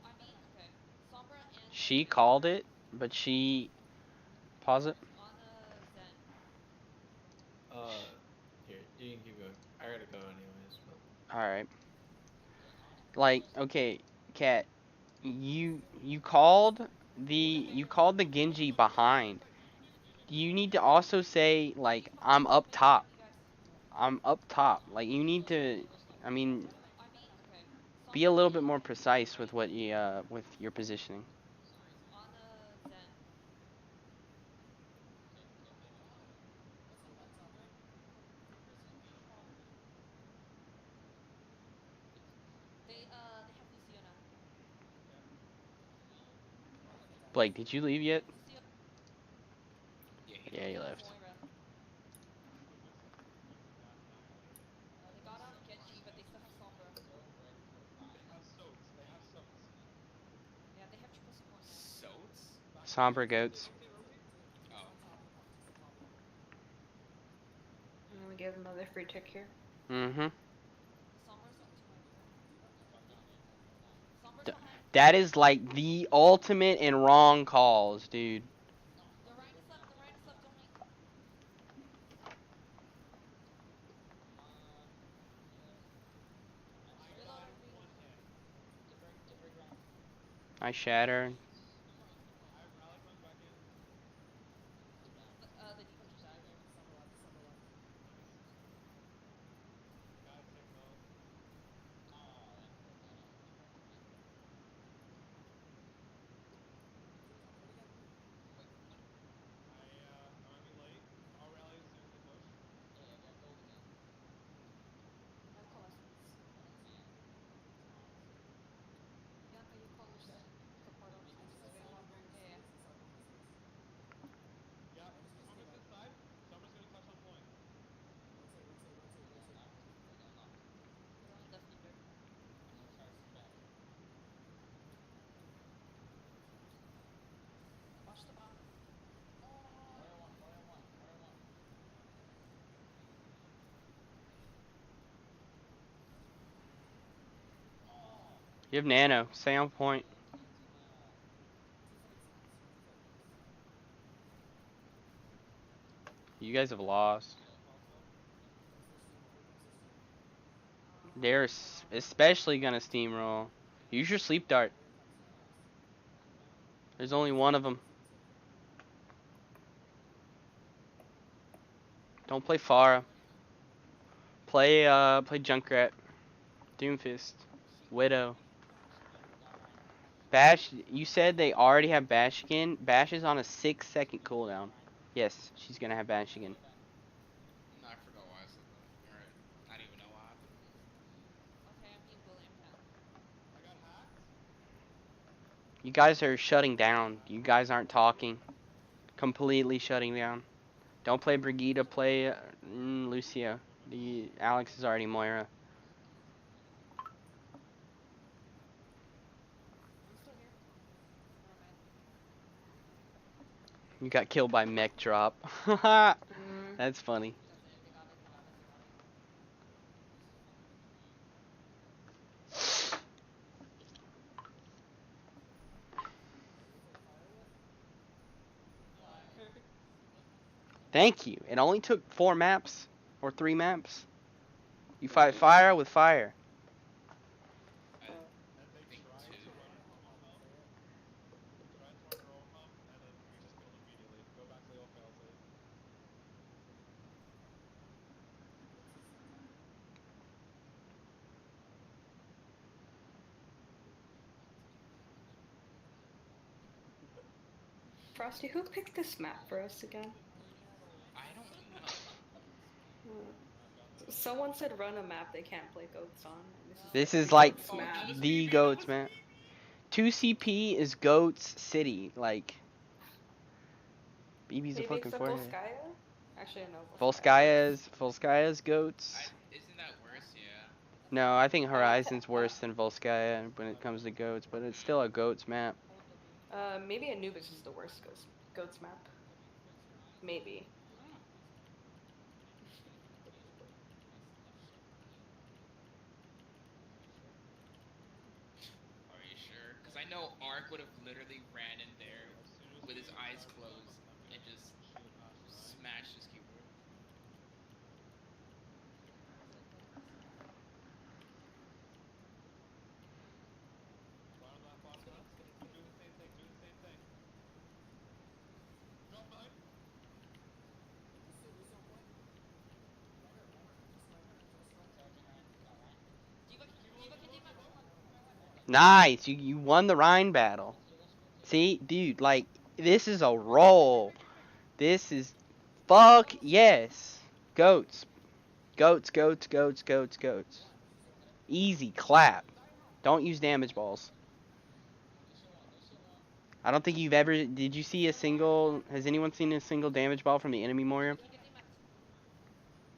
I mean, okay. Sombra and
She called it, but she pause it.
on Zen.
Here, you can keep going. I gotta go anyways, but
All right. Like, okay, Cat, you called the Genji behind. You need to also say like I'm up top. I'm up top. Like you need to. I mean,
I mean, okay.
be a
Sombra
little bit
and
more precise with what you with your positioning.
on Zen.
Blake, did you leave yet?
Yeah,
Yeah, he left.
Moira. They got on Genji, but they still have Sombra. Yeah, they have triple support now.
Soats?
Sombra goats.
Oh.
I'm gonna give another free tick here.
Mm-hmm.
Sombra's up to my point. Sombra's
Th-
behind.
That is like the ultimate and wrong calls, dude.
The Rhine is left. The Rhine is left. Don't make. Reloading.
I shattered.
The D.Va just died. Medical lessons. Bianca, you call your support over to this available. Yeah. They're on left leader. Watch the bot.
You have Nano. Stay on point. You guys have lost. They're especially gonna steamroll. Use your sleep dart. There's only one of them. Don't play Pharah. Play Junkrat. Doomfist. Widow. Bash, you said they already have Bash again. Bash is on a 6-second cooldown. Yes, she's gonna have Bash again.
No, I forgot why I said that. You're right. I didn't even know what happened.
Okay, I'm being bullied. I'm down.
You guys are shutting down. You guys aren't talking. Completely shutting down. Don't play Brigitte, play Lucio. Alex is already Moira.
I'm still here. Never mind.
You got killed by mech drop. That's funny.
They got it.
Thank you. It only took 4 maps or 3 maps. You fight fire with fire.
I think two.
Frosty, who picked this map for us again?
I don't know.
Someone said run a map they can't play goats on. And
This
the
is like
goats
Oh,
map.
that was
the
me,
goats,
that was
man.
me.
2CP is goats city. Like, BB's a
Maybe it's
fucking
the
forehead.
Volskaya? Actually, no.
Volskaya's goats.
Isn't that worse? Yeah.
No, I think Horizon's worse than Volskaya when it comes to goats, but it's still a goats map.
Maybe Anubis is the worst goats map. Maybe.
Are you sure? Because I know Ark would have literally ran in there with his eyes closed and just smashed his keyboard.
Nice, you won the Rhine battle. See, dude, like, this is a roll. This is, fuck yes. Goats. Goats, goats, goats, goats, goats. Easy clap. Don't use damage balls. I don't think you've ever. Did you see a single? Has anyone seen a single damage ball from the enemy Moira?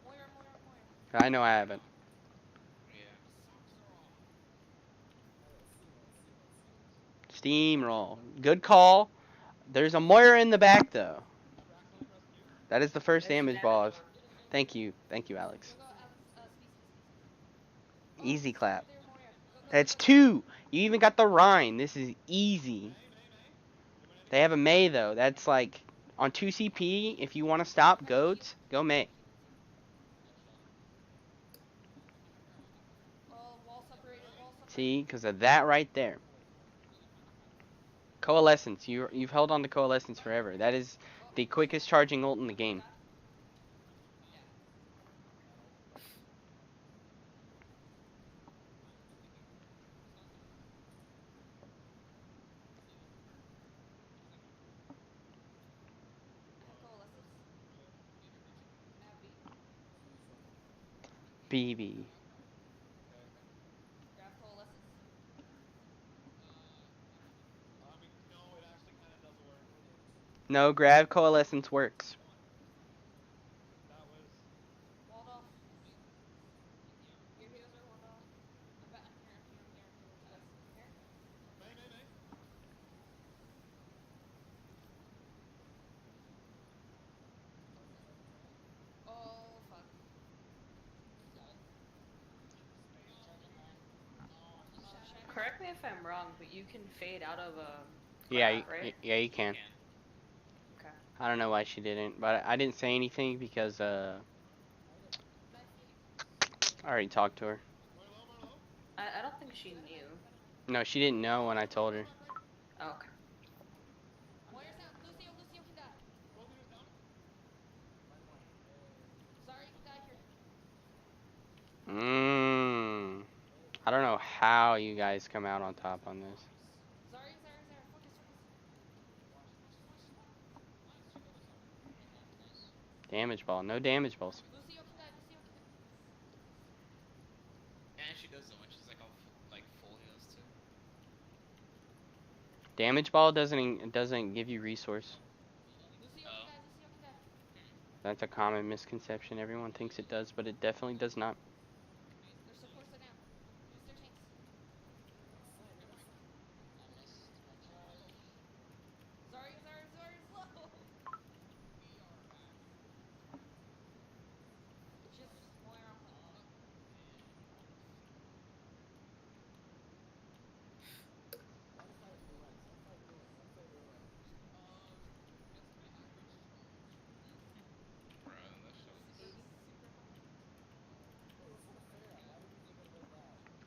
Moira, Moira, Moira.
I know I haven't.
Yeah.
Steamroll. Good call. There's a Moira in the back though. That is the first
There's
damage ball. Thank you, Alex.
Go, Alex. Speed.
Easy clap.
There, Moira. Go,
That's 2. You even got the Rhine. This is easy. They have a May though. That's like on 2 CP. If you want to stop goats, go May.
Wall separated.
See, because of that right there. Coalescence. You've held on to Coalescence forever. That is the quickest charging ult in the game. BB.
Grab coalescence.
No, grab Coalescence works.
Walled off. Your heroes are walled off. I'm here. Here. Oh, fuck.
Correct me if I'm wrong, but you can fade out of a
Yeah,
graph, right?
yeah, you can.
Okay.
I don't know why she didn't, but I didn't say anything because I already talked to her.
I don't think she knew.
No, she didn't know when I told her.
Oh, okay.
Moira's down. Lucio can die. Sorry, you can die here.
I don't know how you guys come out on top on this.
Sorry. Focus.
Damage ball. No damage balls.
Lucio can die.
And she does so much. She's like all full heals too.
Damage ball doesn't give you resource.
Lucio can die.
That's a common misconception. Everyone thinks it does, but it definitely does not.
Their supports are down. Use their tanks. Sorry, slow. Just Moira.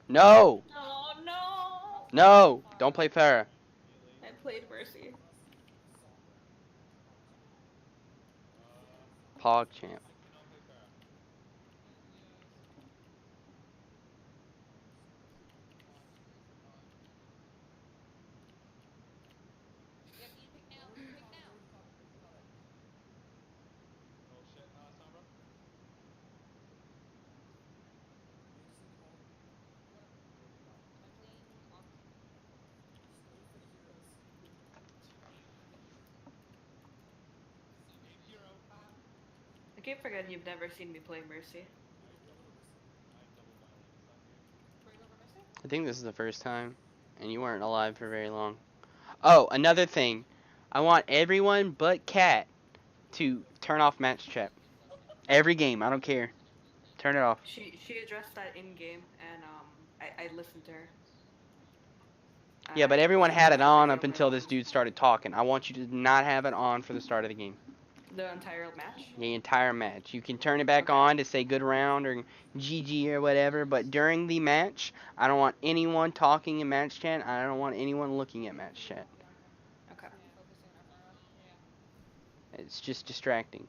No!
Oh no!
No! Don't play Farah.
I played Mercy.
Pog champ.
Yeah, you pick now.
I keep forgetting you've never seen me play Mercy.
I think this is the first time, and you weren't alive for very long. Oh, another thing. I want everyone but Kat to turn off match chat. Every game, I don't care. Turn it off.
She addressed that in game, and I listened to her.
Yeah, but
I
everyone
listened
had
to
it
her
on
video
up until this dude started talking. I want you to not have it on for the start of the game.
The entire match?
The entire match. You can turn it back on to say good round or GG or whatever, but during the match, I don't want anyone talking in match chat. I don't want anyone looking at match chat.
Okay.
It's just distracting.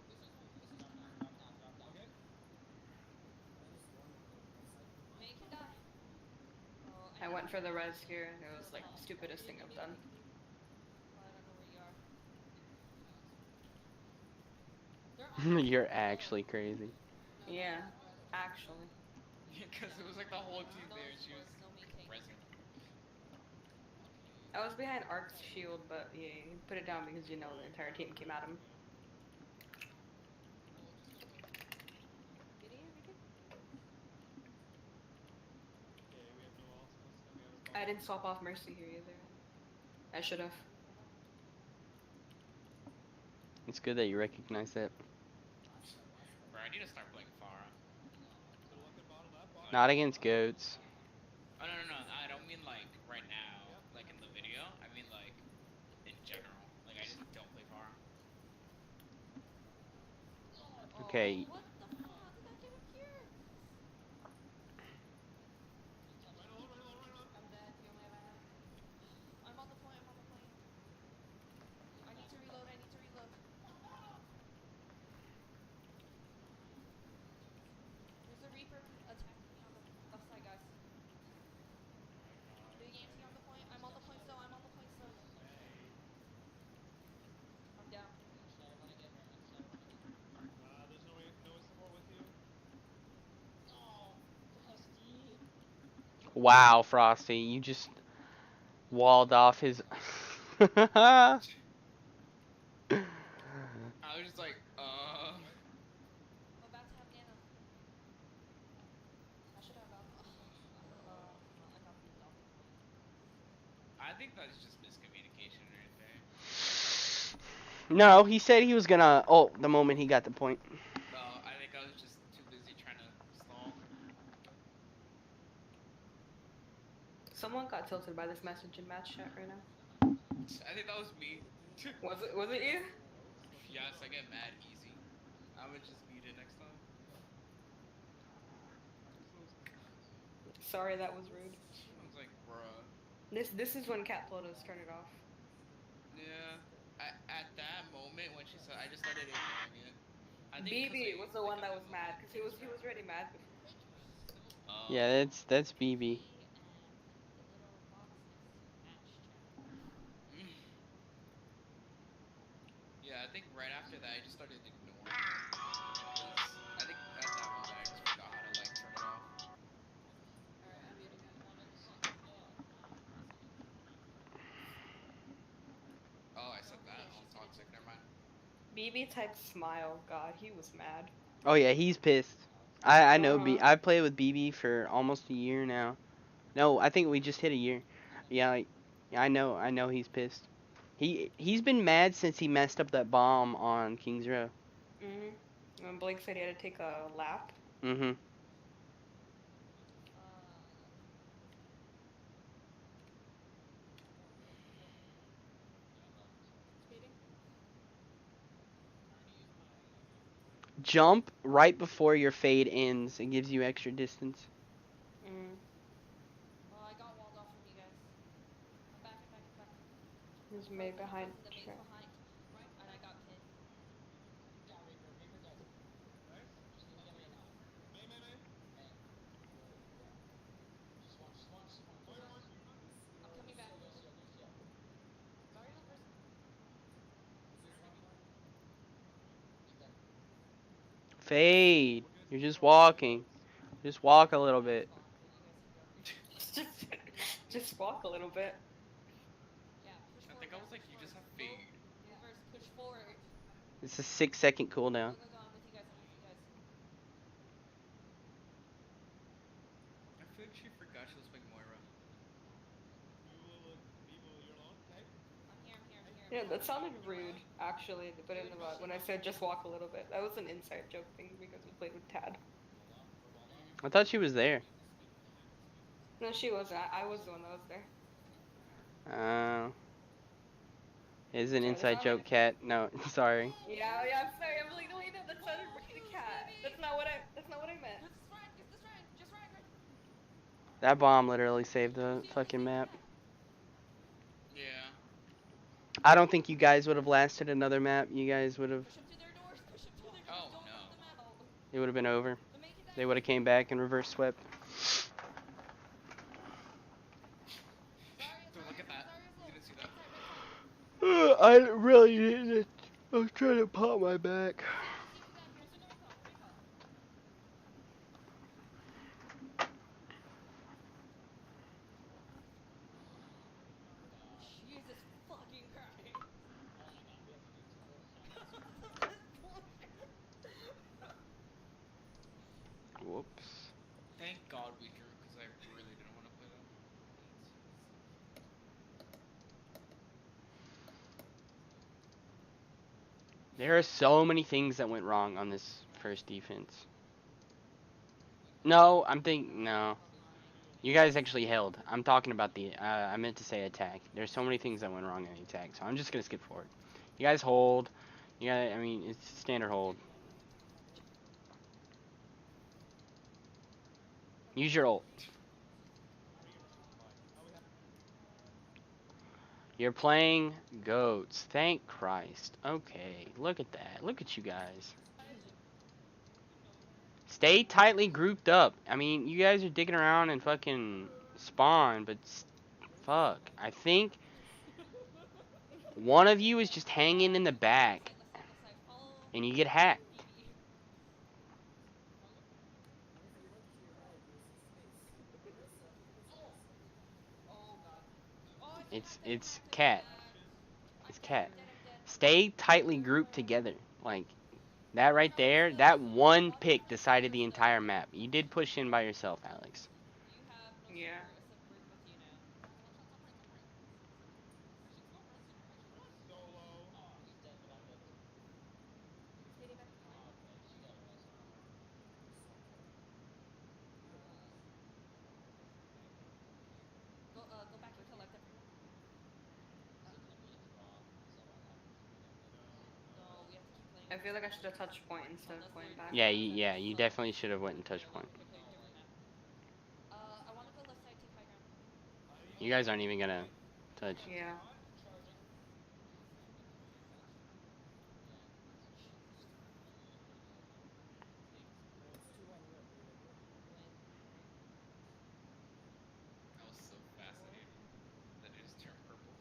I went for the res here, and it was like the stupidest thing I've done.
You're actually crazy.
Yeah, actually.
Yeah, because it was like the whole team there, and she was resing.
I was behind Ark's shield, but yeah, he put it down because you know the entire team came at him. I didn't swap off Mercy here either. I should have.
It's good that you recognize that.
Bro, I need to start playing Pharah.
Not against goats.
Oh no, I don't mean like right now, like in the video. I mean like in general. Like I just don't play Pharah.
Okay.
Oh, what the fuck? Did that get him here? I'm dead. Heal me if I know. I'm on the point. I'm on the point. I need to reload. I need to reload. There's a Reaper attacking me on the left side, guys. Big anti on the point. I'm on the point still. I'm on the point still. I'm down.
Wow, Frosty, you just walled off his.
I was just like,
I'm about to have Nana. I should have Alpha. I got beat off the point.
I think that's just miscommunication right there.
No, he said he was gonna ult the moment he got the point.
I think I was just too busy trying to stall.
Someone got tilted by this message in match chat right now.
I think that was me.
Was it you?
Yes, I get mad easy. I would just mute it next time.
Sorry, that was rude.
I was like, bruh.
This is when Cat told us turn it off.
Yeah. At that moment when she said, I just started ignoring it. I think
BB was the one that was mad because he was already mad before.
Yeah, that's BB.
Yeah, I think right after that I just started ignoring it. Because I think at that moment I just forgot how to like turn it off.
Alright, I'm muting.
Oh, I said that. Oh, toxic. Never mind.
BB typed smile. God, he was mad.
Oh yeah, he's pissed. I know
Uh-huh.
I played with BB for almost a year now. No, I think we just hit a year. Yeah, I know he's pissed. He's been mad since he messed up that bomb on King's Row.
When Blake said he had to take a lap.
Mhm.
Speeding.
Jump right before your fade ends. It gives you extra distance.
I got walled off from you guys. I'm back.
He's made behind.
The maze behind. And I got pinned. I'm coming back. Sorry, no person.
Fade. You're just walking. Just walk a little bit.
Just walk a little bit.
Yeah, push
I
forward.
think I was like, you just have fade.
Reverse, push forward.
It's a 6-second cooldown.
Go, I'm with you guys.
I feel like she forgot she was playing Moira.
I'm here.
Yeah, that sounded rude, actually. But when I said just walk a little bit, that was an inside joke thing because we played with Tad.
I thought she was there.
No, she wasn't. I was the one that was there.
It's an
Sorry,
inside
that's
joke,
not
Cat. No, sorry.
Yeah, I'm sorry. I'm like, no, wait, no, that sounded rude to Cat. That's not what I meant.
Get this right. Just right.
That bomb literally saved the fucking map.
Yeah.
I don't think you guys would have lasted another map. You guys would have.
Push them to their doors.
Oh,
Don't
no.
let them out.
It would have been over.
The main can die.
They would have came back and reverse swept.
Dude, look at that. You didn't see that?
I really didn't. I was trying to pop my back.
VOD we drew because I really didn't want to play them.
There are so many things that went wrong on this first defense. No, no. You guys actually held. I'm talking about the, I meant to say attack. There's so many things that went wrong in the attack, so I'm just gonna skip forward. You guys hold. You guys, I mean, it's standard hold. Use your ult. You're playing goats. Thank Christ. Okay, look at that. Look at you guys. Stay tightly grouped up. I mean, you guys are digging around and fucking spawn, but fuck. I think one of you is just hanging in the back, and you get hacked. It's cat. It's cat. Stay tightly grouped together. Like, that right there, that one pick decided the entire map. You did push in by yourself, Alex.
Yeah.
Go back and collect everyone. No, we have to keep playing.
I feel like I should have touched point instead of going back.
Yeah, you definitely should have went and touched point.
We're playing different map. I want to go left side, take high ground.
You guys aren't even gonna touch.
Yeah.
That was so fascinating. That it just turned purple.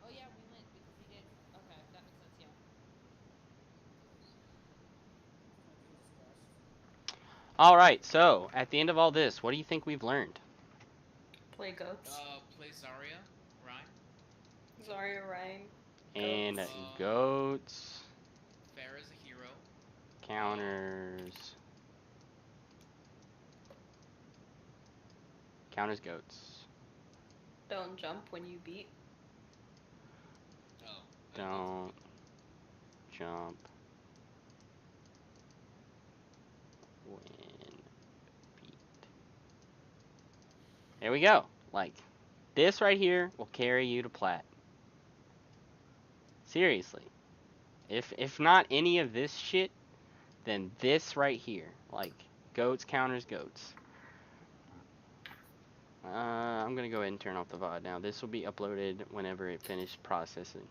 Oh yeah, we win because he did. Okay, that makes sense. Yeah.
All right, so at the end of all this, what do you think we've learned?
Play goats.
Play Zarya, Ryan.
Zarya, Ryan.
And
Goats.
goats,
Fair is a hero.
counters, goats.
Don't jump when you beat.
Oh.
Don't jump when beat. There we go. Like, this right here will carry you to plat. Seriously. If not any of this shit, then this right here. Like, goats, counters, goats. I'm gonna go ahead and turn off the VOD now. This will be uploaded whenever it finishes processing.